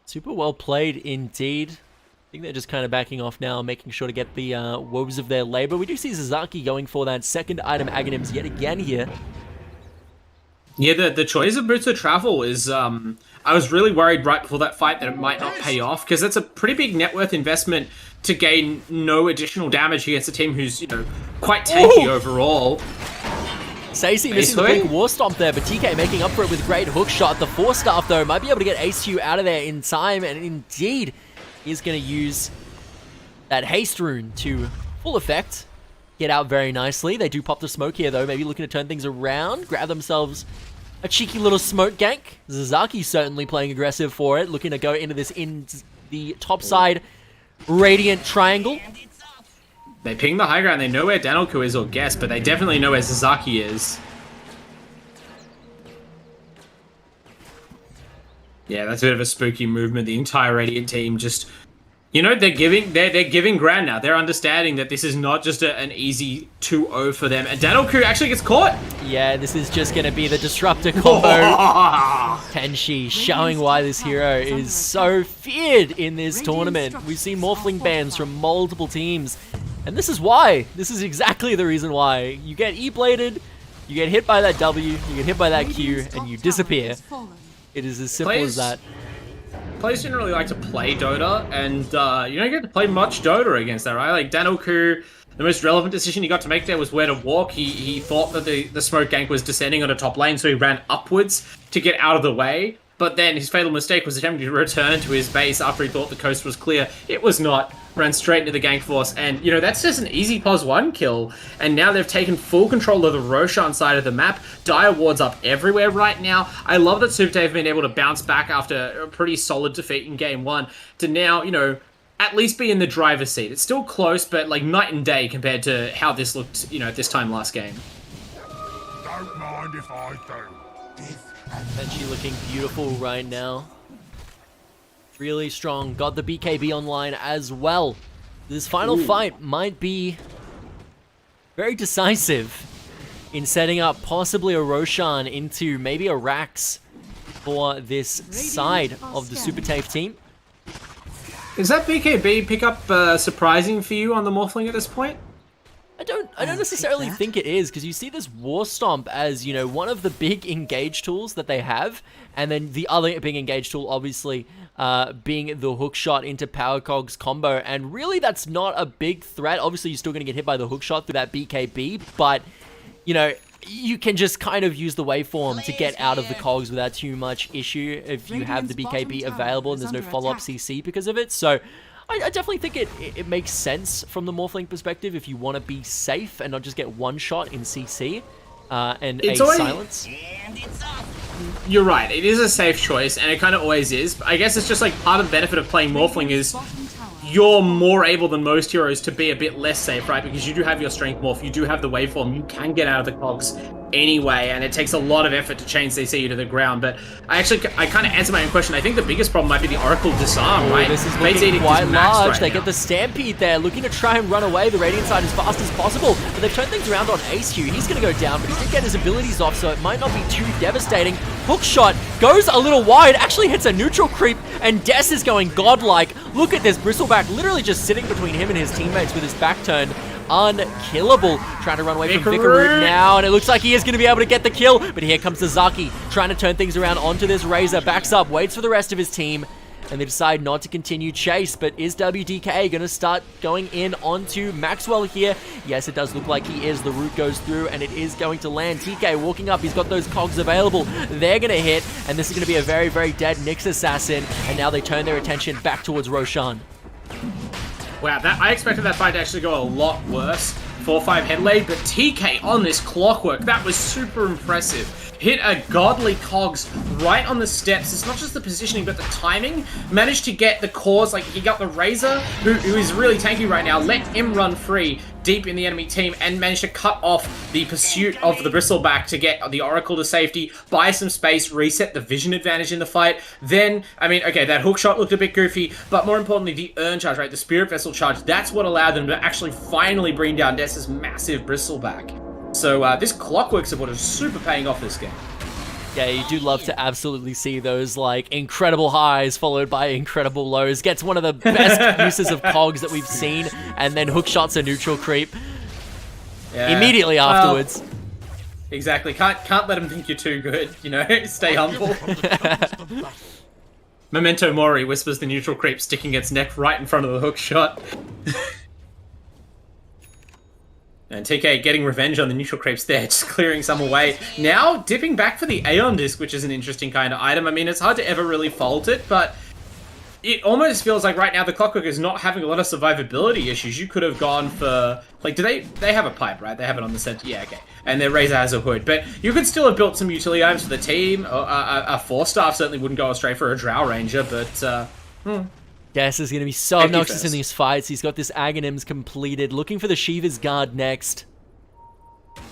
Super well played indeed. I think they're just kind of backing off now, making sure to get the woes of their labor. We do see Sasaki going for that second item Aghanims yet again here. Yeah, the choice of Boots of Travel is, I was really worried right before that fight that it might not pay off, because it's a pretty big net worth investment to gain no additional damage against a team who's, you know, quite tanky overall. Stacey missing the big War Stomp there, but TK making up for it with great hook shot. The 4-staff, though, might be able to get ACU out of there in time, and indeed, he's going to use that Haste Rune to full effect. Get out very nicely. They do pop the smoke here, though, maybe looking to turn things around, grab themselves a cheeky little smoke gank. Zazaki certainly playing aggressive for it, looking to go into this in the top side Radiant Triangle. They ping the high ground, they know where Danelku is or guess, but they definitely know where Sasaki is. Yeah, that's a bit of a spooky movement. The entire Radiant team just, you know, they're giving ground now. They're understanding that this is not just an easy 2-0 for them. And Danelku actually gets caught. Yeah, this is just going to be the Disruptor combo. Tenshi showing why this hero is so feared in this tournament. We've seen Morphling bans from multiple teams. And this is why. This is exactly the reason why. You get E-bladed, you get hit by that W, you get hit by that Q, and you disappear. It is as simple as that. Players didn't really like to play Dota, and you don't get to play much Dota against that, right? Like, Danelku, the most relevant decision he got to make there was where to walk. He thought that the smoke gank was descending on a top lane, so he ran upwards to get out of the way. but then his fatal mistake was attempting to return to his base after he thought the coast was clear. It was not. Ran straight into the gank force, and you know, that's just an easy +1 kill. And now they've taken full control of the Roshan side of the map. Dire wards up everywhere right now. I love that SuperTafe have been able to bounce back after a pretty solid defeat in game 1 to now, you know, at least be in the driver's seat. It's still close, but like night and day compared to how this looked, you know, at this time last game. Don't mind if I do. Benji looking beautiful right now. Really strong. Got the BKB online as well. This final fight might be very decisive in setting up possibly a Roshan into maybe a Rax for this side of the SuperTafe team. Is that BKB pickup surprising for you on the Morphling at this point? I don't necessarily think it is, because you see this War Stomp as, you know, one of the big engage tools that they have, and then the other big engage tool, obviously, being the hook shot into Power Cog's combo, and really that's not a big threat. Obviously, you're still going to get hit by the hook shot through that BKB, but, you know, you can just kind of use the waveform to get out of the cogs without too much issue if you have the BKB available and there's no follow-up CC because of it, so I definitely think it makes sense from the Morphling perspective if you want to be safe and not just get one shot in CC and it's silence. You're right, it is a safe choice, and it kind of always is. But I guess it's just like part of the benefit of playing Morphling is you're more able than most heroes to be a bit less safe, right? Because you do have your strength morph, you do have the waveform, you can get out of the cogs anyway, and it takes a lot of effort to chain CC you to the ground. But I kind of answered my own question. I think the biggest problem might be the Oracle Disarm, right? This is looking quite large. They get the Stampede there, looking to try and run away the Radiant side as fast as possible, but they've turned things around on ACE. He's going to go down, but he did get his abilities off, so it might not be too devastating. Hook shot goes a little wide, actually hits a neutral creep, and Des is going godlike. Look at this Bristleback, literally just sitting between him and his teammates with his back turned. Unkillable. Trying to run away from Vicaroot now, and it looks like he is going to be able to get the kill, but here comes the Zaki, trying to turn things around onto this Razor, backs up, waits for the rest of his team, and they decide not to continue chase. But is WDK going to start going in onto Maxwell here? Yes, it does look like he is. The root goes through, and it is going to land. TK walking up, he's got those cogs available. They're going to hit, and this is going to be a very, very dead Nyx Assassin, and now they turn their attention back towards Roshan. Wow, I expected that fight to actually go a lot worse for 5Headelaide, but TK on this clockwork, that was super impressive. Hit a godly cogs right on the steps. It's not just the positioning, but the timing. Managed to get the cores, like he got the Razor, who is really tanky right now, let him run free deep in the enemy team, and managed to cut off the pursuit of the Bristleback to get the Oracle to safety, buy some space, reset the vision advantage in the fight. Then, I mean, okay, that hook shot looked a bit goofy, but more importantly, the Urn charge, right, the Spirit Vessel charge, that's what allowed them to actually finally bring down Dess's massive Bristleback. So this clockwork support is super paying off this game. Yeah, you do love to absolutely see those, like, incredible highs followed by incredible lows. Gets one of the best uses of cogs that we've seen, and then hook shots a neutral creep immediately afterwards. Well, exactly. Can't let him think you're too good, you know? Stay humble. Memento Mori, whispers the neutral creep, sticking its neck right in front of the hook shot. And TK getting revenge on the neutral creeps there, just clearing some away. Now, dipping back for the Aeon Disc, which is an interesting kind of item. I mean, it's hard to ever really fault it, but it almost feels like right now the Clockwork is not having a lot of survivability issues. You could have gone for... Like, do they have a pipe, right? They have it on the center. Yeah, okay. And their Razor has a hood. But you could still have built some utility items for the team. A 4-staff certainly wouldn't go astray for a Drow Ranger, but... Des is going to be so obnoxious in these fights. He's got this Aghanims completed, looking for the Shiva's Guard next.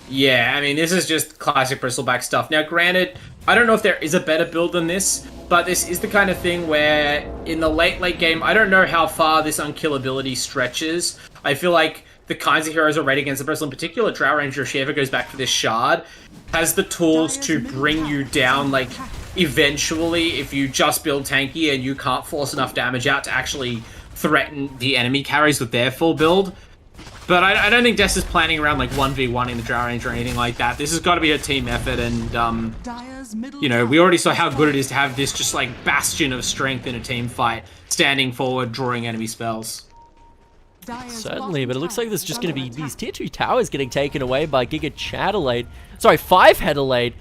Yeah, I mean, this is just classic Bristleback stuff. Now, granted, I don't know if there is a better build than this, but this is the kind of thing where in the late game, I don't know how far this unkillability stretches. I feel like the kinds of heroes are rated against the Bristle, in particular, Drow Ranger, if she ever goes back for this shard, has the tools to bring you down, like... Eventually, if you just build tanky and you can't force enough damage out to actually threaten the enemy carries with their full build. But I don't think Des is planning around like 1v1 in the Drow Range or anything like that. This has got to be a team effort, and you know, we already saw how good it is to have this just like bastion of strength in a team fight, standing forward, drawing enemy spells. Certainly, but it looks like there's just going to be these tier 2 towers getting taken away by Chatime. Sorry, 5Headelaide.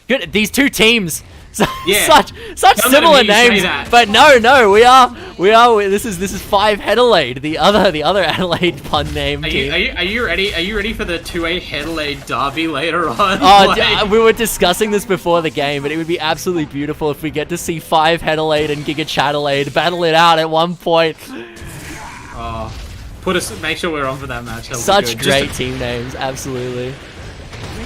Good. These two teams. Yeah. Such Don't let similar him hear you names, say that. but no, we are. This is 5Headelaide, the other Adelaide pun name Are team. you ready? Are you ready for the 2A derby later on? Oh, we were discussing this before the game, but it would be absolutely beautiful if we get to see 5Headelaide and Chatelaide battle it out at one point. Oh, make sure we're on for that match. That'll be Such good. great team names, absolutely.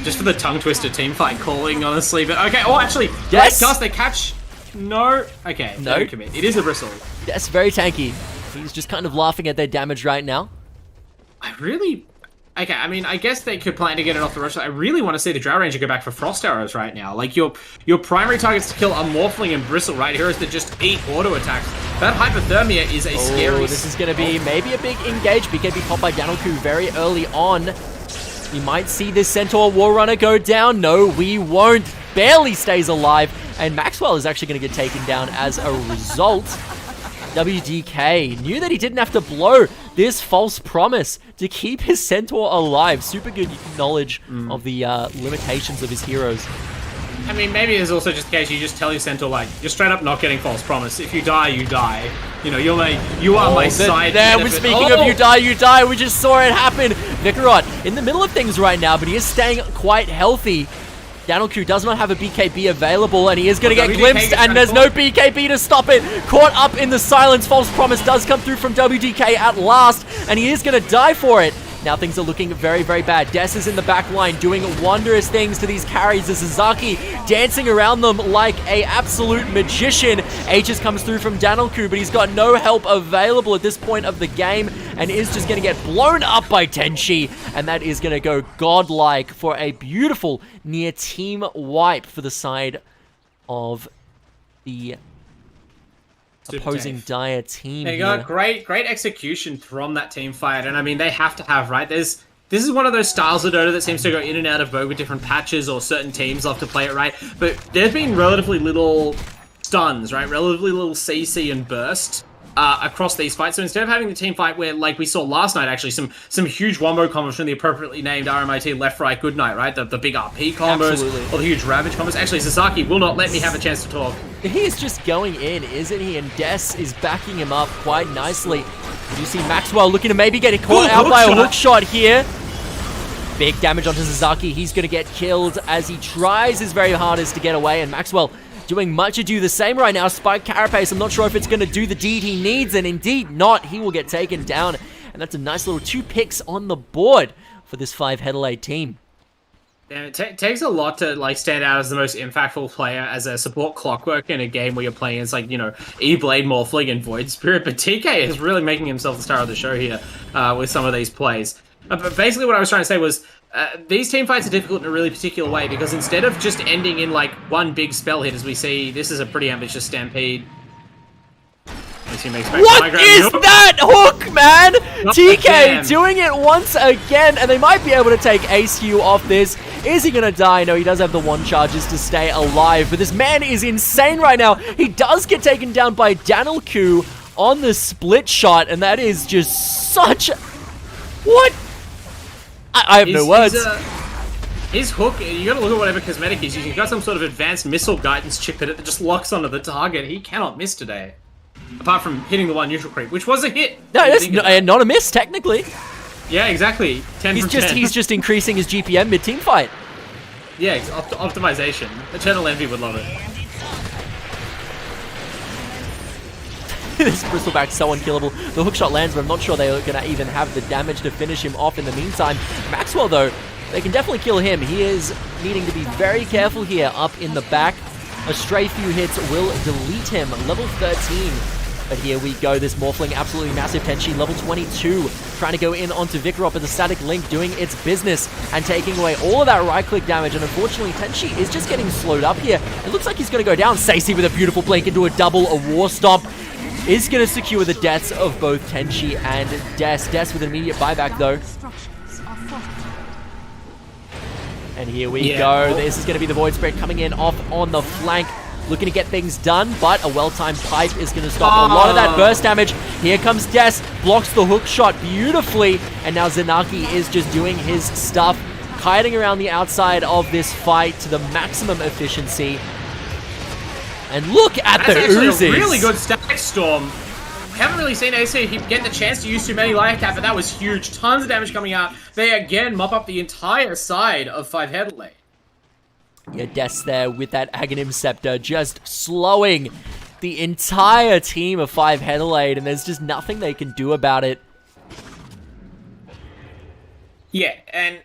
Just for the tongue twister team fight calling, honestly. But okay. Oh, actually, Yes. Does they catch? No. Okay. No. Don't commit. It is a bristle. Yes, very tanky. He's just kind of laughing at their damage right now. Okay, I mean, I guess they could plan to get it off the rush. I really want to see the Drow Ranger go back for Frost Arrows right now. Like, your primary targets to kill are Morphling and Bristle, right? Heroes that just eat auto attacks. That Hypothermia is a scary... This is going to be maybe a big engage. BKB popped by Danoku very early on. We might see this Centaur War Runner go down. No, we won't. Barely stays alive. And Maxwell is actually going to get taken down as a result. WDK knew that he didn't have to blow this false promise to keep his Centaur alive. Super good knowledge of the limitations of his heroes. I mean, maybe there's also just the case you just tell your Centaur, like, you're straight up not getting false promise. If you die, you die. You know, you are my side There, we're benefit. speaking of you die. We just saw it happen. Vikarot in the middle of things right now, but he is staying quite healthy. Danoku does not have a BKB available, and he is going to get glimpsed, and there's no BKB to stop it. Caught up in the silence, false promise does come through from WDK at last, and he is going to die for it. Now things are looking very, very bad. Des is in the back line doing wondrous things to these carries. The Sasaki dancing around them like a absolute magician. Aegis comes through from Danoku, but he's got no help available at this point of the game and is just going to get blown up by Tenchi. And that is going to go godlike for a beautiful near team wipe for the side of the opposing Dire team. They got great execution from that team fight, and I mean they have to have, right? This is one of those styles of Dota that seems to go in and out of vogue with different patches, or certain teams love to play it, right? But there's been relatively little stuns, right? Relatively little CC and burst across these fights. So instead of having the team fight where, like we saw last night, actually some huge wombo combos from the appropriately named RMIT left, right, good night, right? The big RP combos, Absolutely. or the huge Ravage combos. Actually, Sasaki will not let me have a chance to talk. He is just going in, isn't he? And Des is backing him up quite nicely. You see Maxwell looking to maybe get caught out by a hook shot here. Big damage onto Sasaki. He's going to get killed as he tries his very hardest to get away. And Maxwell doing much ado the same right now. Spike Carapace, I'm not sure if it's going to do the deed he needs, and indeed not. He will get taken down. And that's a nice little 2 picks on the board for this 5Headelaide team. Yeah, it takes a lot to like stand out as the most impactful player as a support clockwork in a game where you're playing as, like, you know, E-Blade, Morphling, and Void Spirit. But TK is really making himself the star of the show here with some of these plays. But basically what I was trying to say was these team fights are difficult in a really particular way, because instead of just ending in like one big spell hit, as we see, this is a pretty ambitious Stampede. What is that hook, man? TK doing it once again, and they might be able to take ACU off this. Is he going to die? No, he does have the 1 charges to stay alive, but this man is insane right now. He does get taken down by Danoku on the split shot, and that is just such... What? I have no words. His hook, you gotta look at whatever cosmetic he's using. He's got some sort of advanced missile guidance chip in it that just locks onto the target. He cannot miss today. Apart from hitting the 1 neutral creep, which was a hit. No, that's not a miss, technically. Yeah, exactly. 10 from 10. He's just increasing his GPM mid-team fight. Yeah, optimization. Eternal Envy would love it. This bristleback's so unkillable. The hookshot lands, but I'm not sure they're going to even have the damage to finish him off in the meantime. Maxwell, though, they can definitely kill him. He is needing to be very careful here up in the back. A stray few hits will delete him. Level 13. But here we go. This Morphling, absolutely massive. Tenchi, level 22. Trying to go in onto Vikarot, but the Static Link doing its business and taking away all of that right-click damage. And unfortunately, Tenchi is just getting slowed up here. It looks like he's going to go down. Stacey with a beautiful blink into a double, a war stomp. Is going to secure the deaths of both Tenchi and Des. Des with an immediate buyback, though. And here we go. This is going to be the Void Spirit coming in off on the flank. Looking to get things done, but a well-timed pipe is going to stop a lot of that burst damage. Here comes Des, blocks the hook shot beautifully, and now Zanaki is just doing his stuff. kiting around the outside of this fight to the maximum efficiency. And look at the Uzis. A really good static storm. Haven't really seen AC get the chance to use too many like that, but that was huge. Tons of damage coming out. They again mop up the entire side of 5Headelaide. Yeah, Des there with that Aghanim Scepter just slowing the entire team of 5Headelaide, and there's just nothing they can do about it. Yeah, and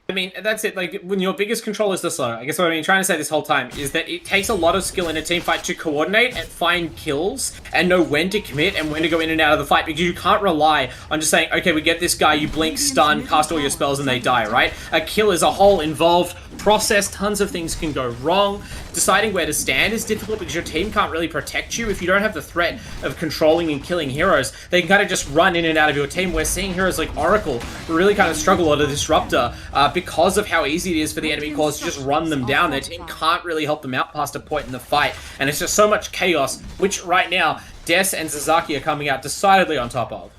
I mean, that's it. Like, when your biggest control is the slow, I guess what I've been trying to say this whole time is that it takes a lot of skill in a team fight to coordinate and find kills and know when to commit and when to go in and out of the fight, because you can't rely on just saying, okay, we get this guy, you blink, stun, cast all your spells, and they die, right? A kill is a whole involved process. Tons of things can go wrong. Deciding where to stand is difficult because your team can't really protect you. If you don't have the threat of controlling and killing heroes, they can kind of just run in and out of your team. We're seeing heroes like Oracle really kind of struggle on a Disruptor because of how easy it is for the enemy cores to just run them down. Their team can't really help them out past a point in the fight, and it's just so much chaos, which right now Des and Sasaki are coming out decidedly on top of.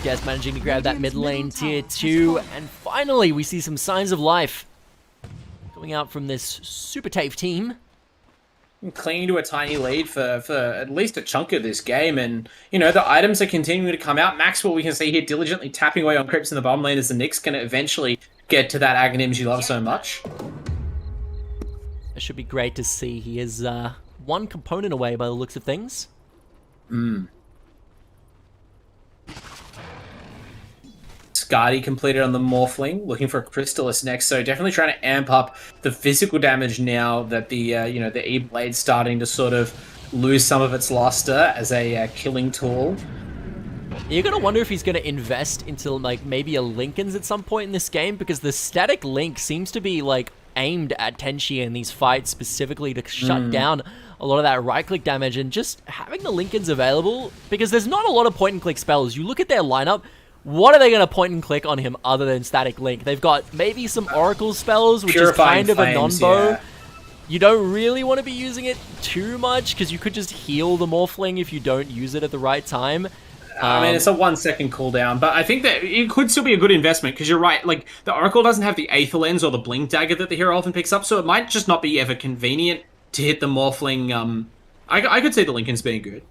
Des managing to grab that mid lane tier 2, and finally we see some signs of life coming out from this SuperTafe team. Clinging to a tiny lead for at least a chunk of this game, and you know, the items are continuing to come out. Maxwell, we can see here diligently tapping away on creeps in the bottom lane as the Knicks can eventually get to that Aghanims you love so much. It should be great to see. He is one component away by the looks of things. Skadi completed on the Morphling, looking for a Crystallis next, so definitely trying to amp up the physical damage now that the you know, the E-Blade's starting to sort of lose some of its luster as a killing tool. You're going to wonder if he's going to invest into like maybe a Linken's at some point in this game, because the static Link seems to be like aimed at Tenchi in these fights specifically to shut down a lot of that right-click damage, and just having the Linken's available, because there's not a lot of point-and-click spells. You look at their lineup, what are they going to point and click on him other than Static Link? They've got maybe some Oracle spells, which is kind of a non-bow. Yeah. You don't really want to be using it too much, because you could just heal the Morphling if you don't use it at the right time. I mean, it's a 1 second cooldown, but I think that it could still be a good investment, because you're right, like, the Oracle doesn't have the Aether Lens or the Blink Dagger that the hero often picks up, so it might just not be ever convenient to hit the Morphling. I could see the Linken's being good.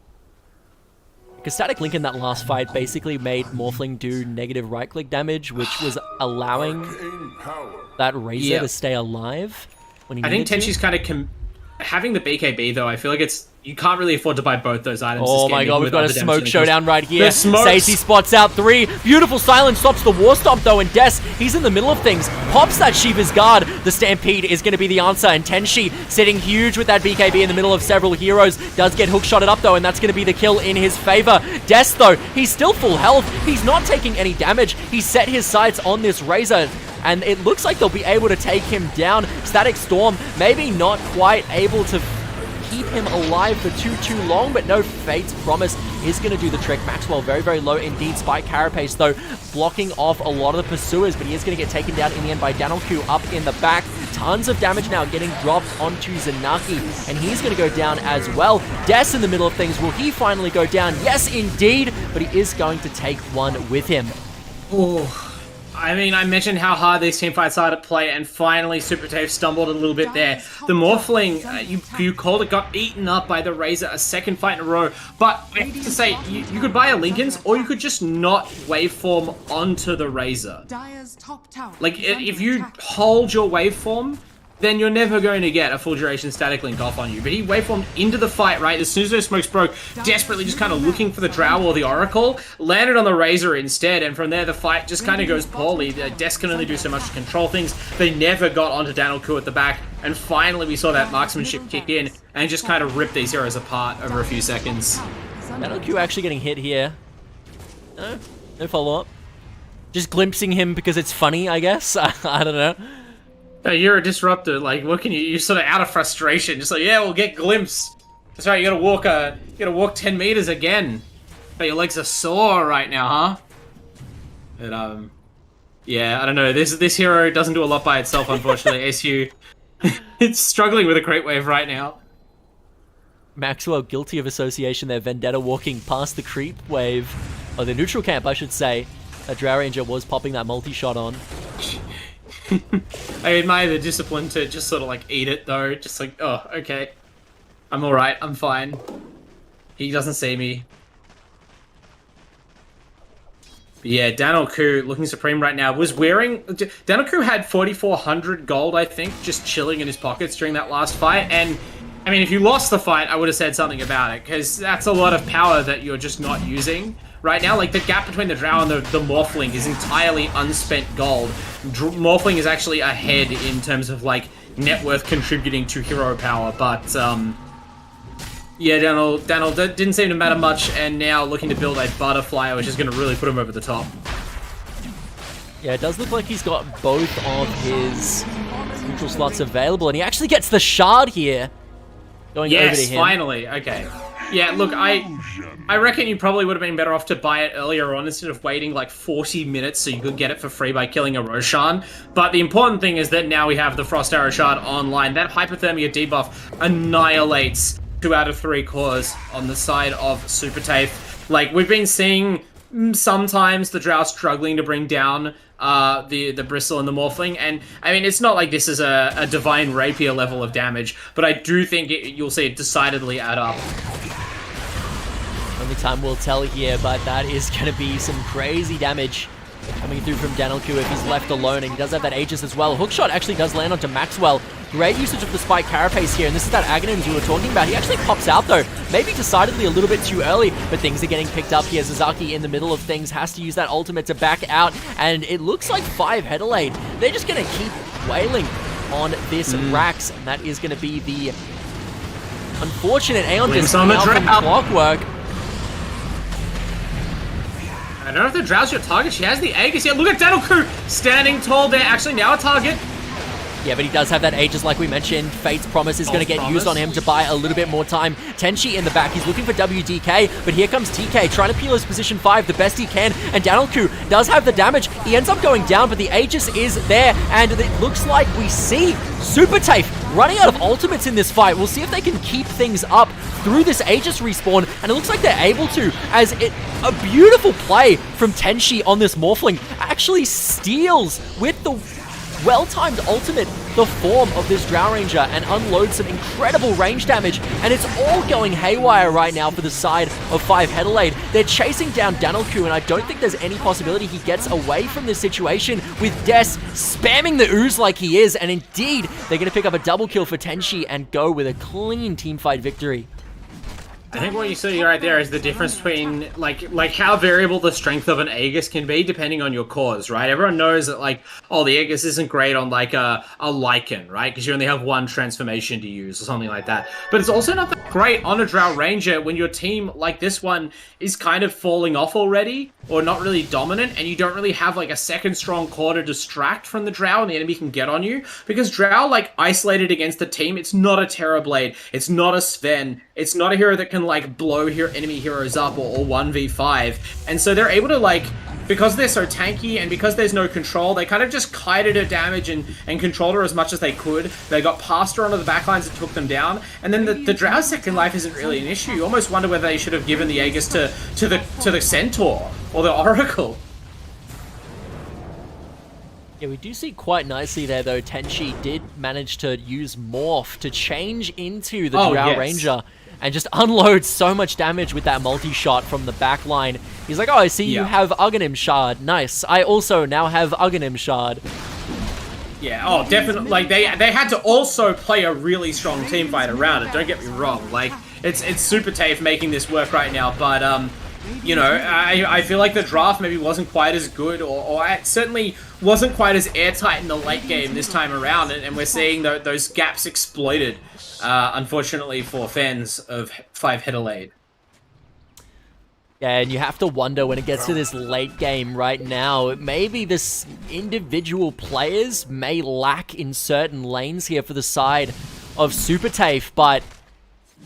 Because Static Link in that last fight basically made Morphling do negative right-click damage, which was allowing that Razor to stay alive when he needed to. I think Tenchi's kind of having the BKB, though. I feel like you can't really afford to buy both those items. Oh my god, we've got a smoke showdown right here. Stacey spots out 3. Beautiful silence stops the War Stomp, though, and Des, he's in the middle of things. Pops that Shiva's Guard. The Stampede is going to be the answer, and Tenchi sitting huge with that BKB in the middle of several heroes. Does get hook-shotted up, though, and that's going to be the kill in his favor. Des, though, he's still full health. He's not taking any damage. He set his sights on this Razor, and it looks like they'll be able to take him down. Static Storm, maybe not quite able to keep him alive for too long, but no, Fate's Promise is going to do the trick. Maxwell very, very low indeed. Spike Carapace, though, blocking off a lot of the pursuers, but he is going to get taken down in the end by Danoku up in the back. Tons of damage now getting dropped onto Zanaki, and he's going to go down as well. Des in the middle of things. Will he finally go down? Yes, indeed, but he is going to take one with him. Oh. I mean, I mentioned how hard these teamfights are to play, and finally SuperTafe stumbled a little bit there. The Morphling, you called it, got eaten up by the Razor a second fight in a row. But I have to say, you could buy a Linken's, or you could just not waveform onto the Razor. Like, if you hold your waveform, then you're never going to get a full duration Static Link off on you. But he waveformed into the fight, right? As soon as those smokes broke, desperately just kind of looking for the Drow or the Oracle, landed on the Razor instead, and from there the fight just kind of goes poorly. Des can only do so much to control things. They never got onto Danoku at the back, and finally we saw that marksmanship kick in and just kind of rip these heroes apart over a few seconds. Danoku actually getting hit here. No follow-up. Just glimpsing him because it's funny, I guess. I don't know. You're a disruptor. Like, what can you're sort of out of frustration. Just like, yeah, we'll get glimpse. That's right. You gotta walk 10 meters again. But your legs are sore right now, huh? But yeah, I don't know. This hero doesn't do a lot by itself, unfortunately. SU, it's struggling with a Great Wave right now. Maxwell guilty of association there. Vendetta walking past the creep wave, or the neutral camp, I should say. A Drow Ranger was popping that multi-shot on. I admire the discipline to just sort of like eat it though. Just like, oh, okay. I'm alright, I'm fine. He doesn't see me. But yeah, Daniel Koo looking supreme right now. Was wearing... Daniel Koo had 4,400 gold, I think, just chilling in his pockets during that last fight. And, I mean, if you lost the fight, I would have said something about it, because that's a lot of power that you're just not using right now. Like, the gap between the Drow and the Morphling is entirely unspent gold. Morphling is actually ahead in terms of, like, net worth contributing to hero power, but, yeah, Daniel didn't seem to matter much, and now looking to build a butterfly, which is going to really put him over the top. Yeah, it does look like he's got both of his neutral slots available, and he actually gets the shard here. Going over to him. Yes, finally. Okay. Yeah, look, I reckon you probably would have been better off to buy it earlier on instead of waiting like 40 minutes so you could get it for free by killing a Roshan. But the important thing is that now we have the Frost Arrow Shard online. That hypothermia debuff annihilates 2 out of 3 cores on the side of SuperTafe. Like, we've been seeing sometimes the Drow struggling to bring down the Bristle and the Morphling, and I mean, it's not like this is a Divine Rapier level of damage, but I do think you'll see it decidedly add up. Only time will tell here, but that is going to be some crazy damage coming through from Daniel Koo if he's left alone, and he does have that Aegis as well. Hookshot actually does land onto Maxwell. Great usage of the Spike Carapace here, and this is that Aghanims we were talking about. He actually pops out though, maybe decidedly a little bit too early, but things are getting picked up here. Zazaki in the middle of things has to use that ultimate to back out, and it looks like 5Headelaide, they're just going to keep wailing on this Rax, and that is going to be the unfortunate Aeon Disc out from Clockwork. I don't know if the Drow's your target. She has the Aegis. Yeah, look at Daniel Koo standing tall there. Actually, now a target. Yeah, but he does have that Aegis like we mentioned. Fate's Promise is going to get used on him to buy a little bit more time. Tenchi in the back. He's looking for WDK, but here comes TK trying to peel his position 5 the best he can, and Daniel Koo does have the damage. He ends up going down, but the Aegis is there, and it looks like we see SuperTafe running out of ultimates in this fight. We'll see if they can keep things up through this Aegis respawn, and it looks like they're able to, as a beautiful play from Tenchi on this Morphling actually steals with the well-timed ultimate the form of this Drow Ranger and unloads some incredible range damage, and it's all going haywire right now for the side of 5Headelaide. They're chasing down Daniel Koo, and I don't think there's any possibility he gets away from this situation with Des spamming the ooze like he is, and indeed, they're going to pick up a double kill for Tenchi and go with a clean teamfight victory. I think what you see right there is the difference between like how variable the strength of an Aegis can be depending on your cause, right? Everyone knows that like, oh, the Aegis isn't great on like a Lycan, right? Because you only have one transformation to use or something like that. But it's also not that great on a Drow Ranger when your team like this one is kind of falling off already or not really dominant, and you don't really have like a second strong core to distract from the Drow and the enemy can get on you. Because Drow, like isolated against the team, it's not a Terrorblade, it's not a Sven, it's not a hero that can like blow enemy heroes up or 1v5, and so they're able to like, because they're so tanky and because there's no control, they kind of just kited her damage and controlled her as much as they could. They got past her onto the backlines and took them down, and then the Drow's second life isn't really an issue. You almost wonder whether they should have given the Aegis to the Centaur or the Oracle. Yeah, we do see quite nicely there though, Tenchi did manage to use Morph to change into the Drow Ranger and just unload so much damage with that multi-shot from the back line. He's like, oh, I see you have Aghanim Shard. Nice. I also now have Aghanim Shard. Yeah, oh, definitely. Like, they had to also play a really strong team fight around it. Don't get me wrong. Like, it's SuperTafe making this work right now, but, you know, I feel like the draft maybe wasn't quite as good, or it certainly wasn't quite as airtight in the late game this time around, and we're seeing those gaps exploited, unfortunately for fans of 5Headelaide. Yeah, and you have to wonder when it gets to this late game right now, maybe this individual players may lack in certain lanes here for the side of SuperTafe, but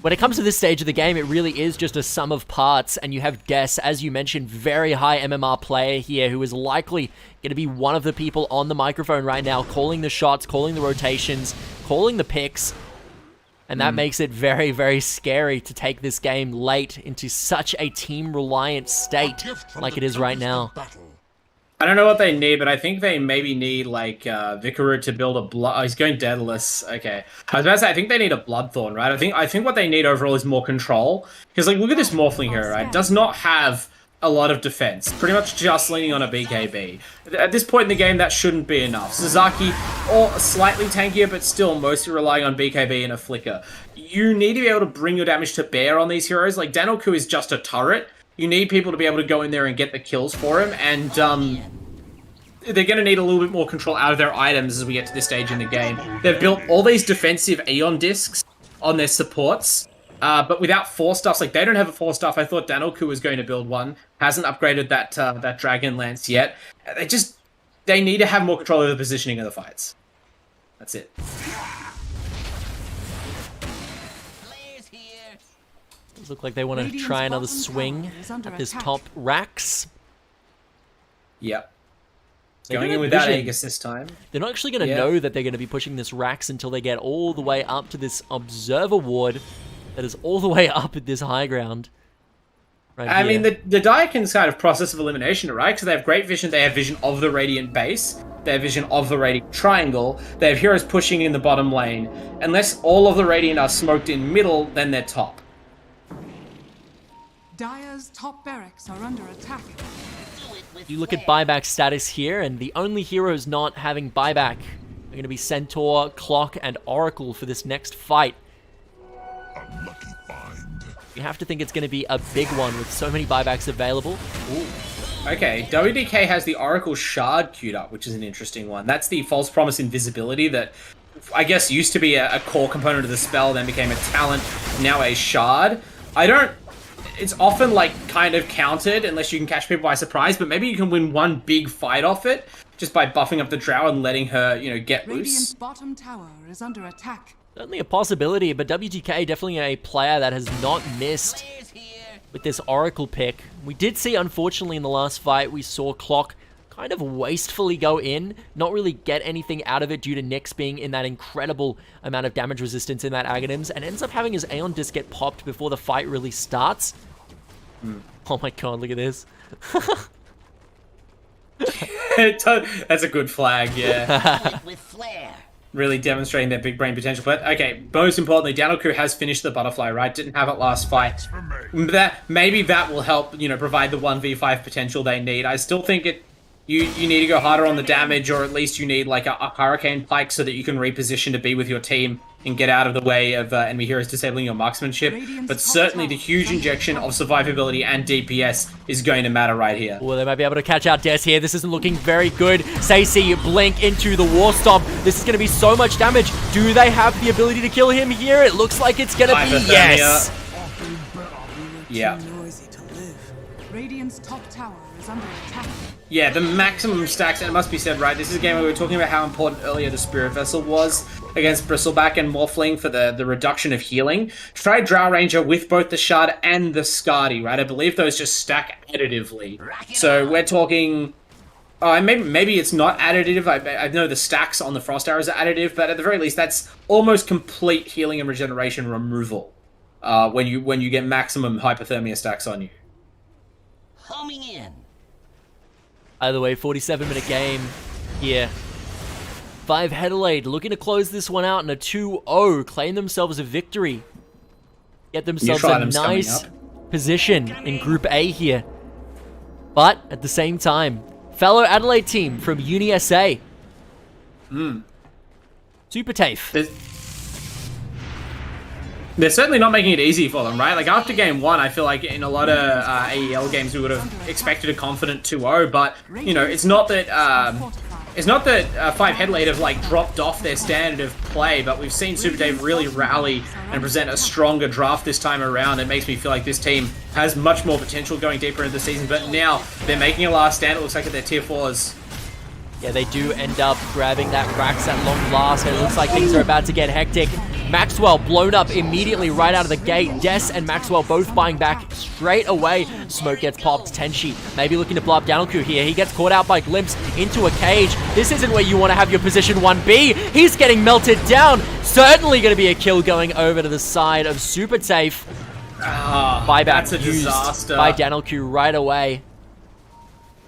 when it comes to this stage of the game, it really is just a sum of parts, and you have Des, as you mentioned, very high MMR player here, who is likely going to be one of the people on the microphone right now, calling the shots, calling the rotations, calling the picks, and that makes it very, very scary to take this game late into such a team-reliant state like it is right now. I don't know what they need, but I think they maybe need like Vicaru to build a blood. Oh, he's going Daedalus. Okay, I was about to say I think they need a Bloodthorn, right? I think what they need overall is more control. Because like look at this Morphling hero, right? Does not have a lot of defense. Pretty much just leaning on a BKB. At this point in the game, that shouldn't be enough. Sasaki, or slightly tankier, but still mostly relying on BKB and a Flicker. You need to be able to bring your damage to bear on these heroes. Like Danoku is just a turret. You need people to be able to go in there and get the kills for him, and they're going to need a little bit more control out of their items as we get to this stage in the game. They've built all these defensive Aeon discs on their supports, but without 4-stuffs. Like, they don't have a 4-stuff. I thought Danoku was going to build one. Hasn't upgraded that Dragon Lance yet. They need to have more control over the positioning of the fights. That's it. Look like they want to try another swing at this top Rax. Yep. Going in without Aegis this time. They're not actually going to know that they're going to be pushing this Rax until they get all the way up to this Observer Ward that is all the way up at this high ground. I mean, the Daikin's kind of process of elimination, right? Because they have great vision. They have vision of the Radiant base. They have vision of the Radiant triangle. They have heroes pushing in the bottom lane. Unless all of the Radiant are smoked in middle, then they're top. Dire's top barracks are under attack. You look at buyback status here, and the only heroes not having buyback are going to be Centaur, Clock, and Oracle for this next fight. Unlucky find. You have to think it's going to be a big one with so many buybacks available. Ooh. Okay, WDK has the Oracle Shard queued up, which is an interesting one. That's the False Promise Invisibility that I guess used to be a core component of the spell, then became a talent, now a Shard. It's often, like, kind of countered unless you can catch people by surprise, but maybe you can win one big fight off it just by buffing up the Drow and letting her, you know, get loose. Radiant's bottom tower is under attack. Certainly a possibility, but WGK definitely a player that has not missed with this Oracle pick. We did see, unfortunately, in the last fight, we saw Clock kind of wastefully go in, not really get anything out of it due to Nyx being in that incredible amount of damage resistance in that Aghanims, and ends up having his Aeon Disc get popped before the fight really starts. Oh my god, look at this. That's a good flag, yeah. With flair. Really demonstrating their big brain potential. But okay, most importantly, Danoku has finished the butterfly, right? Didn't have it last fight. Maybe that will help, you know, provide the 1v5 potential they need. I still think you need to go harder on the damage, or at least you need like a Hurricane Pike so that you can reposition to be with your team and get out of the way of enemy heroes disabling your marksmanship. But certainly the huge injection of survivability and DPS is going to matter right here. Well, they might be able to catch out Des here. This isn't looking very good. Stacey blink into the War Stomp. This is going to be so much damage. Do they have the ability to kill him here? It looks like it's going to be yes. Yeah. Radiant's top tower is under attack. Yeah, the maximum stacks, and it must be said, right, this is a game where we were talking about how important earlier the Spirit Vessel was against Bristleback and Morphling for the reduction of healing. Try Drow Ranger with both the Shard and the Skadi, right? I believe those just stack additively. So we're talking... Oh, maybe it's not additive. I know the stacks on the Frost Arrows are additive, but at the very least, that's almost complete healing and regeneration removal when you get maximum hypothermia stacks on you. Homing in. Either way, 47-minute game here. 5Headelaide looking to close this one out in a 2-0, claim themselves a victory. Get themselves a nice position in Group A here. But at the same time, fellow Adelaide team from UniSA. SuperTafe. They're certainly not making it easy for them, right? Like, after game one, I feel like in a lot of AEL games we would have expected a confident 2-0, but, you know, it's not that 5Headelaide have, like, dropped off their standard of play, but we've seen SuperTafe really rally and present a stronger draft this time around. It makes me feel like this team has much more potential going deeper into the season, but now they're making a last stand. It looks like at their tier 4s. Yeah, they do end up grabbing that Rax at long last, and it looks like things are about to get hectic. Maxwell blown up immediately right out of the gate. Des and Maxwell both buying back straight away. Smoke gets popped. Tenshi maybe looking to blow up Danoku here. He gets caught out by Glimpse into a cage. This isn't where you want to have your position 1B. He's getting melted down. Certainly going to be a kill going over to the side of SuperTafe. Buyback That's a used disaster by Danoku right away.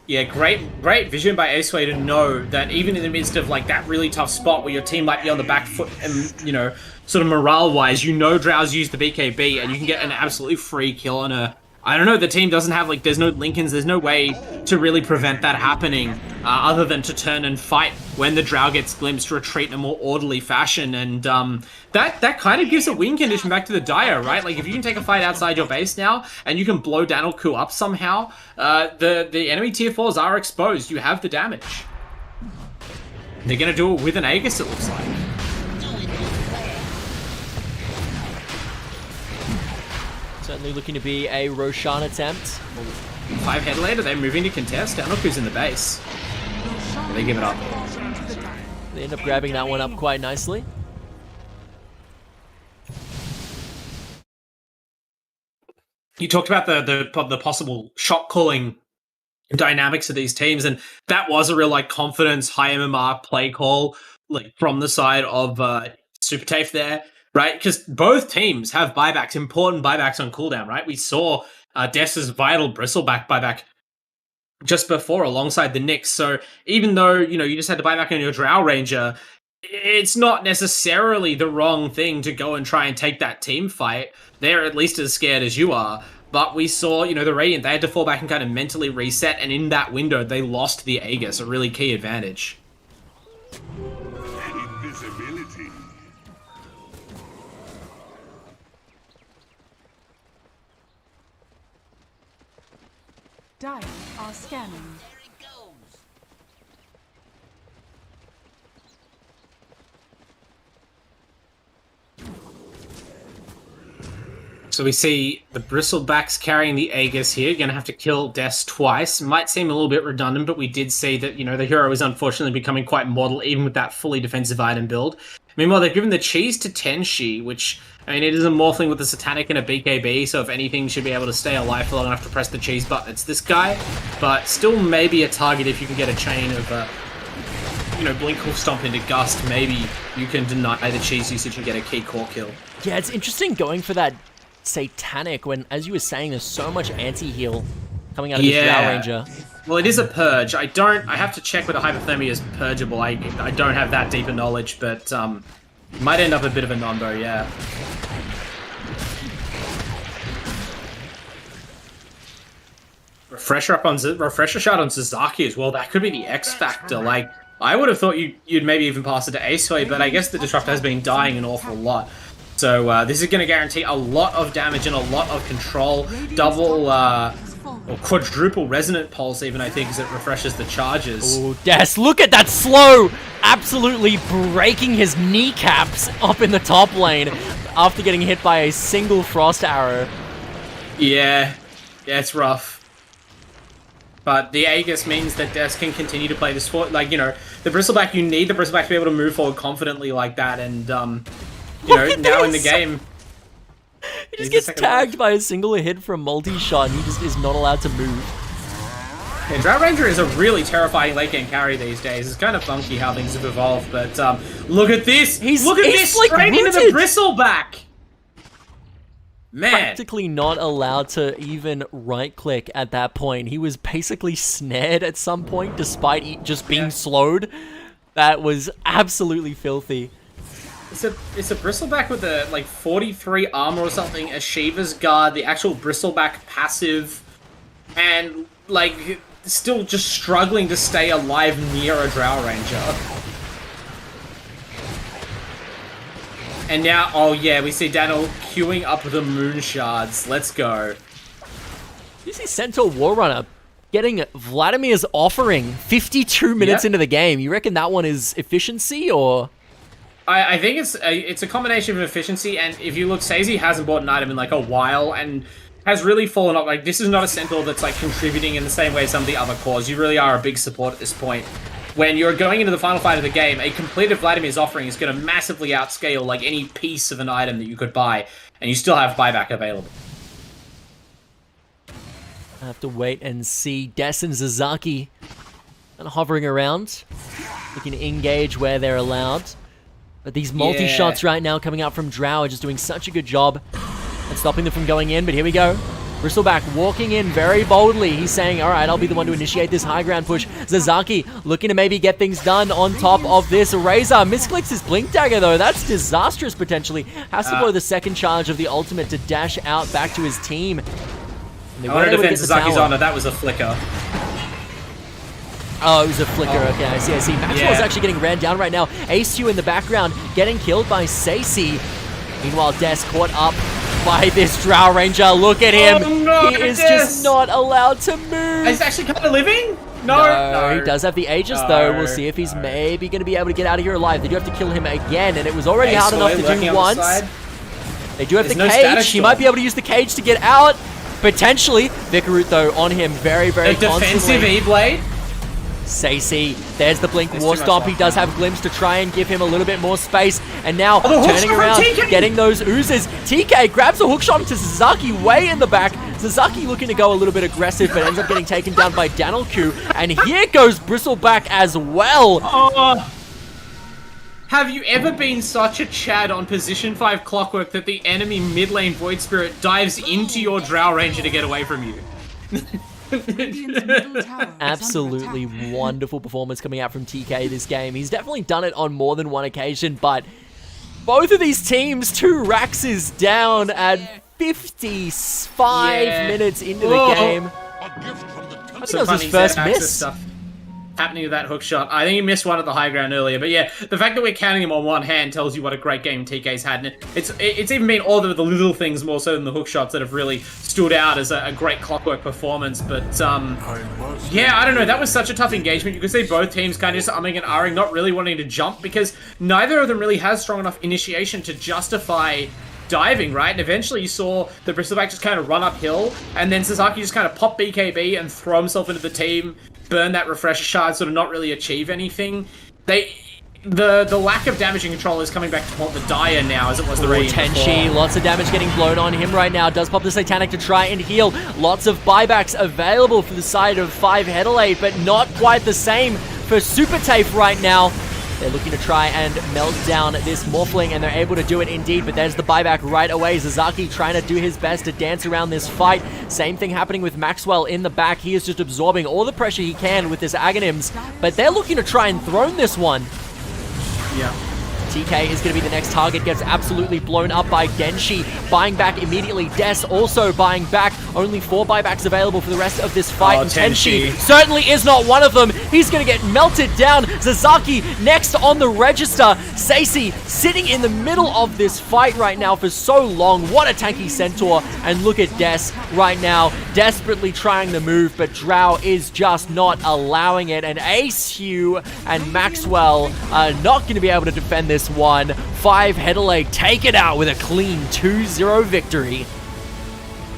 Yeah, great vision by Aceway to know that even in the midst of like that really tough spot where your team might be on the back foot and, you know, sort of morale-wise, you know Drow's used the BKB and you can get an absolutely free kill on her. I don't know, the team doesn't have, like, there's no Lincolns, there's no way to really prevent that happening other than to turn and fight when the Drow gets glimpsed, retreat in a more orderly fashion, and that kind of gives a win condition back to the Dire, right? Like, if you can take a fight outside your base now, and you can blow Daniel-Ku up somehow, the enemy tier 4s are exposed, you have the damage. They're gonna do it with an Aegis, it looks like. Certainly looking to be a Roshan attempt. 5Headelaide, are they moving to contest? Daniel-Ku's in the base. They give it up. They end up grabbing that one up quite nicely. You talked about the possible shot calling dynamics of these teams, and that was a real like confidence, high MMR play call like from the side of SuperTafe there. Right, because both teams have buybacks, important buybacks on cooldown, right? We saw Dess's vital bristleback buyback just before alongside the Nyx. So even though, you know, you just had to buyback on your Drow Ranger, it's not necessarily the wrong thing to go and try and take that team fight. They're at least as scared as you are. But we saw, you know, the Radiant, they had to fall back and kind of mentally reset, and in that window, they lost the Aegis, a really key advantage. Invisibility. Dire are scanning. There it goes. So we see the Bristlebacks carrying the Aegis here. Going to have to kill Des twice. Might seem a little bit redundant, but we did see that, you know, the hero is unfortunately becoming quite model, even with that fully defensive item build. Meanwhile, they've given the cheese to Tenshi, which, I mean, it is a morphling with a Satanic and a BKB, so if anything, should be able to stay alive for long enough to press the cheese button. It's this guy, but still maybe a target if you can get a chain of, you know, Blink Hoof Stomp into Gust. Maybe you can deny the cheese usage and get a key core kill. Yeah, it's interesting going for that Satanic when, as you were saying, there's so much anti-heal coming out of this Drow Ranger. Well, it is a purge. I have to check whether hypothermia is purgeable. I don't have that deeper knowledge, but might end up a bit of a non-bo, yeah. Refresher shot on Sasaki as well. That could be the X factor. Like, I would have thought you'd maybe even pass it to Aceway, but I guess the Disruptor has been dying an awful lot. So this is going to guarantee a lot of damage and a lot of control. Double or quadruple resonant pulse even, I think, as it refreshes the charges. Oh, Des, look at that slow! Absolutely breaking his kneecaps up in the top lane after getting hit by a single frost arrow. Yeah, it's rough. But the Aegis means that Des can continue to play this for, like, you know, the Bristleback, you need the Bristleback to be able to move forward confidently like that, and, you know, now in the game... He just gets tagged by a single hit from multi-shot, and he just is not allowed to move. Yeah, Drow Ranger is a really terrifying late game carry these days. It's kind of funky how things have evolved, but look at this! Look at this! like Straight into the Bristleback! Man! Practically not allowed to even right-click at that point. He was basically snared at some point, despite just being slowed. That was absolutely filthy. It's a Bristleback with a, like, 43 armor or something, a Shiva's Guard, the actual Bristleback passive, and, like, still just struggling to stay alive near a Drow Ranger. And now, oh yeah, we see Daniel queuing up the Moon Shards. Let's go. You see Centaur Warrunner getting Vladimir's offering 52 minutes into the game. You reckon that one is efficiency, or...? I think it's a combination of efficiency, and if you look, Sazy hasn't bought an item in like a while, and has really fallen off. Like, this is not a Centaur that's like contributing in the same way as some of the other cores. You really are a big support at this point. When you're going into the final fight of the game, a completed Vladimir's offering is going to massively outscale like any piece of an item that you could buy, and you still have buyback available. I have to wait and see Des and Zazaki kind of hovering around. They can engage where they're allowed. But these multi-shots right now coming out from Drow are just doing such a good job at stopping them from going in. But here we go. Bristleback walking in very boldly. He's saying, all right, I'll be the one to initiate this high ground push. Zazaki looking to maybe get things done on top of this. Razor misclicks his Blink Dagger, though. That's disastrous, potentially. Has to blow the second charge of the ultimate to dash out back to his team. I want to defend Zazaki's honor. That was a flicker. Oh, it was a flicker. Okay, I see. Maxwell's actually getting ran down right now. ASU in the background getting killed by Stacey. Meanwhile, Des caught up by this Drow Ranger. Look at him. Oh, no, he is just not allowed to move. He's actually kind of living? No. He does have the Aegis, though. We'll see if he's maybe going to be able to get out of here alive. They do have to kill him again, and it was already hard enough to do once. They do have the cage. He might be able to use the cage to get out. Potentially. Vikarut, though, on him very, very constantly. Defensive E-Blade. Sacy, there's the Blink War Stomp. He does have Glimpse to try and give him a little bit more space. And now, turning around, getting those oozes. TK grabs a hookshot to Sasaki way in the back. Sasaki looking to go a little bit aggressive, but ends up getting taken down by Danilku. And here goes Bristleback as well. Have you ever been such a Chad on position 5 Clockwork that the enemy mid lane Void Spirit dives into your Drow Ranger to get away from you? Absolutely wonderful performance coming out from TK this game. He's definitely done it on more than one occasion, but both of these teams, 2 Raxes down at 55 minutes into the game. I think that was his first miss. Happening with that hook shot. I think he missed one at the high ground earlier, but yeah, the fact that we're counting him on one hand tells you what a great game TK's had. And it's even been all the little things more so than the hook shots that have really stood out as a great Clockwork performance. But yeah, I don't know. That was such a tough engagement. You could see both teams kind of just umming and ahhing, not really wanting to jump because neither of them really has strong enough initiation to justify diving, right? And eventually you saw the Bristleback just kind of run uphill, and then Sasaki just kind of pop BKB and throw himself into the team, burn that refresher shard, sort of not really achieve anything. The lack of damage and control is coming back to haunt the Dire now as it was the Radiant Tenshi, lots of damage getting blown on him right now. Does pop the Satanic to try and heal. Lots of buybacks available for the side of 5Headelaide, but not quite the same for SuperTafe right now. They're looking to try and melt down this Morphling, and they're able to do it indeed, but there's the buyback right away. Zazaki trying to do his best to dance around this fight. Same thing happening with Maxwell in the back. He is just absorbing all the pressure he can with this Aghanims, but they're looking to try and throne this one. Yeah. TK is going to be the next target, gets absolutely blown up by Genshi. Buying back immediately. Des also buying back. Only 4 buybacks available for the rest of this fight. And Tenshi certainly is not one of them. He's going to get melted down. Zazaki next on the register. Sacy sitting in the middle of this fight right now for so long. What a tanky Centaur. And look at Des right now, desperately trying to move, but Drow is just not allowing it. And ASU and Maxwell are not going to be able to defend this one. 5Headelaide take it out with a clean 2-0 victory.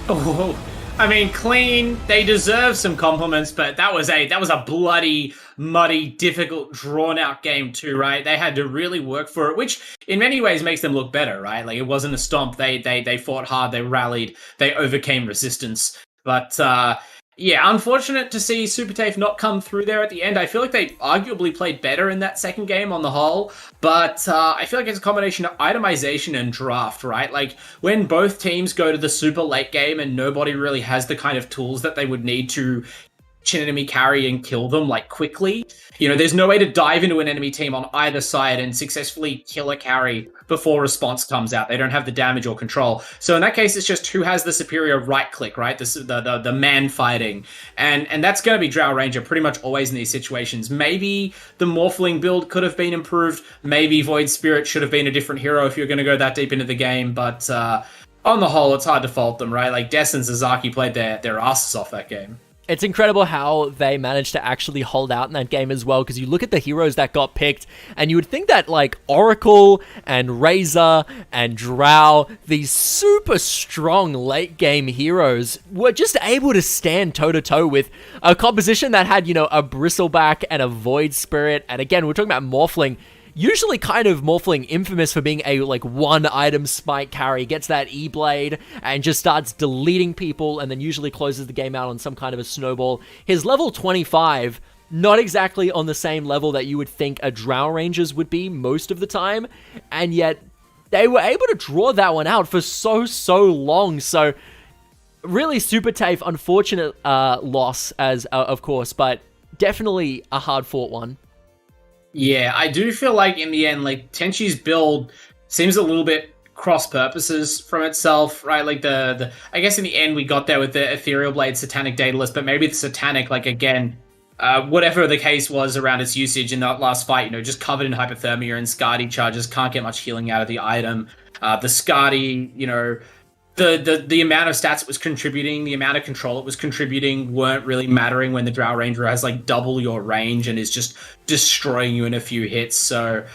Oh, I mean, clean. They deserve some compliments, but that was a bloody, muddy, difficult, drawn-out game too, right? They had to really work for it, which in many ways makes them look better, right? Like, it wasn't a stomp. They fought hard. They rallied. They overcame resistance. But yeah, unfortunate to see SuperTafe not come through there at the end. I feel like they arguably played better in that second game on the whole, but I feel like it's a combination of itemization and draft, right? Like, when both teams go to the super late game and nobody really has the kind of tools that they would need to chin enemy carry and kill them, like, quickly. You know, there's no way to dive into an enemy team on either side and successfully kill a carry before response comes out. They don't have the damage or control. So in that case, it's just who has the superior right click, right? The man fighting. And that's going to be Drow Ranger pretty much always in these situations. Maybe the Morphling build could have been improved. Maybe Void Spirit should have been a different hero if you're going to go that deep into the game. But on the whole, it's hard to fault them, right? Like, Des and Sasaki played their asses off that game. It's incredible how they managed to actually hold out in that game as well, because you look at the heroes that got picked, and you would think that, like, Oracle and Razor and Drow, these super strong late-game heroes, were just able to stand toe-to-toe with a composition that had, you know, a Bristleback and a Void Spirit, and again, we're talking about Morphling, usually kind of Morphling infamous for being a, like, one-item spike carry, gets that E-Blade, and just starts deleting people, and then usually closes the game out on some kind of a snowball. His level 25, not exactly on the same level that you would think a Drow Rangers would be most of the time, and yet they were able to draw that one out for so long. So really SuperTafe, unfortunate loss, as of course, but definitely a hard-fought one. Yeah, I do feel like in the end, like Tenchi's build seems a little bit cross purposes from itself, right? Like the I guess in the end we got there with the Ethereal Blade Satanic Daedalus, but maybe the Satanic, like again, whatever the case was around its usage in that last fight, you know, just covered in hypothermia and Skadi charges, can't get much healing out of the item. The Skadi, you know, the amount of stats it was contributing, the amount of control it was contributing weren't really mattering when the Drow Ranger has like double your range and is just destroying you in a few hits. So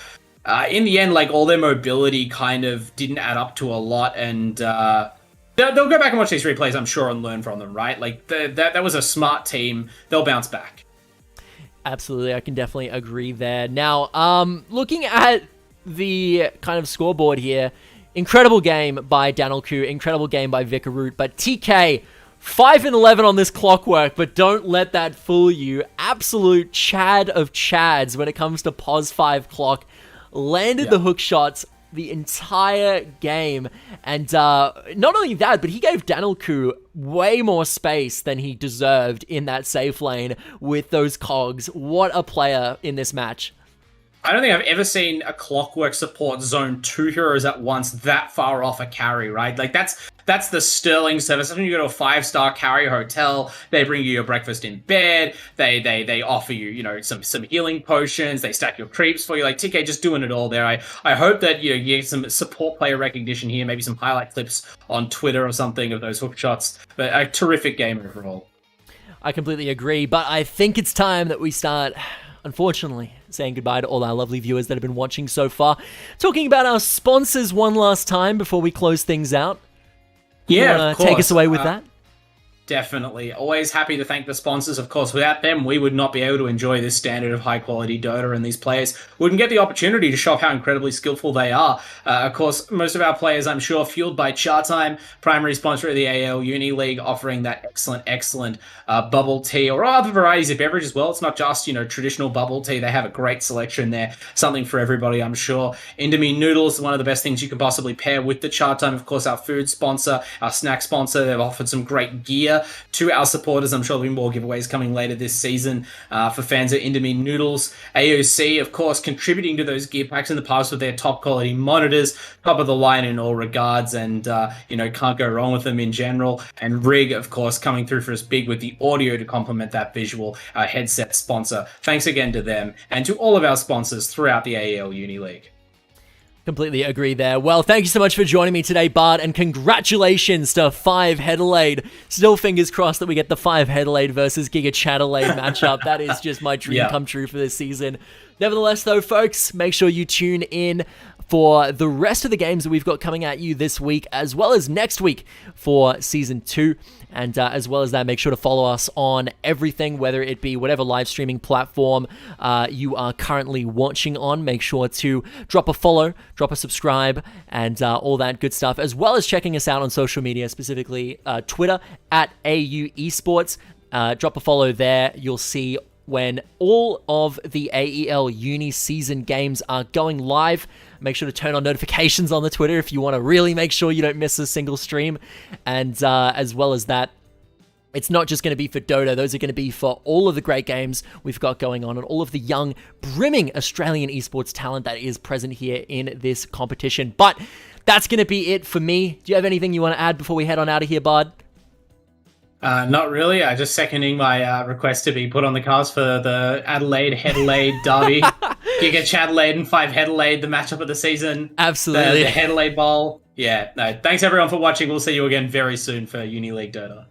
in the end, like all their mobility kind of didn't add up to a lot, and they'll go back and watch these replays, I'm sure, and learn from them, right? Like that was a smart team. They'll bounce back. Absolutely, I can definitely agree there. Now, looking at the kind of scoreboard here, incredible game by Danilku, incredible game by Vicaroot, but TK, 5-11 on this clockwork, but don't let that fool you. Absolute Chad of Chads when it comes to pos 5 clock. Landed the hook shots the entire game, and not only that, but he gave Danilku way more space than he deserved in that safe lane with those cogs. What a player in this match. I don't think I've ever seen a Clockwork support zone 2 heroes at once that far off a carry, right? Like that's the Sterling service. When you go to a 5-star carry hotel, they bring you your breakfast in bed. They offer you, you know, some healing potions. They stack your creeps for you. Like TK just doing it all there. I hope that you get some support player recognition here, maybe some highlight clips on Twitter or something of those hook shots. But a terrific game overall. I completely agree, but I think it's time that we start, unfortunately, saying goodbye to all our lovely viewers that have been watching so far. Talking about our sponsors one last time before we close things out. Yeah, of course. Take us away with that? Definitely. Always happy to thank the sponsors. Of course, without them, we would not be able to enjoy this standard of high-quality Dota, and these players wouldn't get the opportunity to show off how incredibly skillful they are. Of course, most of our players, I'm sure, fueled by Chatime, primary sponsor of the AEL Uni League, offering that excellent bubble tea, or other varieties of beverage as well. It's not just, you know, traditional bubble tea. They have a great selection there. Something for everybody, I'm sure. Indomie noodles is one of the best things you can possibly pair with the Chatime. Of course, our food sponsor, our snack sponsor. They've offered some great gear to our supporters. I'm sure there'll be more giveaways coming later this season for fans of Indomie noodles. AOC, of course, contributing to those gear packs in the past with their top quality monitors, top of the line in all regards, and you know, can't go wrong with them in general. And Rig, of course, coming through for us big with the audio to complement that visual, our headset sponsor. Thanks again to them and to all of our sponsors throughout the AEL Uni League. Completely agree there. Well, thank you so much for joining me today, Bard, and congratulations to 5Headelaide. Still fingers crossed that we get the 5Headelaide versus Giga Chatelaide matchup. That is just my dream come true for this season. Nevertheless, though, folks, make sure you tune in for the rest of the games that we've got coming at you this week, as well as next week for Season 2. And as well as that, make sure to follow us on everything, whether it be whatever live streaming platform you are currently watching on. Make sure to drop a follow, drop a subscribe, and all that good stuff, as well as checking us out on social media, specifically Twitter at AU Esports. Drop a follow there. You'll see when all of the AEL Uni season games are going live. Make sure to turn on notifications on the Twitter if you want to really make sure you don't miss a single stream. And as well as that, it's not just going to be for Dota. Those are going to be for all of the great games we've got going on and all of the young, brimming Australian esports talent that is present here in this competition. But that's going to be it for me. Do you have anything you want to add before we head on out of here, Bard? Not really. I just seconding my request to be put on the cards for the Adelaide derby. Giga Chatelaide and 5Headelaide, the matchup of the season. Absolutely. The Headelaide Bowl. Yeah. No. Thanks everyone for watching. We'll see you again very soon for Uni League Dota.